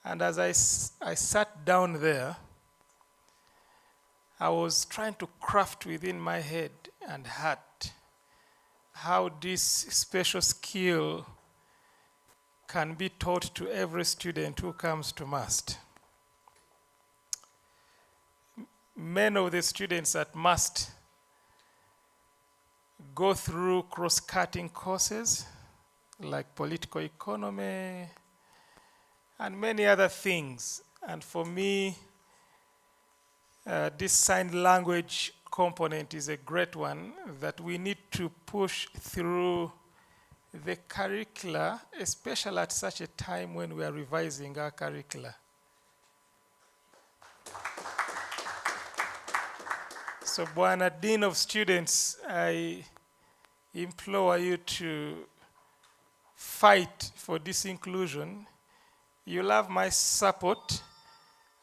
And as I sat down there, I was trying to craft within my head and heart how this special skill can be taught to every student who comes to MUST. Many of the students at MUST go through cross-cutting courses like political economy and many other things. And for me, this sign language component is a great one that we need to push through the curricula, especially at such a time when we are revising our curricula. So, Bwana Dean of Students, I implore you to fight for this inclusion. You'll have my support,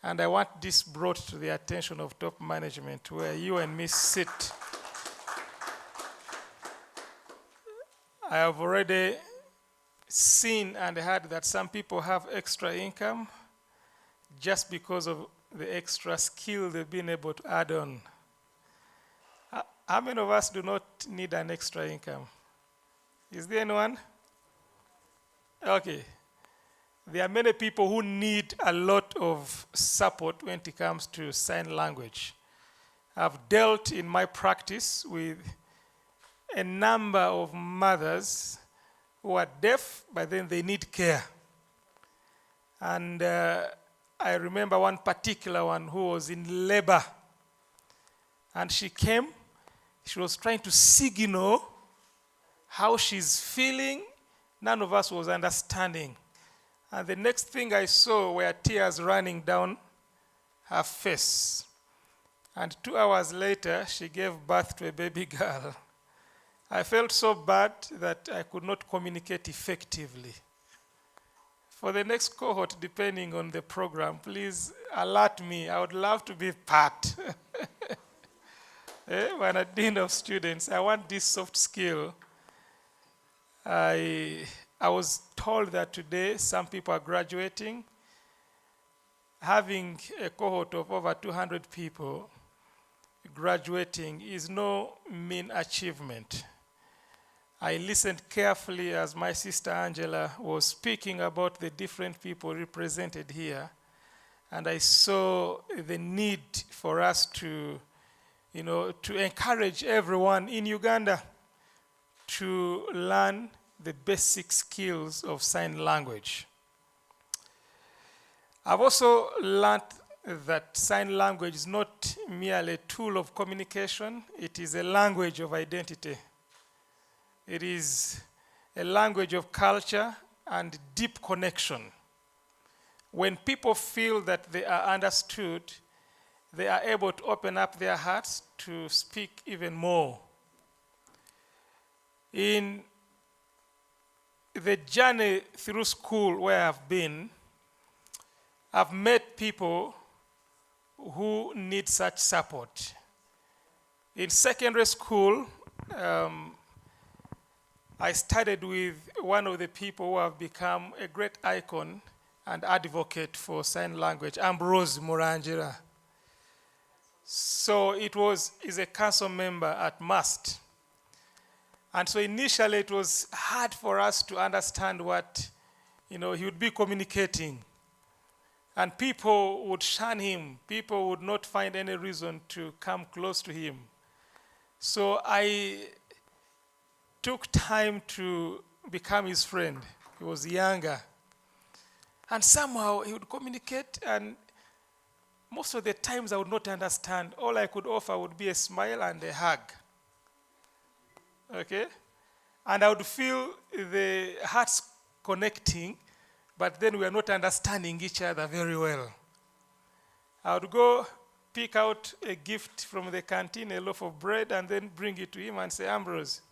and I want this brought to the attention of top management, where you and me sit. I have already seen and heard that some people have extra income just because of the extra skill they've been able to add on. How many of us do not need an extra income? Is there anyone? Okay. There are many people who need a lot of support when it comes to sign language. I've dealt in my practice with a number of mothers who are deaf, but then they need care. And I remember one particular one who was in labor. And she came, she was trying to signal how she's feeling. None of us was understanding. And the next thing I saw were tears running down her face. And 2 hours later, she gave birth to a baby girl. I felt so bad that I could not communicate effectively. For the next cohort, depending on the program, please alert me. I would love to be part. When a dean of students, I want this soft skill. I was told that today some people are graduating. Having a cohort of over 200 people graduating is no mean achievement. I listened carefully as my sister Angela was speaking about the different people represented here, and I saw the need for us to to encourage everyone in Uganda to learn the basic skills of sign language. I've also learned that sign language is not merely a tool of communication, it is a language of identity. It is a language of culture and deep connection. When people feel that they are understood, they are able to open up their hearts to speak even more. In the journey through school where I've been, I've met people who need such support. In secondary school, I studied with one of the people who have become a great icon and advocate for sign language, Ambrose Murangira. So he's a council member at MUST. And so initially it was hard for us to understand what he would be communicating. And people would shun him. People would not find any reason to come close to him. So I took time to become his friend. He was younger. And somehow he would communicate, and most of the times I would not understand. All I could offer would be a smile and a hug. Okay? And I would feel the hearts connecting, but then we are not understanding each other very well. I would go pick out a gift from the canteen, a loaf of bread, and then bring it to him and say, Ambrose.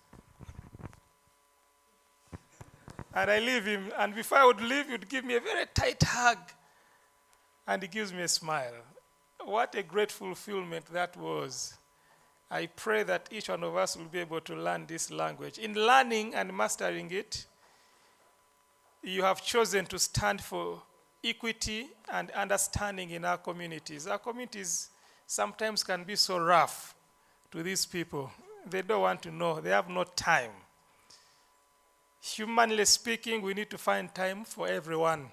And I leave him, and before I would leave, he would give me a very tight hug, and he gives me a smile. What a great fulfillment that was. I pray that each one of us will be able to learn this language. In learning and mastering it, you have chosen to stand for equity and understanding in our communities. Our communities sometimes can be so rough to these people. They don't want to know. They have no time. Humanly speaking, we need to find time for everyone.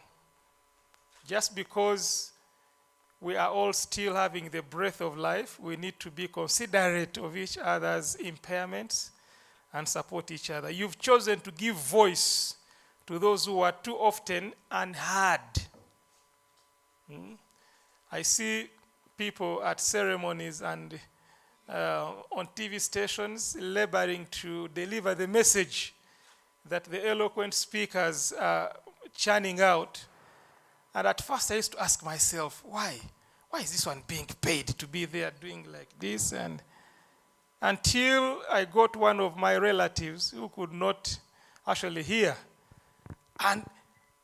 Just because we are all still having the breath of life, we need to be considerate of each other's impairments and support each other. You've chosen to give voice to those who are too often unheard. I see people at ceremonies and on TV stations laboring to deliver the message that the eloquent speakers are churning out. And at first I used to ask myself, why? Why is this one being paid to be there doing like this? And until I got one of my relatives who could not actually hear. And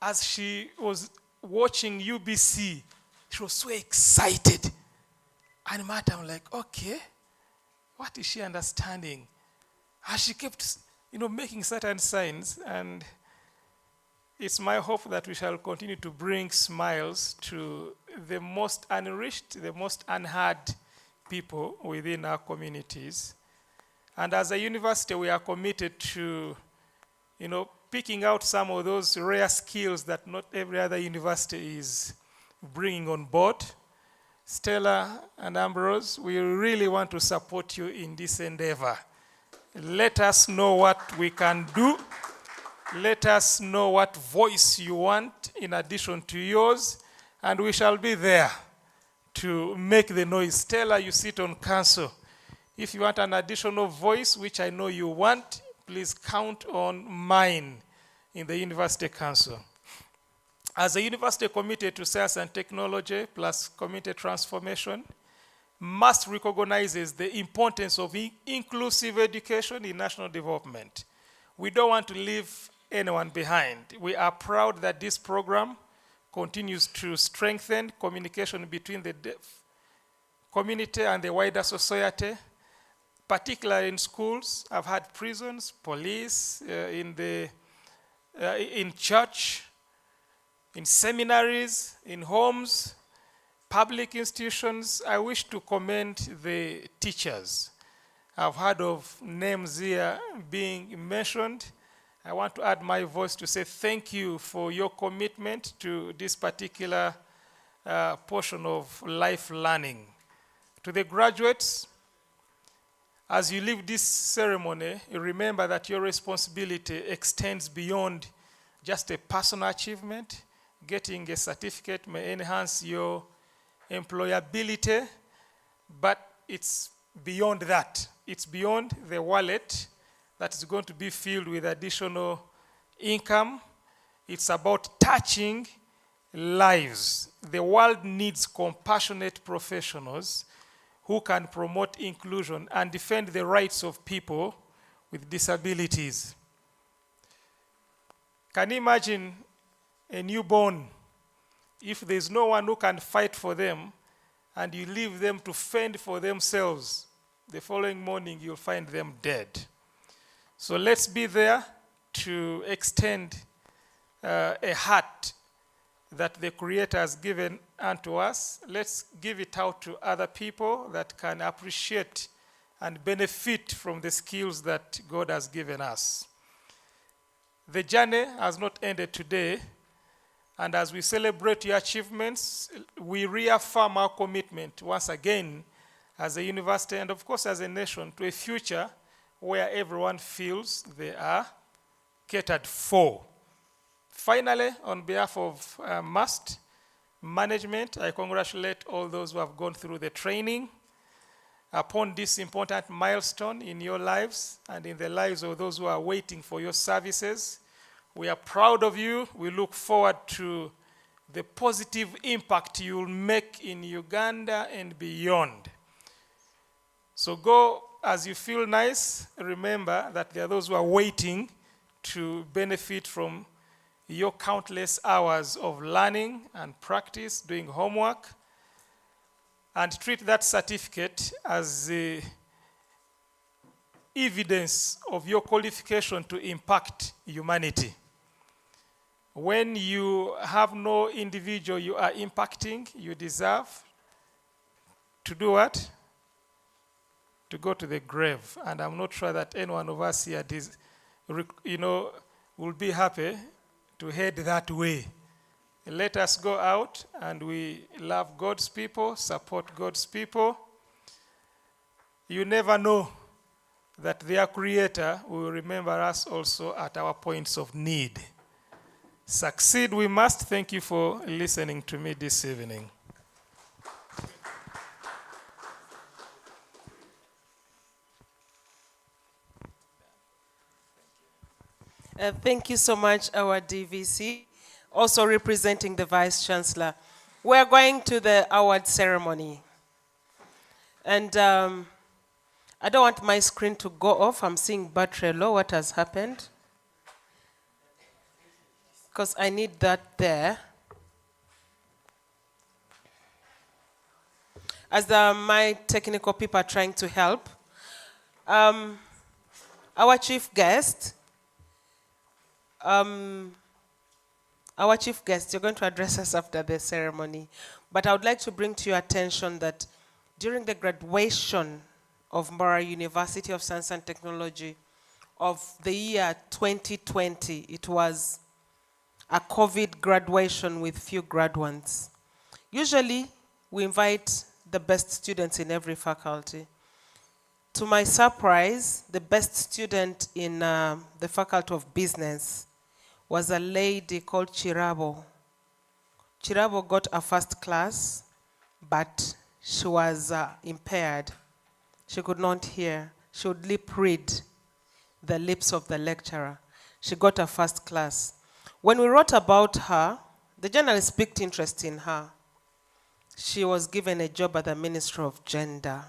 as she was watching UBC, she was so excited. And I'm like, okay, what is she understanding? And she kept making certain signs, and it's my hope that we shall continue to bring smiles to the most unreached, the most unheard people within our communities. And as a university, we are committed to, picking out some of those rare skills that not every other university is bringing on board. Stella and Ambrose, we really want to support you in this endeavor. Let us know what we can do. Let us know what voice you want in addition to yours, and we shall be there to make the noise. Stella, you sit on council. If you want an additional voice, which I know you want, please count on mine in the University Council. As a university committed to science and technology plus community transformation, MUST recognizes the importance of inclusive education in national development. We don't want to leave anyone behind. We are proud that this program continues to strengthen communication between the deaf community and the wider society, particularly in schools. I've had prisons, police, in church, in seminaries, in homes, public institutions. I wish to commend the teachers. I've heard of names here being mentioned. I want to add my voice to say thank you for your commitment to this particular portion of life learning. To the graduates, As you leave this ceremony, you remember that your responsibility extends beyond just a personal achievement. Getting a certificate may enhance your employability, but it's beyond that. It's beyond the wallet that is going to be filled with additional income. It's about touching lives. The world needs compassionate professionals who can promote inclusion and defend the rights of people with disabilities. Can you imagine a newborn, if there's no one who can fight for them and you leave them to fend for themselves, the following morning you'll find them dead. So let's be there to extend a heart that the Creator has given unto us. Let's give it out to other people that can appreciate and benefit from the skills that God has given us. The journey has not ended today, and as we celebrate your achievements, we reaffirm our commitment once again as a university and of course as a nation to a future where everyone feels they are catered for. Finally, on behalf of MUST management, I congratulate all those who have gone through the training upon this important milestone in your lives and in the lives of those who are waiting for your services. We are proud of you. We look forward to the positive impact you will make in Uganda and beyond. So go as you feel nice. Remember that there are those who are waiting to benefit from your countless hours of learning and practice, doing homework, and treat that certificate as the evidence of your qualification to impact humanity. When you have no individual you are impacting, you deserve to do what? To go to the grave. And I'm not sure that any one of us here will be happy to head that way. Let us go out and we love God's people, support God's people. You never know that their Creator will remember us also at our points of need. Succeed we must. Thank you for listening to me this evening. Thank you so much, our DVC, also representing the Vice Chancellor. We're going to the award ceremony. And I don't want my screen to go off. I'm seeing battery low. What has happened? Because I need that there. As my technical people are trying to help, our chief guest, you're going to address us after the ceremony. But I would like to bring to your attention that during the graduation of Mbarara University of Science and Technology of the year 2020, it was a COVID graduation with few graduates. Usually, we invite the best students in every faculty. To my surprise, the best student in the Faculty of Business was a lady called Chirabo. Chirabo got a first class, but she was impaired. She could not hear. She would lip read the lips of the lecturer. She got a first class. When we wrote about her, the journalist picked interest in her. She was given a job at the Ministry of Gender.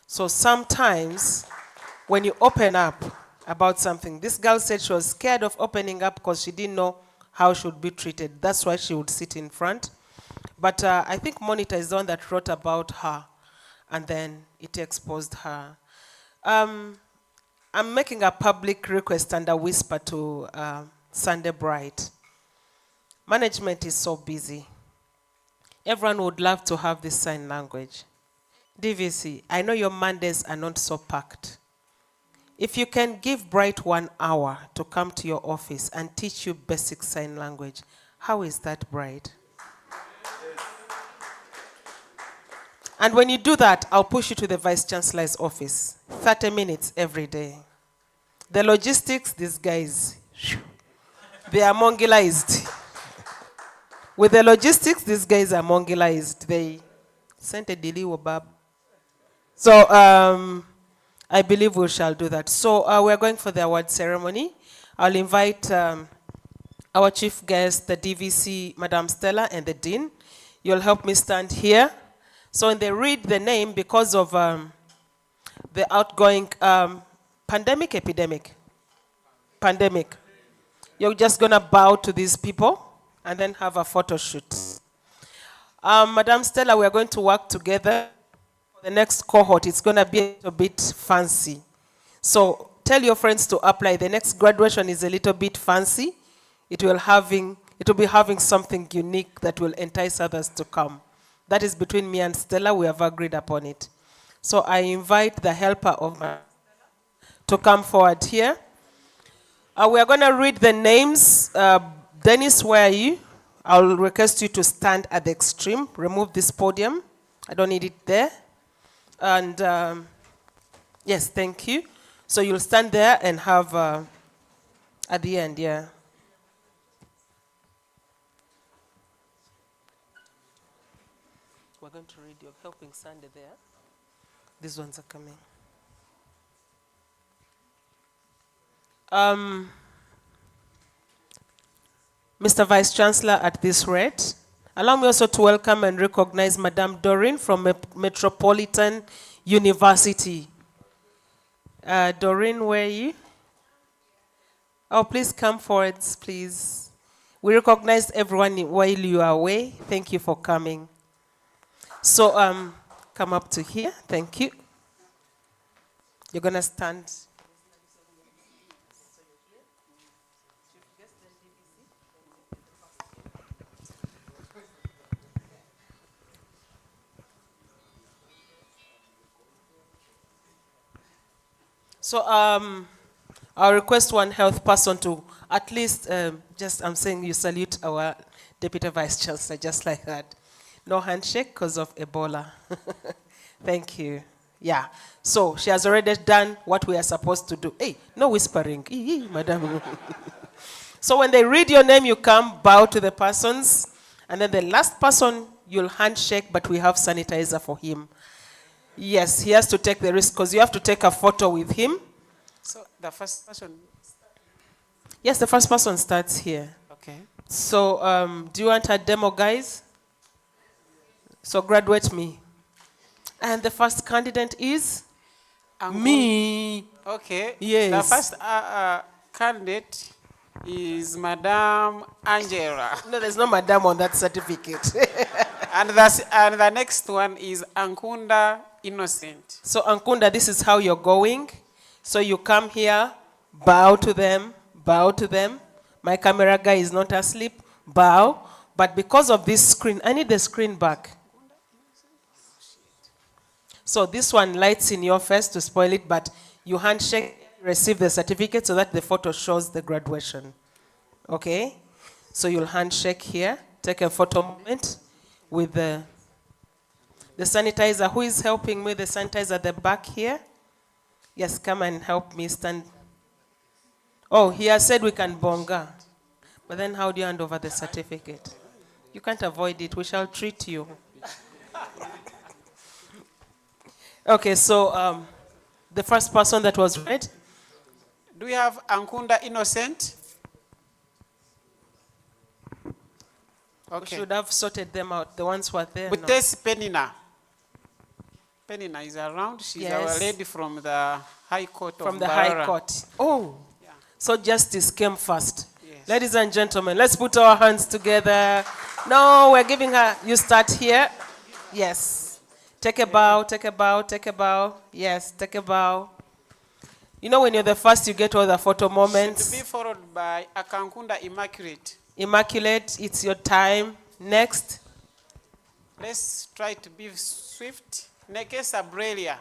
So sometimes, when you open up about something, this girl said she was scared of opening up because she didn't know how she would be treated. That's why she would sit in front. But I think Monitor is the one that wrote about her, and then it exposed her. I'm making a public request and a whisper to Sunday Bright. Management is so busy. Everyone would love to have this sign language. DVC, I know your Mondays are not so packed. If you can give Bright 1 hour to come to your office and teach you basic sign language, how is that, Bright? And when you do that, I'll push you to the Vice Chancellor's office. 30 minutes every day. The logistics, these guys, they are mongolized. With the logistics, these guys are mongolized. They sent a delivery bab. So I believe we shall do that. So we're going for the award ceremony. I'll invite our chief guest, the DVC, Madam Stella, and the Dean. You'll help me stand here. So when they read the name, because of the outgoing pandemic, you're just going to bow to these people and then have a photo shoot. Madam Stella, we are going to work together. The next cohort, it's going to be a little bit fancy. So tell your friends to apply. The next graduation is a little bit fancy. It will be having something unique that will entice others to come. That is between me and Stella. We have agreed upon it. So I invite the helper of my to come forward here. We are going to read the names. Dennis, where are you? I'll request you to stand at the extreme. Remove this podium. I don't need it there. And yes, thank you. So you'll stand there and have at the end, yeah. We're going to read your helping Sunday there. These ones are coming. Mr. Vice Chancellor, at this rate, allow me also to welcome and recognize Madame Doreen from Metropolitan University. Doreen, where are you? Oh, please come forward, please. We recognize everyone while you are away. Thank you for coming. So come up to here. Thank you. You're going to stand. So I'll request one health person to at least I'm saying you salute our Deputy Vice Chancellor just like that. No handshake because of Ebola. Thank you. Yeah. So she has already done what we are supposed to do. Hey, no whispering. Madam. So when they read your name, you come, bow to the persons, and then the last person, you'll handshake, but we have sanitizer for him. Yes, he has to take the risk because you have to take a photo with him. So the first person? Yes, the first person starts here. Okay. So do you want a demo, guys? So graduate me. And the first candidate is? Me. Okay. Yes. The first candidate is Madame Angela. No, there's no Madame on that certificate. and the next one is Ankunda Innocent. So Ankunda, this is how you're going. So you come here, bow to them, bow to them. My camera guy is not asleep, bow. But because of this screen, I need the screen back. So this one lights in your face to spoil it, but you handshake, receive the certificate so that the photo shows the graduation. Okay? So you'll handshake here, take a photo moment with the sanitizer. Who is helping me? The sanitizer at the back here? Yes, come and help me stand. Oh, he has said we can bonga. But then how do you hand over the certificate? You can't avoid it. We shall treat you. Okay, so the first person that was read. Do we have Ankunda Innocent? Okay. We should have sorted them out, the ones who are there. Butes Penina. Penina is around. She's our lady from the High Court of Mbarara. From the High Court. Oh, yeah. So justice came first. Yes. Ladies and gentlemen, let's put our hands together. No, we're giving her, you start here. Yes. Take a bow, take a bow, take a bow. Yes, take a bow. You know when you're the first, you get all the photo moments. Should be followed by Akankunda Immaculate. Immaculate, it's your time. Next. Let's try to be swift. Nekesa Brelia.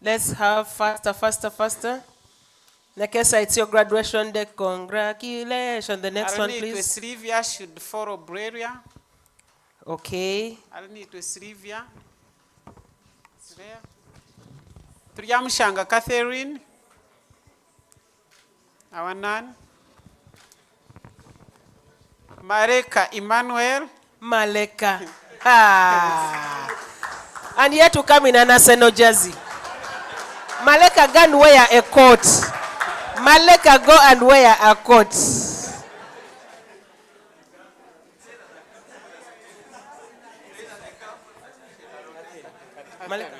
Let's have faster, faster, faster. Nekesa, it's your graduation day. Congratulations. The next one, please. Silvia should follow Brelia. Okay. I'll need to Sylvia. It's there. Tuliamushanga Catherine. Our nan. Mareka Emmanuel. Maleka. Ah. And yet to come in an Arsenal jersey. Maleka, go and wear a coat. Maleka, go and wear a coat. Maleka.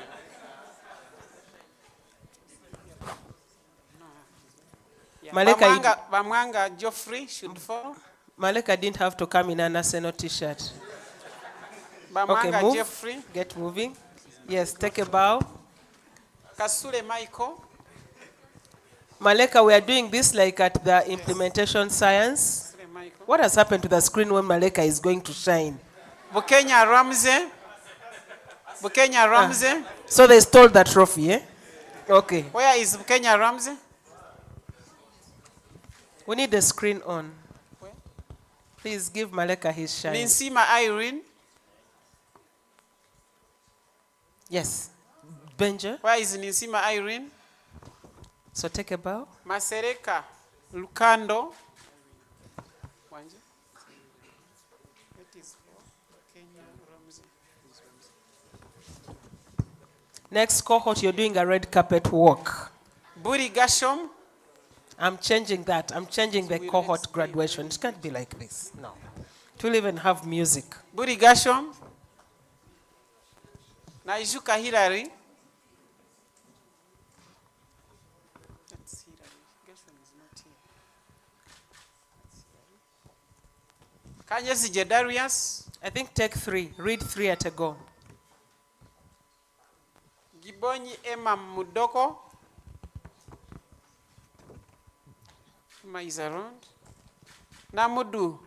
Maleka, Bamwanga Geoffrey should follow. Maleka didn't have to come in an Arsenal t-shirt. Bamwanga Okay, move. Geoffrey. Get moving. Yes, take a bow. Kasule Michael. Maleka, we are doing this like at the implementation science. What has happened to the screen when Maleka is going to shine? Bukenya Ramsey. Bukenya Ramsey. So they stole the trophy, eh? Okay. Where is Bukenya Ramsey? We need the screen on. Please give Maleka his shine. Ninsima Irene. Yes. Benja. Where is Ninsima Irene? So take a bow. Masereka Lukando. Next cohort, you're doing a red carpet walk. Buri Gashom. I'm changing that. I'm changing the cohort graduation. It can't be like this. No. It will even have music. Buri Gashom. Naijuka Hillary. That's Hillary. Gashom is not here. Kanyesi Jedarius. I think take 3. Read 3 at a go. Gibonyi Emma Mudoko. Emma is around. Namudu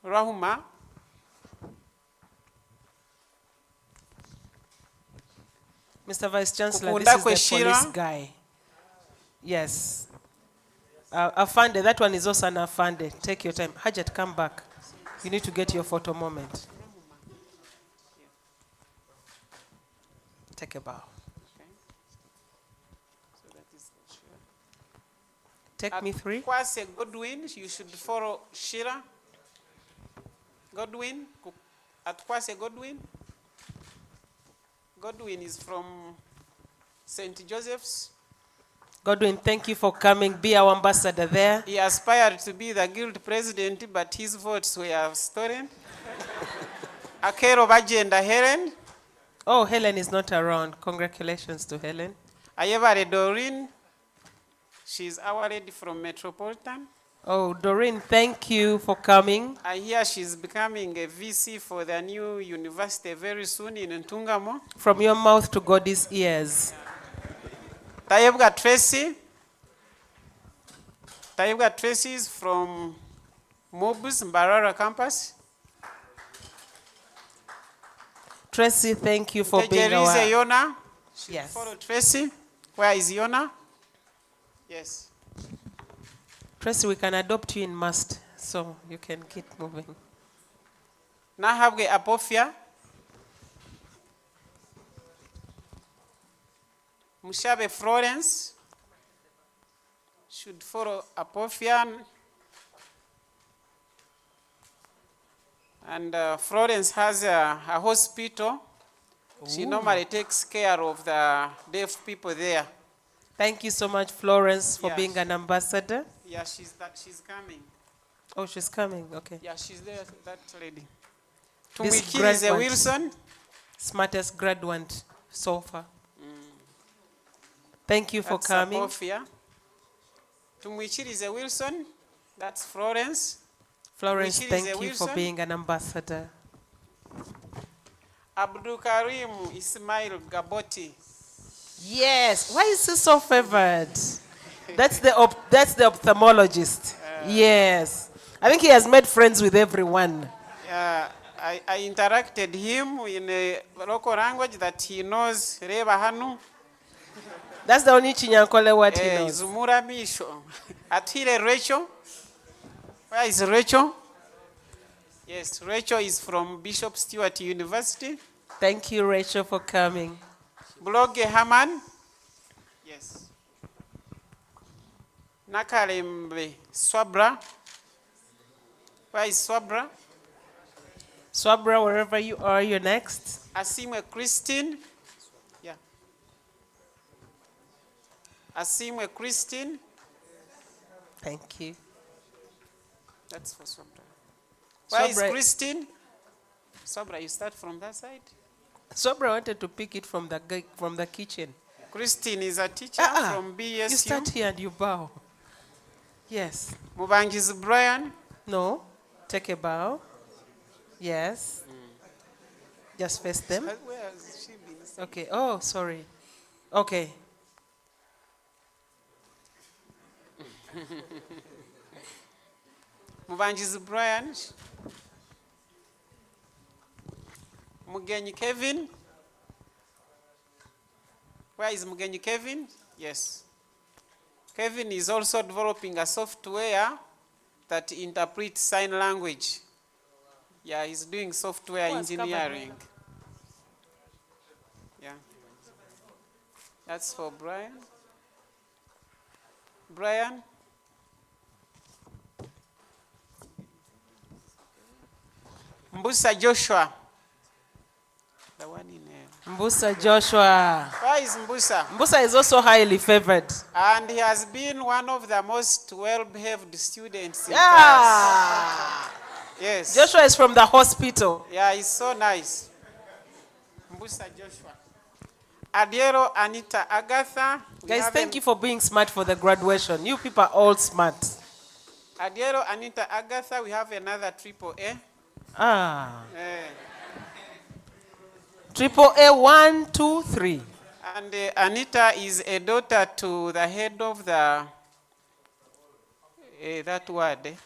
Rahuma. Mr. Vice Chancellor, Kukunda this is the police Kweshira. guy. Yes. Afande, that one is also an Afande. Take your time. Hajat, come back. You need to get your photo moment. Take a bow. Take me 3. Kwase Godwin, you should follow Shira. Godwin, at Kwase Godwin. Godwin is from St. Joseph's. Godwin, thank you for coming. Be our ambassador there. He aspired to be the guild president, but his votes were stolen. Akero Bajenda Helen. Oh, Helen is not around. Congratulations to Helen. Ayevare Doreen. She's our lady from Metropolitan. Oh, Doreen, thank you for coming. I hear she's becoming a VC for the new university very soon in Ntungamo. From your mouth to God's ears. Tayebga Tracy. Tayebga Tracy is from Mobus, Mbarara campus. Tracy, thank you for being Tejerize our... Yona. Yes. Follow Tracy. Where is Yona? Yes. Tracy, we can adopt you in must, so you can keep moving. Nahabge Apofia. Mushabe Florence should follow Apofia. And Florence has a hospital. She normally takes care of the deaf people there. Thank you so much, Florence, for Yeah. being an ambassador. Yeah, she's coming. Oh, she's coming, okay. Yeah, she's there, that lady. This Tumwikirize graduate, Wilson. Smartest graduate so far. Thank you for That's coming. Apofia. Tumwikirize Wilson. That's Florence. Florence, Tumwikirize thank you Wilson. for being an ambassador. Abdul Karim Ismail Gaboti. Yes, why is he so favored? That's the ophthalmologist. Yes. I think he has made friends with everyone. I interacted him in a local language that he knows. Reba Hanu. That's the only Chinyankole word he knows. Zumura Misho. Atile Rachel. Where is Rachel? Yes, Rachel is from Bishop Stewart University. Thank you, Rachel, for coming. Bloge Haman. Yes. Nakalembe Swabra. Where is Swabra? Swabra, wherever you are, you're next. Asimwe Christine. Yeah. Asimwe Christine. Thank you. That's for Swabra. Where is Swabra- Christine? Swabra, you start from that side. Swabra wanted to pick it from the kitchen. Christine is a teacher from BSU. You start here and you bow. Yes. Mubangi's Brian. No. Take a bow. Yes. Just face them. Where has she been? Okay. Oh, sorry. Okay. Mubangi's Brian. Mugenyi Kevin. Where is Mugenyi Kevin? Yes. Kevin is also developing a software that interprets sign language. Yeah, he's doing software engineering. Yeah. That's for Brian. Brian. Mbusa Joshua. The one in Mbusa Joshua. Where is Mbusa? Mbusa is also highly favored. And he has been one of the most well-behaved students in class. Yes. Joshua is from the hospital. Yeah, he's so nice. Mbusa Joshua. Adiero Anita Agatha. Guys, thank you for being smart for the graduation. You people are all smart. Adiero Anita Agatha, we have another triple A. Triple A 1, 2, 3. And Anita is a daughter to the head of the, that word.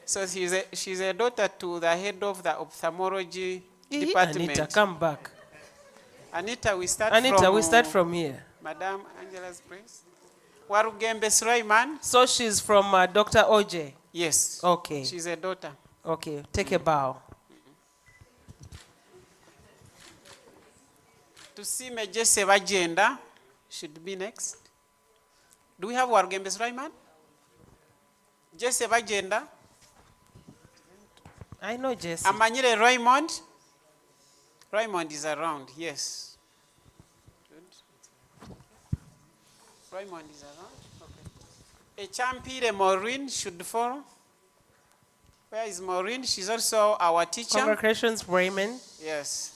So she's a daughter to the head of the ophthalmology department. Anita, come back. Anita, we start from here. Madam Angela's place. Warugembe Sulaiman. So she's from Dr. OJ? Yes. Okay. She's a daughter. Okay, take a bow. To see Jesse Bajenda should be next. Do we have Warugembe Sulaiman? Jesse Bajenda. I know Jesse. Amanyire Raymond. Raymond is around, yes. Good. Raymond is around, okay. Echampire Maureen should follow. Where is Maureen? She's also our teacher. Congratulations, Raymond. Yes.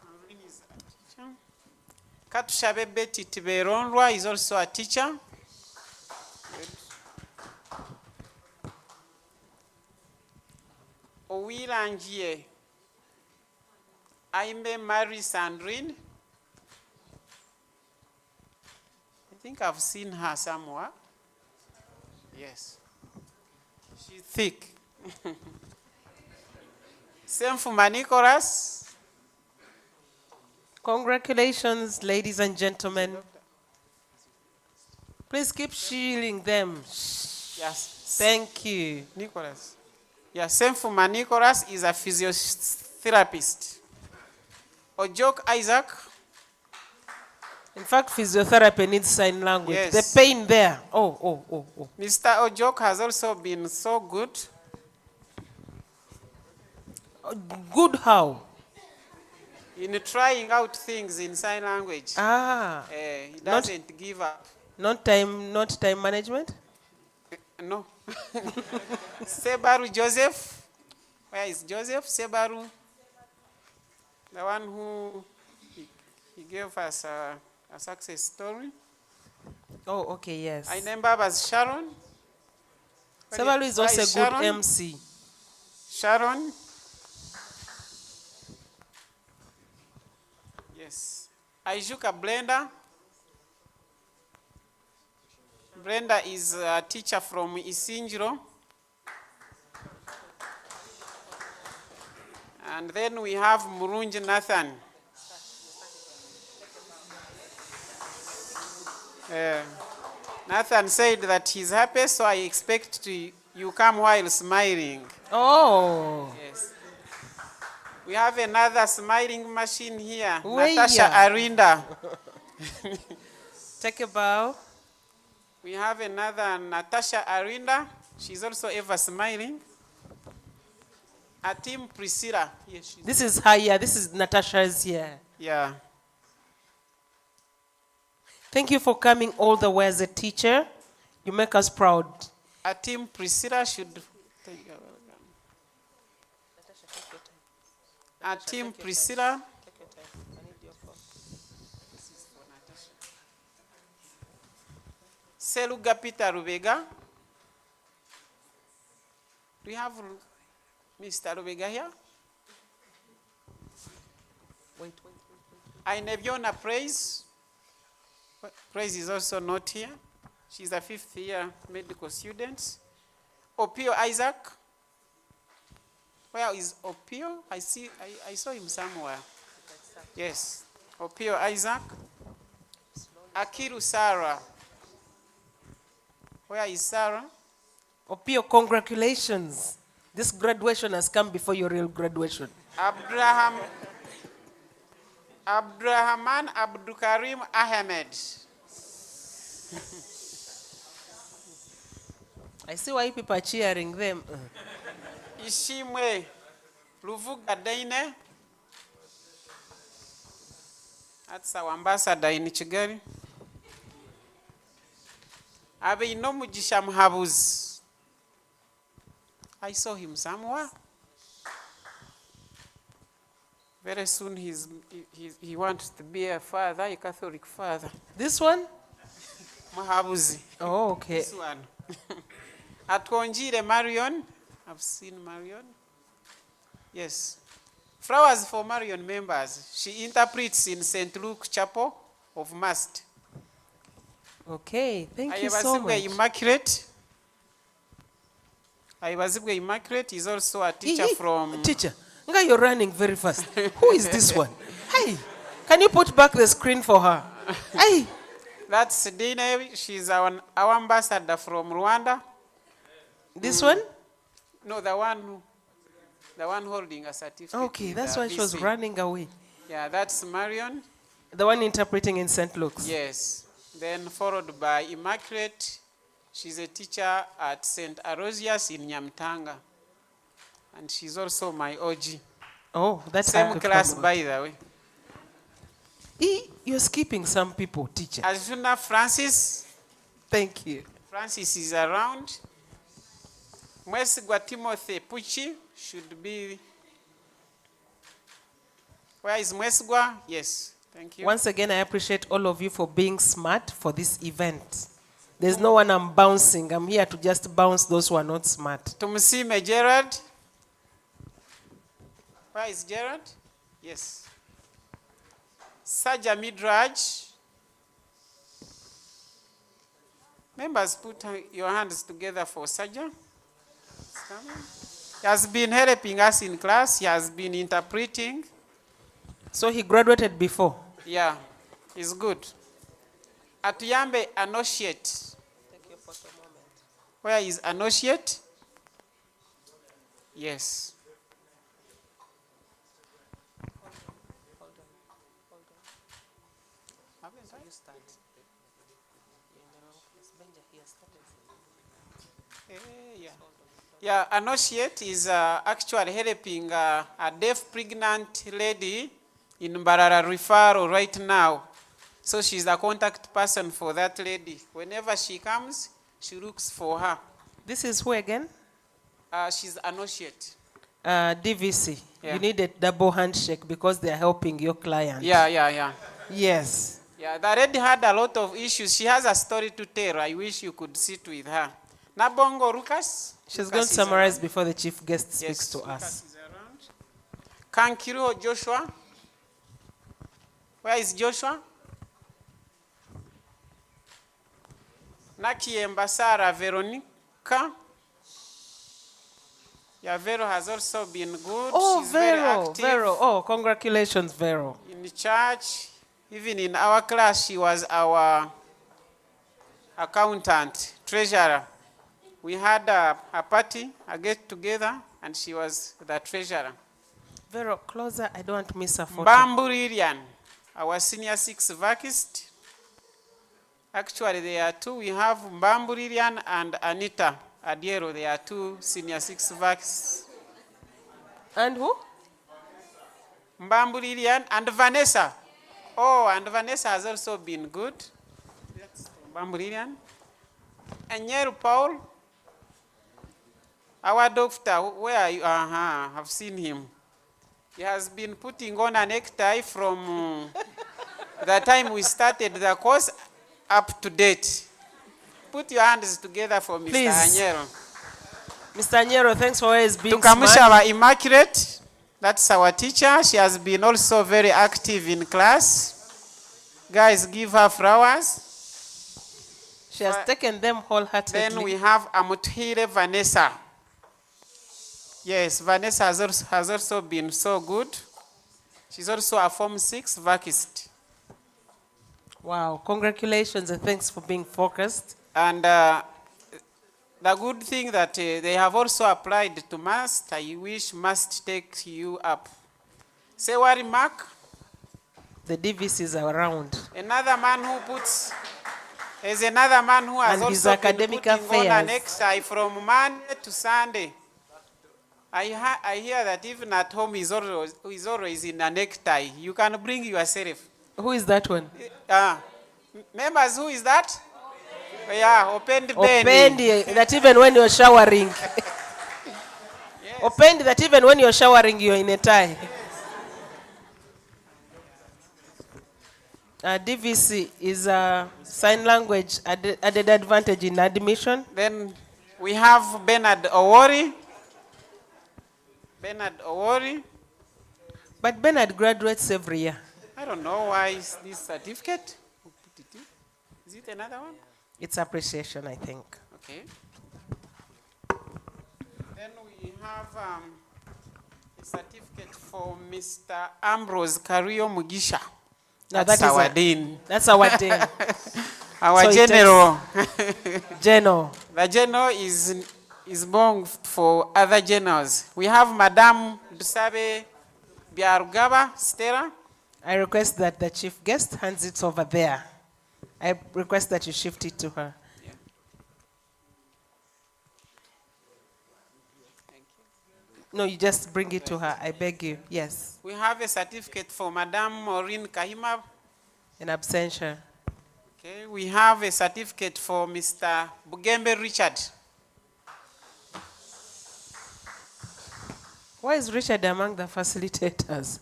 Maureen is a teacher. Katushabe Betty Tiberonwa is also a teacher. Good. Owirangie. Aimbe Mary Sandrine. I think I've seen her somewhere. Yes. She's thick. Semfuma Nicholas. Congratulations, ladies and gentlemen. Please keep shielding them. Yes. Thank you. Nicholas. Yeah, Semfuma Nicholas is a physiotherapist. Ojok Isaac. In fact, physiotherapy needs sign language. Yes. The pain there. Oh. Mr. Ojok has also been so good. Good how? In trying out things in sign language. He doesn't give up. Not time management? No. Sebaru Joseph. Where is Joseph? Sebaru. The one who he gave us a success story. Oh, okay, yes. I remember as Sharon. Sebaru is also a good MC. Sharon. Yes. Aishuka Brenda. Brenda is a teacher from Isinjiro. And then we have Murunji Nathan. Nathan said that he's happy, so I expect You come while smiling. Oh. Yes. We have another smiling machine here. Way Natasha ya. Arinda. Take a bow. We have another Natasha Arinda. She's also ever smiling. A team Priscilla. Yes, This is her, yeah. This is Natasha's here. yeah. Thank you for coming all the way as a teacher. You make us proud. A team Priscilla should. A team Priscilla. Seluga Peter Rubega. Do we have Mr. Rubega here? Wait. Ineviona Praise. Praise is also not here. She's a 5th year medical student. Opio Isaac. Where is Opio? I saw him somewhere. Yes. Opio Isaac. Akiru Sarah. Where is Sarah? Opio, congratulations. This graduation has come before your real graduation. Abdurrahman Abdukarim Ahmed. I see why people are cheering them. Ishimwe Luvuga Daine. That's our ambassador in Kigali. Abeino Mugisha Muhabuzi. I saw him somewhere. Very soon he wants to be a father, a Catholic father. This one? Muhabuzi. Oh, okay. This one. Atwonjire Marion. I've seen Marion. Yes. Flowers for Marion members. She interprets in St. Luke Chapel of Mast. Okay, thank you so much. Immaculate. Ayabazibwe Immaculate is also a teacher from... Teacher, you're running very fast. Who is this one? Hey, can you put back the screen for her? Hey. That's Dine. She's our ambassador from Rwanda. This one? No, the one holding a certificate. Okay, that's why she was running away. Yeah, that's Marion. The one interpreting in St. Luke's. Yes. Then followed by Immaculate. She's a teacher at St. Arosius in Nyamtanga. And she's also my OG. Oh, that's same class, by the way. You're skipping some people, teacher. Azuna Francis. Thank you. Francis is around. Mwesigwa Timothy Puchi should be. Where is Mwesigwa? Yes. Thank you. Once again, I appreciate all of you for being smart for this event. There's no one I'm bouncing. I'm here to just bounce those who are not smart. Tumusime Gerard. Where is Gerard? Yes. Saja Midraj. Members, put your hands together for Saja. He has been helping us in class. He has been interpreting. So he graduated before? Yeah, he's good. Atuyambe Anoshiet. Take your photo moment. Where is Anoshiet? Yes. Yeah, Anoshiet is actually helping a deaf pregnant lady in Mbarara referral right now. So she's the contact person for that lady. Whenever she comes, she looks for her. This is who again? She's Anoshiet. DVC. Yeah. You need a double handshake because they are helping your client. Yeah. Yes. Yeah, the lady had a lot of issues. She has a story to tell. I wish you could sit with her. Nabongo Lucas. She's going to summarize before the chief guest speaks to us. Is around. Kankiro Joshua. Where is Joshua? Nakiemba Sarah Veronica. Yeah, Vero has also been good. Oh, she's Vero, very active. Vero. Oh, congratulations, Vero. In the church, even in our class, she was our accountant, treasurer. we had a party, a get-together, and she was the treasurer. Vero, closer, I don't want to miss a photo. Mbambu Lilian, our senior 6 vacist. Actually, there are two. We have Mbambu Lilian and Anita Adiero. They are 2 senior 6 vacists. And who? Mbambu Lilian and Vanessa. Oh, and Vanessa has also been good. That's Mbambu Lilian. And Nyeru Paul, our doctor, where are you? I've seen him. He has been putting on a necktie from the time we started the course up to date. Put your hands together for Mr. Please. Anyero. Mr. Anyero, thanks for always being Tukamusha smart. our Immaculate, that's our teacher. She has been also very active in class. Guys, give her flowers. She has taken them wholeheartedly. Then we have Amuthire Vanessa. Yes, Vanessa has also been so good. She's also a Form 6 vacist. Wow, congratulations and thanks for being focused. And the good thing that they have also applied to MUST, I wish MUST takes you up. Say what, Mark? The DVCs are around. Another man who puts, there's another man who has And his also been academic putting on affairs. an necktie from Monday to Sunday. I hear that even at home he's always in a necktie. You can bring yourself. Who is that one? Members, who is that? Yeah, Opendi Opendi, that even when you're showering. Opendi, that even when you're showering, you're in a tie. DVC is a sign language added advantage in admission. Then we have Bernard Owori. Bernard Owori. But Bernard graduates every year. I don't know why is this certificate. Is it another one? It's appreciation, I think. Okay. Then we have a certificate for Mr. Ambrose Kario Mugisha. Now That's that is our dean. That's our dean. Our So it general. General. The general is born for other generals. We have Madame Dusabe Biarugaba Stella. I request that the chief guest hands it over there. I request that you shift it to her. Yeah. Thank you. No, you just bring it to her. I beg you. Yes. We have a certificate for Madame Maureen Kahima. In absentia. Okay. We have a certificate for Mr. Bugembe Richard. Why is Richard among the facilitators?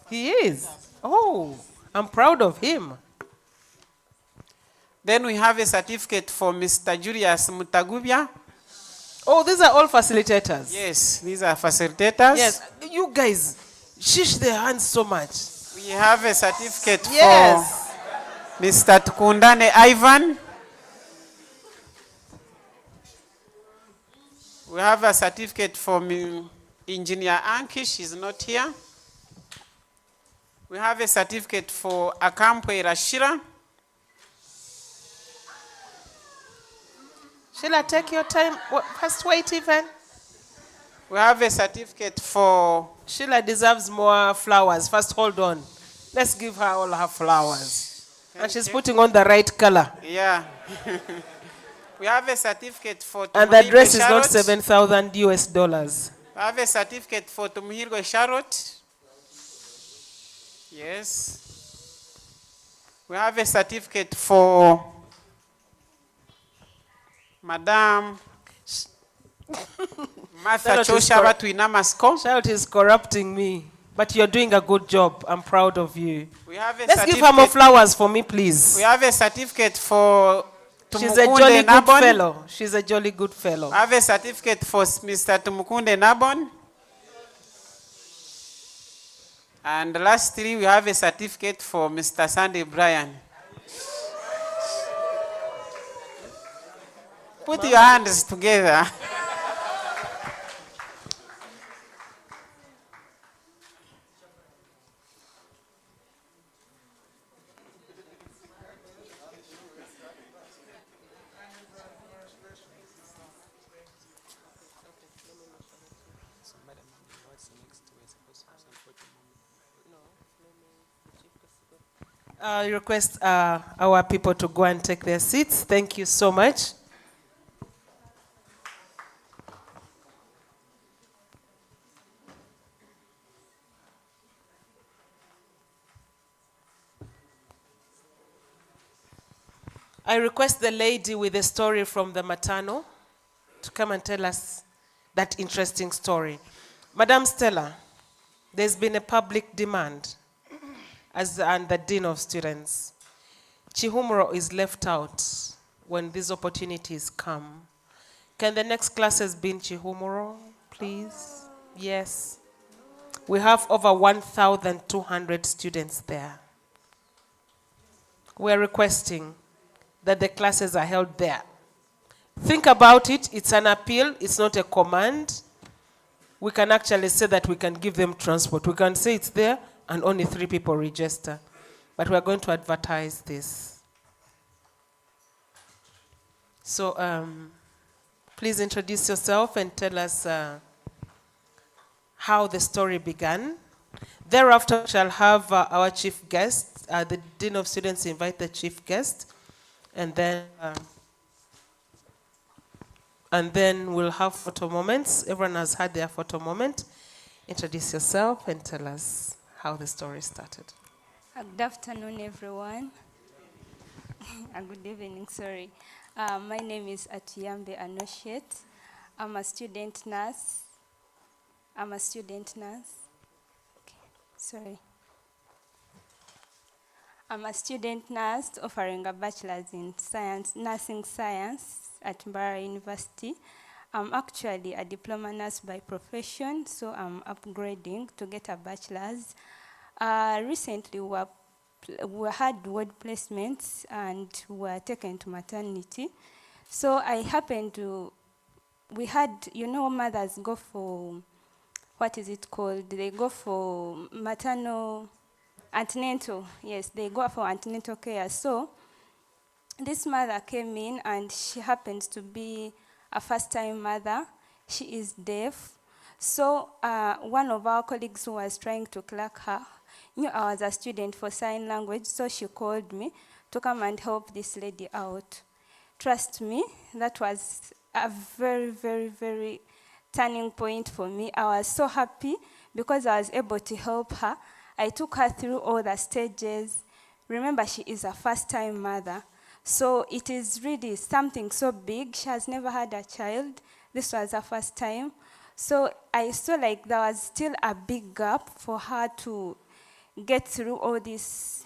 He is. Oh, I'm proud of him. Then we have a certificate for Mr. Julius Mutagubia. Oh, these are all facilitators. Yes, these are facilitators. Yes, you guys, shish their hands so much. We have a certificate Yes. for Mr. Tukundane Ivan. We have a certificate for Engineer Anki. She's not here. We have a certificate for Akampwe Rashira. Sheila, take your time. First wait even. We have a certificate for... Sheila deserves more flowers. First hold on. Let's give her all her flowers. And she's putting on the right color. Yeah. We have a certificate for... And the dress is not Charlotte. $7,000. We have a certificate for Tumuhirgo Charlotte. Yes. We have a certificate for Madame Martha Choshaba Tuinamasko. Child is corrupting me. But you're doing a good job. I'm proud of you. We have a Let's give her more flowers for me, please. We have a certificate for She's a Tumukunde jolly good Nabon. fellow. She's a jolly good fellow. We have a certificate for Mr. Tumukunde Nabon. And lastly, we have a certificate for Mr. Sandy Bryan. Put your hands together. I request our people to go and take their seats. Thank you so much. I request the lady with the story from the maternal to come and tell us that interesting story. Madam Stella, there's been a public demand and the Dean of Students. Chihumuro is left out when these opportunities come. Can the next classes be in Chihumuro, please? Yes. We have over 1,200 students there. We're requesting that the classes are held there. Think about it, it's an appeal, it's not a command. We can actually say that we can give them transport. We can say it's there and only 3 people register. But we're going to advertise this. So please introduce yourself and tell us how the story began. Thereafter, we shall have our chief guest. The Dean of Students invite the chief guest. And then we'll have photo moments. Everyone has had their photo moment. Introduce yourself and tell us how the story started. Good afternoon, everyone. Good evening, sorry. My name is Atiyambe Anoshet. I'm a student nurse. Okay, sorry. I'm a student nurse offering a bachelor's in science, nursing science at Mbarara University. I'm actually a diploma nurse by profession, so I'm upgrading to get a bachelor's. Recently, we had ward placements and were taken to maternity. So I happened to, we had, mothers go for, what is it called? They go for maternal, antenatal, yes, they go for antenatal care. So this mother came in and she happens to be a first-time mother. She is deaf. So one of our colleagues who was trying to clerk her knew I was a student for sign language, so she called me to come and help this lady out. Trust me, that was a very, very, very turning point for me. I was so happy because I was able to help her. I took her through all the stages. Remember, she is a first-time mother. So it is really something so big. She has never had a child. This was her first time. So I saw like there was still a big gap for her to get through all these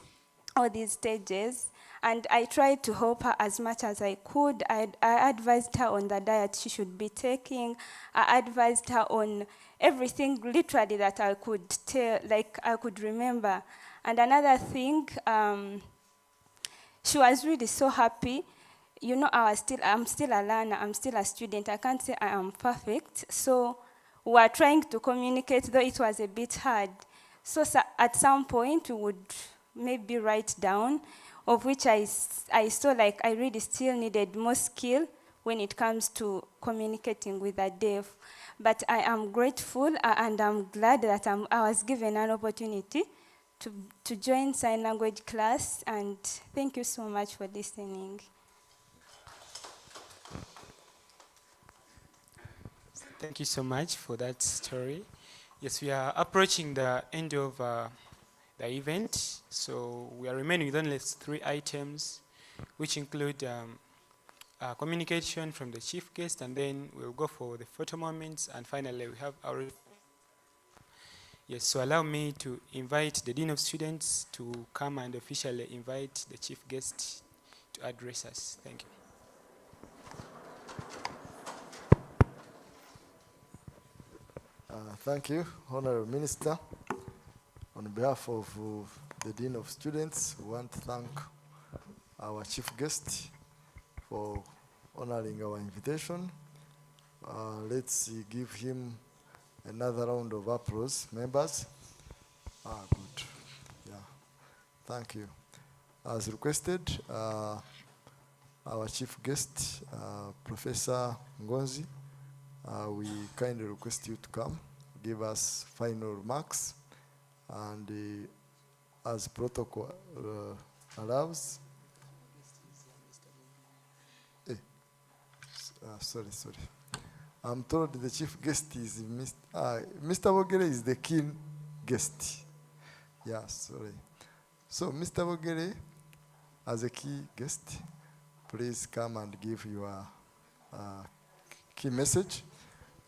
stages. And I tried to help her as much as I could. I advised her on the diet she should be taking. I advised her on everything literally that I could tell, like I could remember. And another thing, she was really so happy. I'm still a learner, I'm still a student. I can't say I am perfect. So we were trying to communicate, though it was a bit hard. So at some point, we would maybe write down, of which I saw like I really still needed more skill when it comes to communicating with a deaf. But I am grateful and I'm glad that I was given an opportunity to join sign language class, and thank you so much for listening. Thank you so much for that story. Yes, we are approaching the end of the event, so we are remaining with only 3 items, which include communication from the chief guest, and then we'll go for the photo moments, and finally we have our... Yes, so allow me to invite the Dean of Students to come and officially invite the chief guest to address us. Thank you. Thank you, Honorable Minister. On behalf of the Dean of Students, we want to thank our chief guest for honoring our invitation. Let's give him another round of applause, members. Good. Yeah. Thank you. As requested, our chief guest, Professor Ngonzi, we kindly request you to come, give us final remarks, and as protocol allows. Sorry. I'm told the chief guest is Mr. Bogere is the keen guest. Yeah, sorry. So, Mr. Bogere, as a key guest, please come and give your key message.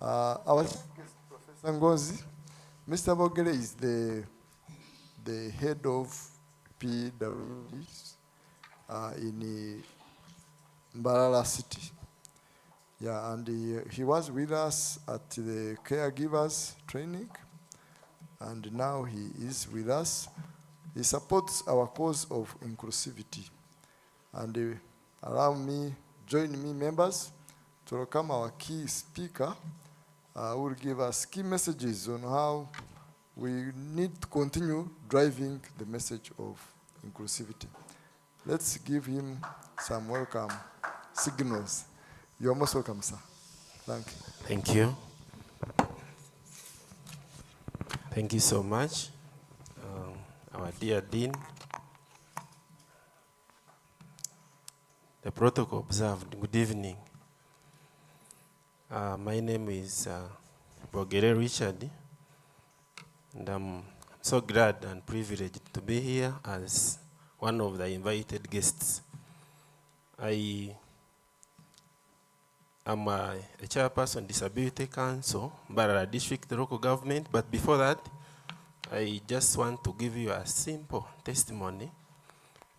Our chief guest, Professor Ngozi, Mr. Bogere is the head of PWDs in Mbarara city. Yeah, and he was with us at the caregivers training, and now he is with us. He supports our cause of inclusivity. And join me members to welcome our key speaker who will give us key messages on how we need to continue driving the message of inclusivity. Let's give him some welcome signals. You're most welcome, sir. Thank you. Thank you. Thank you so much, our dear Dean. The protocol observed. Good evening. My name is Bogere Richard, and I'm so glad and privileged to be here as one of the invited guests. I'm a chairperson, Disability Council, Mbarara District Local Government, but before that, I just want to give you a simple testimony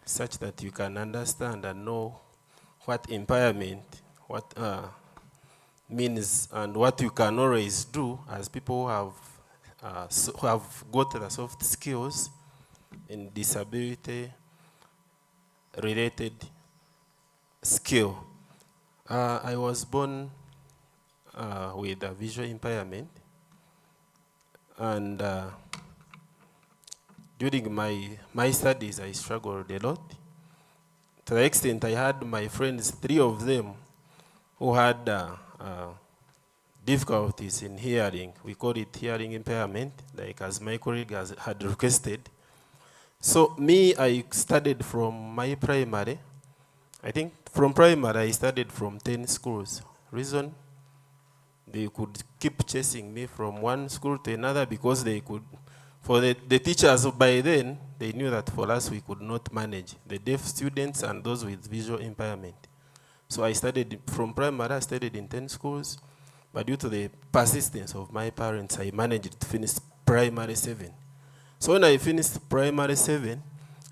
such that you can understand and know what impairment means and what you can always do as people who have got the soft skills in disability-related skill. I was born with a visual impairment, and during my studies I struggled a lot, to the extent I had my friends, 3 of them, who had difficulties in hearing. We call it hearing impairment, like as my colleague had requested. So I studied from my primary. I think from primary I studied from 10 schools. Reason, they could keep chasing me from one school to another because they could, for the teachers by then, they knew that for us we could not manage the deaf students and those with visual impairment. So I studied from primary, I studied in 10 schools, but due to the persistence of my parents, I managed to finish primary 7. So when I finished primary 7,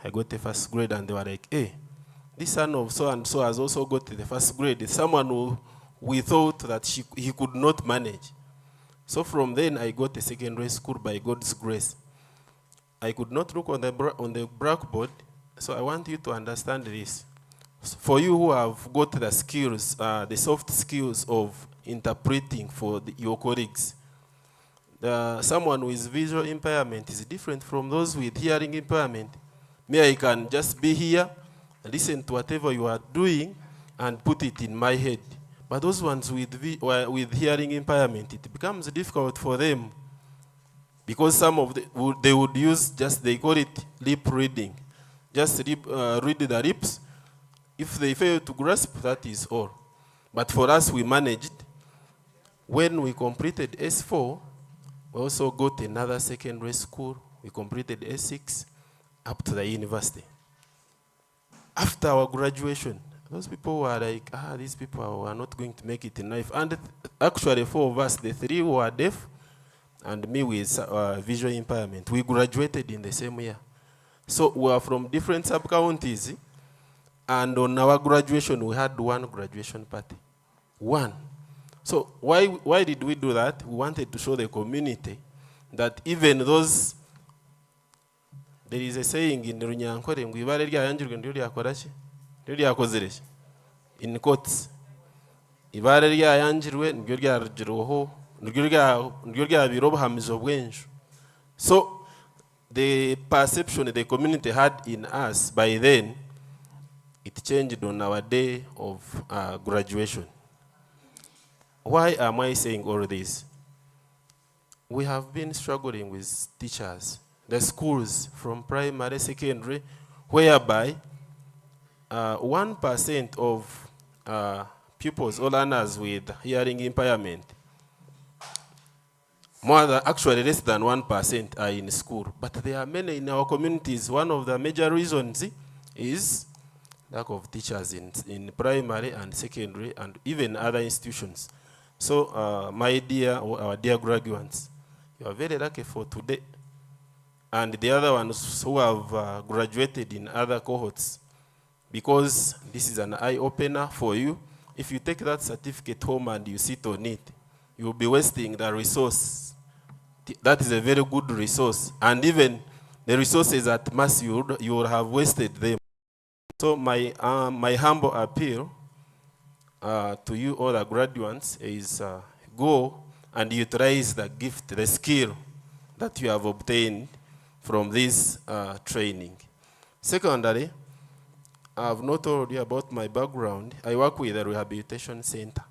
I got the first grade and they were like, hey, this son of so-and-so has also got the first grade. Someone who we thought that he could not manage. So from then, I got a secondary school by God's grace. I could not look on the blackboard, so I want you to understand this. For you who have got the skills, the soft skills of interpreting for your colleagues, someone with visual impairment is different from those with hearing impairment. I can just be here, listen to whatever you are doing, and put it in my head. But those ones with hearing impairment, it becomes difficult for them because some of they would use they call it lip reading. Just read the lips. If they fail to grasp, that is all. But for us, we managed. When we completed S4, we also got another secondary school. We completed S6 up to the university. After our graduation, those people were like, these people are not going to make it in life. And actually, 4 of us, the 3 who are deaf, and me with visual impairment, we graduated in the same year. So we are from different sub-counties, and on our graduation, we had one graduation party. One. So why did we do that? We wanted to show the community that even those, there is a saying in Runyankore, in quotes, so the perception the community had in us by then, it changed on our day of graduation. Why am I saying all this? We have been struggling with teachers, the schools from primary, secondary, whereby 1% of pupils or learners with hearing impairment, actually less than 1% are in school. But there are many in our communities. One of the major reasons is lack of teachers in primary and secondary and even other institutions. So my dear, our dear graduates, you are very lucky for today. And the other ones who have graduated in other cohorts, because this is an eye-opener for you. If you take that certificate home and you sit on it, you will be wasting the resource. That is a very good resource. And even the resources at mass, you will have wasted them. So my humble appeal to you all the graduates is go and utilize the gift, the skill that you have obtained from this training. Secondly, I have not told you about my background. I work with a rehabilitation center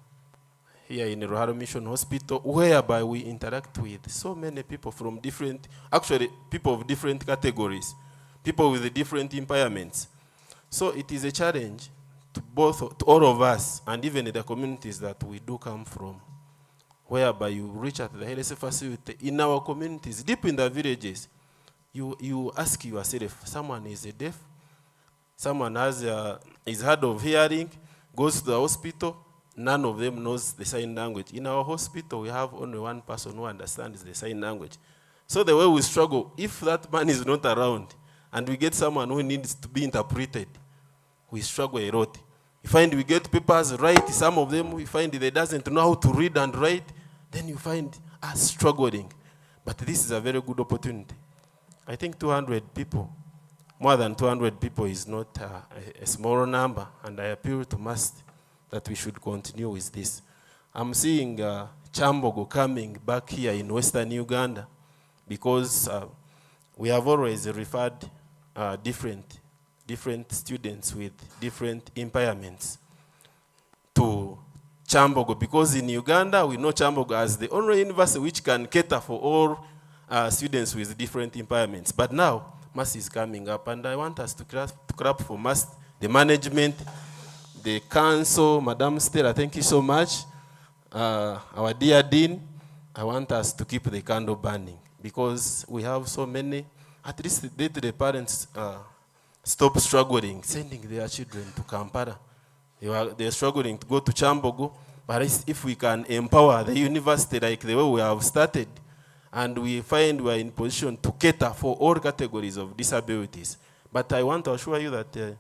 here in Ruharo Mission Hospital, whereby we interact with so many people from different, actually people of different categories, people with different impairments. So it is a challenge to all of us, and even in the communities that we do come from, whereby you reach at the health facility in our communities, deep in the villages, you ask yourself, someone is deaf, someone is hard of hearing, goes to the hospital, none of them knows the sign language. In our hospital, we have only one person who understands the sign language. So the way we struggle, if that man is not around, and we get someone who needs to be interpreted, we struggle a lot. You find we get papers right, some of them we find they doesn't know how to read and write, then you find us struggling. But this is a very good opportunity. I think 200 people, more than 200 people is not a small number, and I appeal to MAST that we should continue with this. I'm seeing Chambogo coming back here in Western Uganda because we have always referred different students with different impairments to Chambogo, because in Uganda we know Chambogo as the only university which can cater for all students with different impairments. But now MAST is coming up, and I want us to clap for MAST, the management, the council, Madam Stella, thank you so much. Our dear Dean, I want us to keep the candle burning, because we have so many, at least the parents stop struggling, sending their children to Kampala. They're struggling to go to Chambogo, but if we can empower the university like the way we have started, and we find we are in position to cater for all categories of disabilities. But I want to assure you that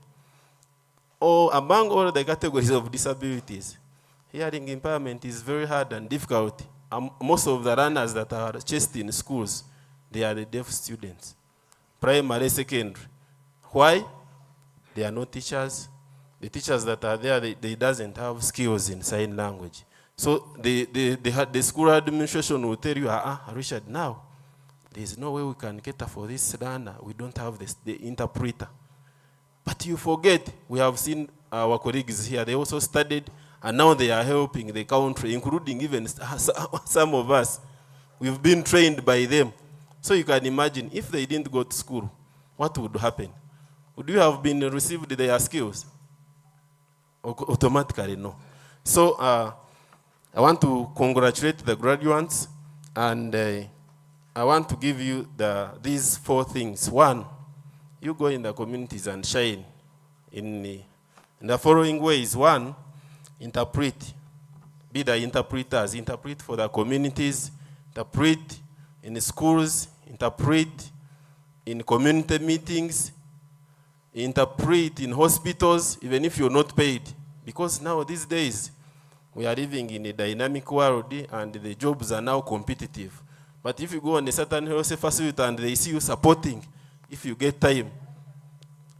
among all the categories of disabilities, hearing impairment is very hard and difficult. Most of the learners that are chased in schools, they are the deaf students, primary, secondary. Why? They are not teachers. The teachers that are there, they doesn't have skills in sign language. So the school administration will tell you, Richard, now, there's no way we can cater for this learner. We don't have the interpreter. But you forget, we have seen our colleagues here, they also studied, and now they are helping the country, including even some of us. We've been trained by them. So you can imagine, if they didn't go to school, what would happen? Would you have been received their skills? Automatically, no. So I want to congratulate the graduates, and I want to give you these 4 things. 1, you go in the communities and shine in the following ways. 1, interpret. Be the interpreters. Interpret for the communities. Interpret in the schools. Interpret in community meetings. Interpret in hospitals, even if you're not paid. Because now, these days, we are living in a dynamic world, and the jobs are now competitive. But if you go on a certain health facility and they see you supporting, if you get time,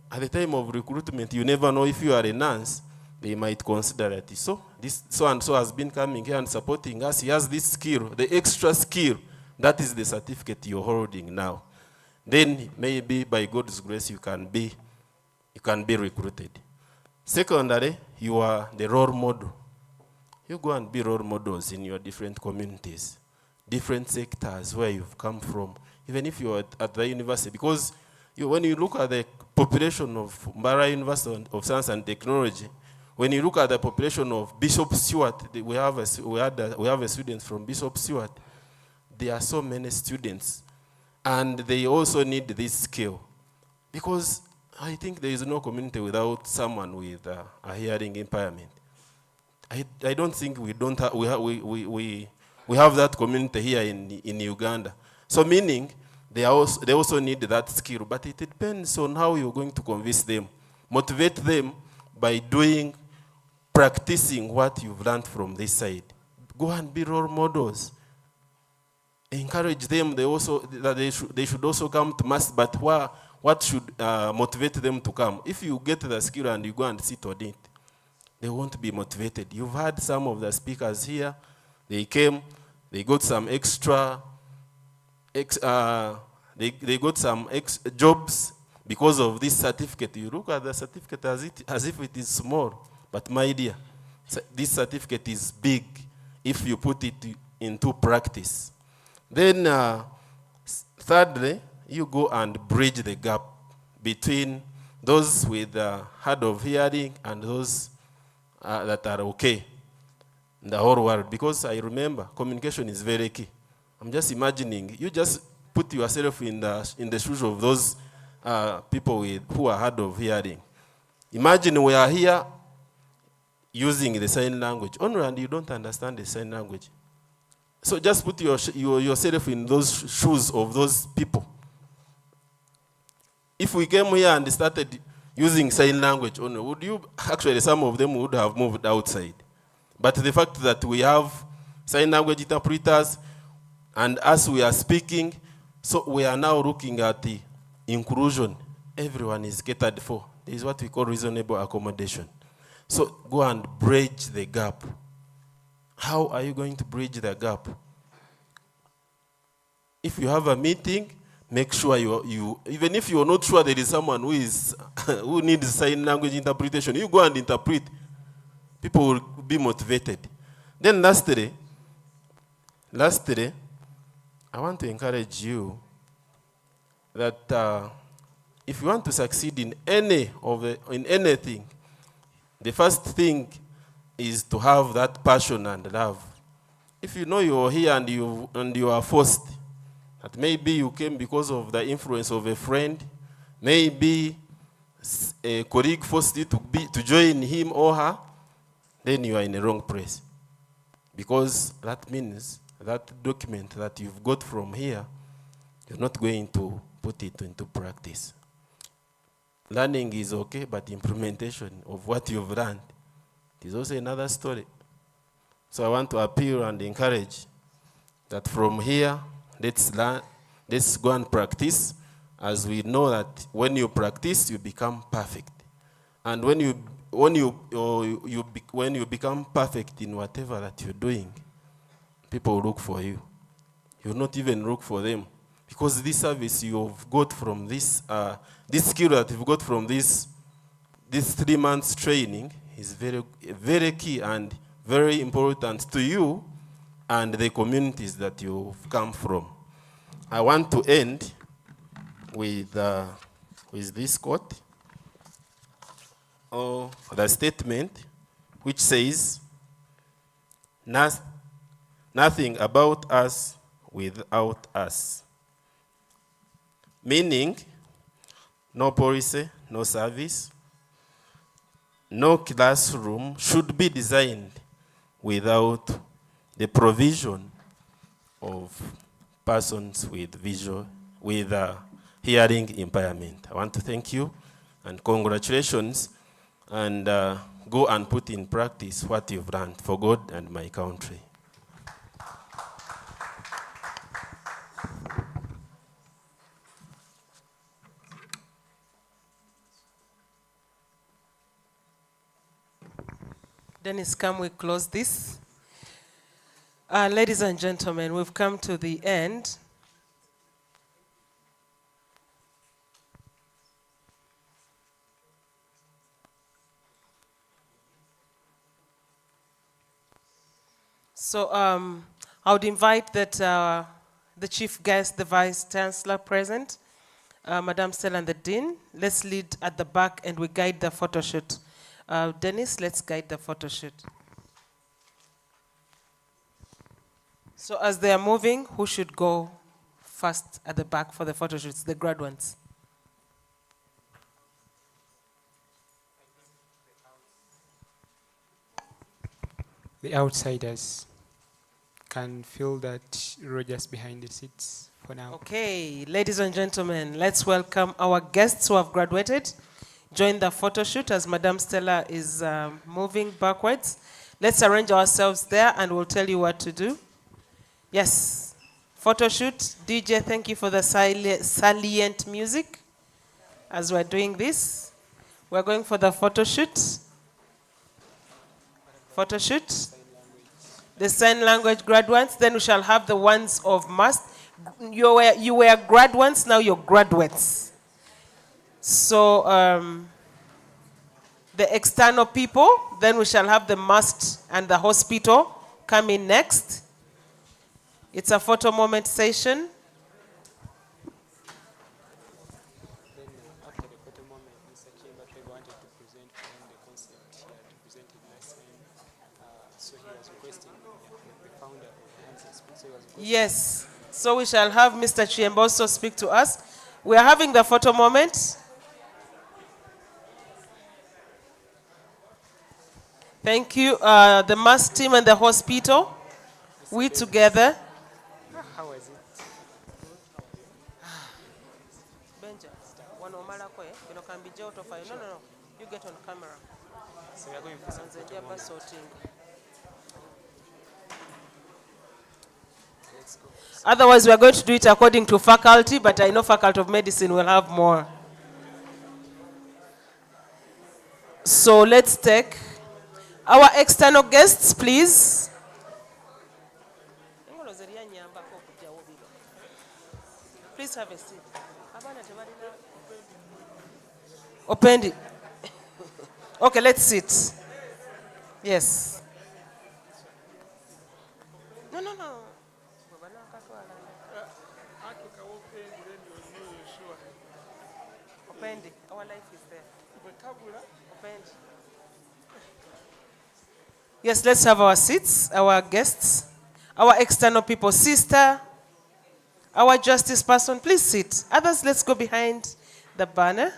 at the time of recruitment, you never know if you are a nurse, they might consider it. So this so-and-so has been coming here and supporting us. He has this skill, the extra skill. That is the certificate you're holding now. Then maybe by God's grace you can be recruited. Secondly, you are the role model. You go and be role models in your different different sectors where you've come from, even if you're at the university, because when you look at the population of Mbarara University of Science and Technology, when you look at the population of Bishop Stewart, we have a student from Bishop Stewart. There are so many students, and they also need this skill, because I think there is no community without someone with a hearing impairment. I don't think we have that community here in Uganda. So meaning they also need that skill, but it depends on how you're going to convince them, motivate them by practicing what you've learned from this side. Go and be role models. Encourage them. They should also come to mass. But what should motivate them to come? If you get the skill and you go and sit on it, they won't be motivated. You've had some of the speakers here. They came. They got some extra. They got some jobs because of this certificate. You look at the certificate as if it is small, but my dear, this certificate is big if you put it into practice. Then, thirdly, you go and bridge the gap between those with hard of hearing and those that are okay in the whole world. Because I remember communication is very key. I'm just imagining, you just put yourself in the shoes of those people who are hard of hearing. Imagine we are here using the sign language, only and you don't understand the sign language. So just put yourself in those shoes of those people. If we came here and started using sign language only, would you, actually some of them would have moved outside. But the fact that we have sign language interpreters, and as we are speaking, so we are now looking at the inclusion. Everyone is catered for. This is what we call reasonable accommodation. So go and bridge the gap. How are you going to bridge the gap? If you have a meeting, make sure even if you're not sure there is someone who needs sign language interpretation, you go and interpret. People will be motivated. Then lastly, I want to encourage you that if you want to succeed in anything, the first thing is to have that passion and love. If you know you're here and you are forced, that maybe you came because of the influence of a friend, maybe a colleague forced you to join him or her, then you are in the wrong place. Because that means that document that you've got from here, you're not going to put it into practice. Learning is okay, but implementation of what you've learned is also another story. So I want to appeal and encourage that from here, let's go and practice, as we know that when you practice, you become perfect. And when you become perfect in whatever that you're doing, people will look for you. You'll not even look for them. Because this service you've got from this skill that you've got from this 3 months training is very, very key and very important to you and the communities that you've come from. I want to end with this quote, or the statement, which says, nothing about us without us. Meaning, no policy, no service, no classroom should be designed without the provision of persons with hearing impairment. I want to thank you and congratulations, and go and put in practice what you've learned for God and my country. Dennis, come we close this. Ladies and gentlemen, we've come to the end. So I would invite that the chief guest, the Vice Chancellor present, Madam Stella and the Dean. Let's lead at the back and we guide the photo shoot. Dennis, let's guide the photo shoot. So as they are moving, who should go first at the back for the photo shoots? The graduates. The outsiders can feel that row just behind the seats for now. Okay, ladies and gentlemen, let's welcome our guests who have graduated. Join the photo shoot as Madam Stella is moving backwards. Let's arrange ourselves there and we'll tell you what to do. Yes, photo shoot. DJ, thank you for the salient music. As we're doing this, we're going for the photo shoot. Photo shoot. The sign language graduates, then we shall have the ones of must. You were graduates, now you're graduates. So the external people, then we shall have the must and the hospital come in next. It's a photo moment session. Yes, so we shall have Mr. Chiemba also speak to us. We are having the photo moment. Thank you. The mass team and the hospital, we together. How is it? No. You get on camera. So we are going for some photo moment. Otherwise, we are going to do it according to faculty, but I know Faculty of Medicine will have more. So let's take our external guests, please. Please have a seat. Open it. Okay, let's sit. Yes. No. Opendi. Our life is there. Opendi. Yes, let's have our seats, our guests, our external people. Sister, our justice person, please sit. Others, let's go behind the banner.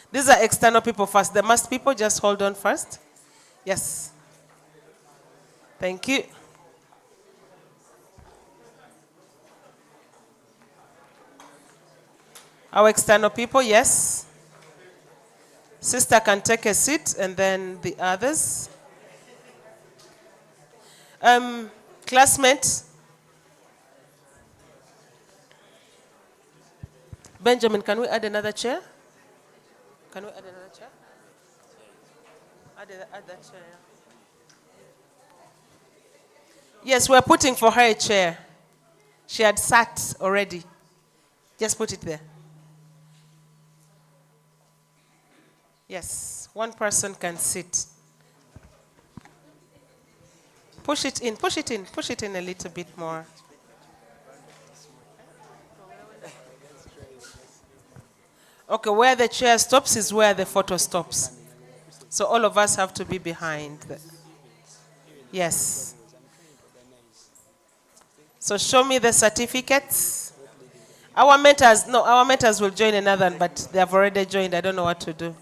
These are external people first. The must people, just hold on first. Yes. Thank you. Our external people, yes. Sister can take a seat and then the others. Classmates. Benjamin, can we add another chair? Can we add another chair? Add that chair. Yes, we're putting for her a chair. She had sat already. Just put it there. Yes, one person can sit. Push it in a little bit more. Okay, where the chair stops is where the photo stops. So all of us have to be behind. Yes. So show me the certificates. Our mentors will join another one, but they have already joined. I don't know what to do.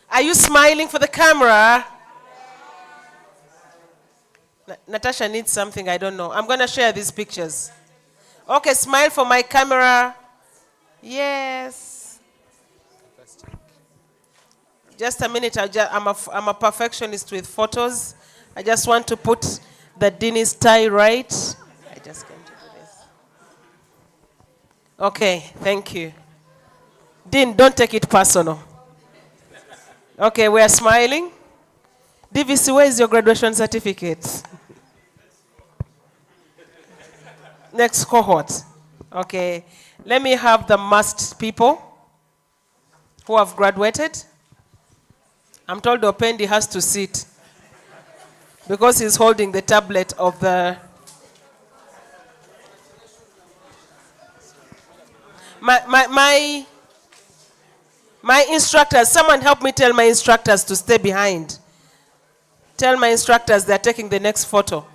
Are you smiling for the camera? Natasha needs something, I don't know. I'm going to share these pictures. Okay, smile for my camera. Yes. Just a minute, I'm a perfectionist with photos. I just want to put the Dean's tie right. I just can't do this. Okay, thank you. Dean, don't take it personal. Okay, we are smiling. DVC, where is your graduation certificate? Next cohort. Okay, let me have the must people. who have graduated. I'm told Opendi has to sit because he's holding the tablet of the... My instructors, someone help me tell my instructors to stay behind. Tell my instructors they're taking the next photo.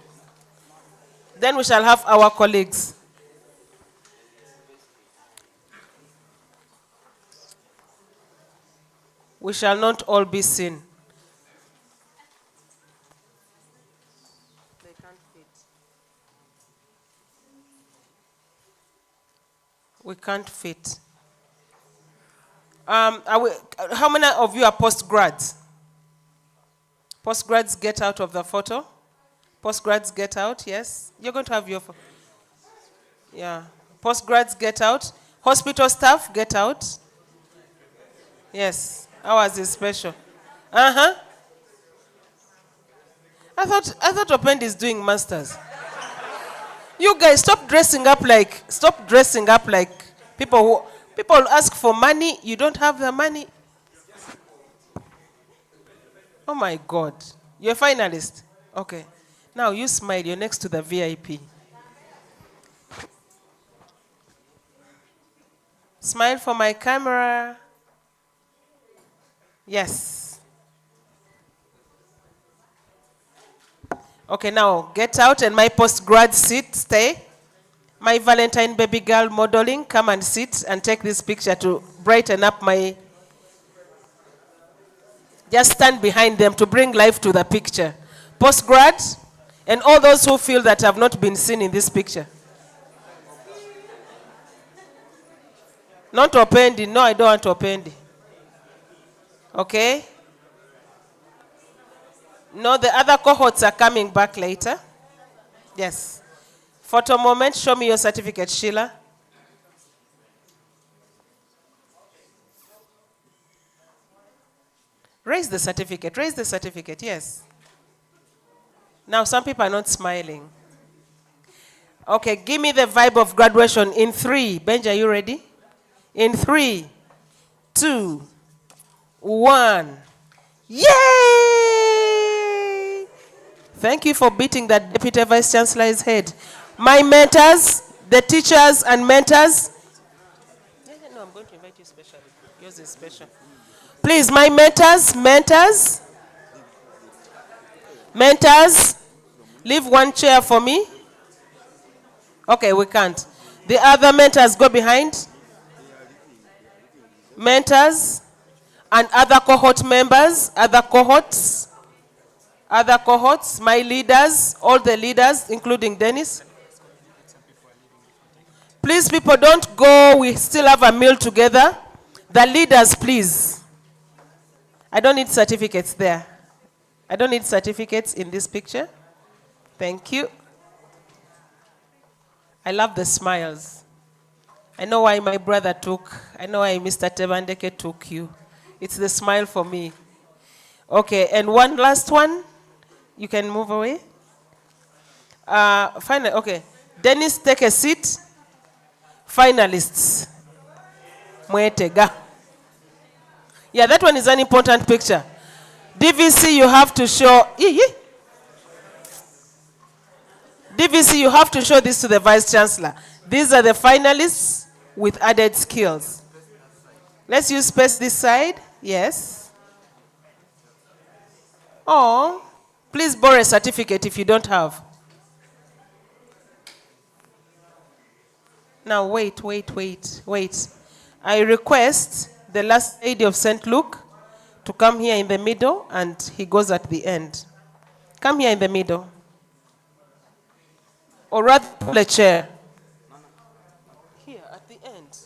Then we shall have our colleagues. We shall not all be seen. They can't fit. We can't fit. How many of you are postgrads? Postgrads, get out of the photo. Postgrads, get out, yes. You're going to have your... Yeah. Postgrads, get out. Hospital staff, get out. Yes. Ours is special. Uh-huh. I thought Opendi is doing masters. You guys, stop dressing up like people ask for money, you don't have the money. Oh my God. You're a finalist? Okay. Now you smile, you're next to the VIP. Smile for my camera. Yes. Okay, now get out and my postgrad sit, stay. My Valentine baby girl modeling, come and sit and take this picture to brighten up my... Just stand behind them to bring life to the picture. Postgrad and all those who feel that have not been seen in this picture. Not Opendi. No, I don't want Opendi. Okay? No, the other cohorts are coming back later. Yes. Photo moment, show me your certificate, Sheila. Raise the certificate, yes. Now, some people are not smiling. Okay, give me the vibe of graduation in 3. Benji, are you ready? In 3, 2, 1. Yay! Thank you for beating that Deputy Vice Chancellor's head. My mentors, the teachers and mentors. No, I'm going to invite you specially. Yours is special. Please, my mentors, leave one chair for me. Okay, we can't. The other mentors, go behind. Mentors and other cohort members, other cohorts, my leaders, all the leaders, including Dennis. Please, people, don't go. We still have a meal together. The leaders, please. I don't need certificates there. I don't need certificates in this picture. Thank you. I love the smiles. I know why my brother I know why Mr. Tebandeke took you. It's the smile for me. Okay, and one last one. You can move away. Finally, okay. Dennis, take a seat. Finalists. Mwetega. Yeah, that one is an important picture. DVC, you have to show. DVC, you have to show this to the Vice Chancellor. These are the finalists with added skills. Let's use space this side. Yes. Oh, please borrow a certificate if you don't have. Now, wait. I request the last lady of St. Luke to come here in the middle, and he goes at the end. Come here in the middle. Or rather, pull a chair. Here, at the end.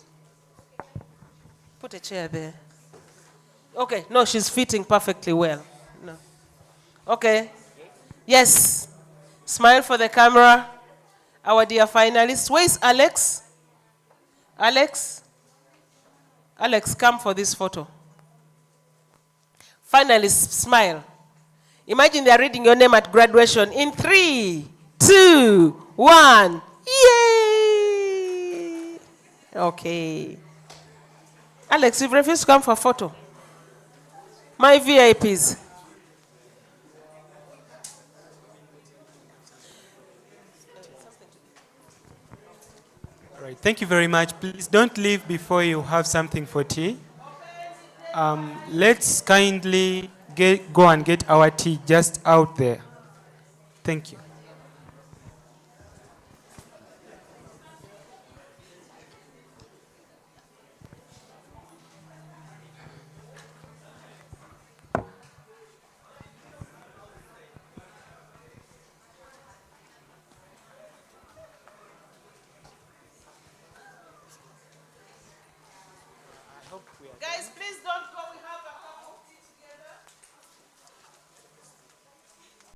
Put a chair there. Okay, no, she's fitting perfectly well. No. Okay. Yes. Smile for the camera. Our dear finalists. Where is Alex? Alex, come for this photo. Finalists, smile. Imagine they are reading your name at graduation in 3, 2, 1. Yay! Okay. Alex, you've refused to come for a photo. My VIPs. All right, thank you very much. Please don't leave before you have something for tea. Let's kindly go and get our tea just out there. Thank you. Guys, please don't go. We have a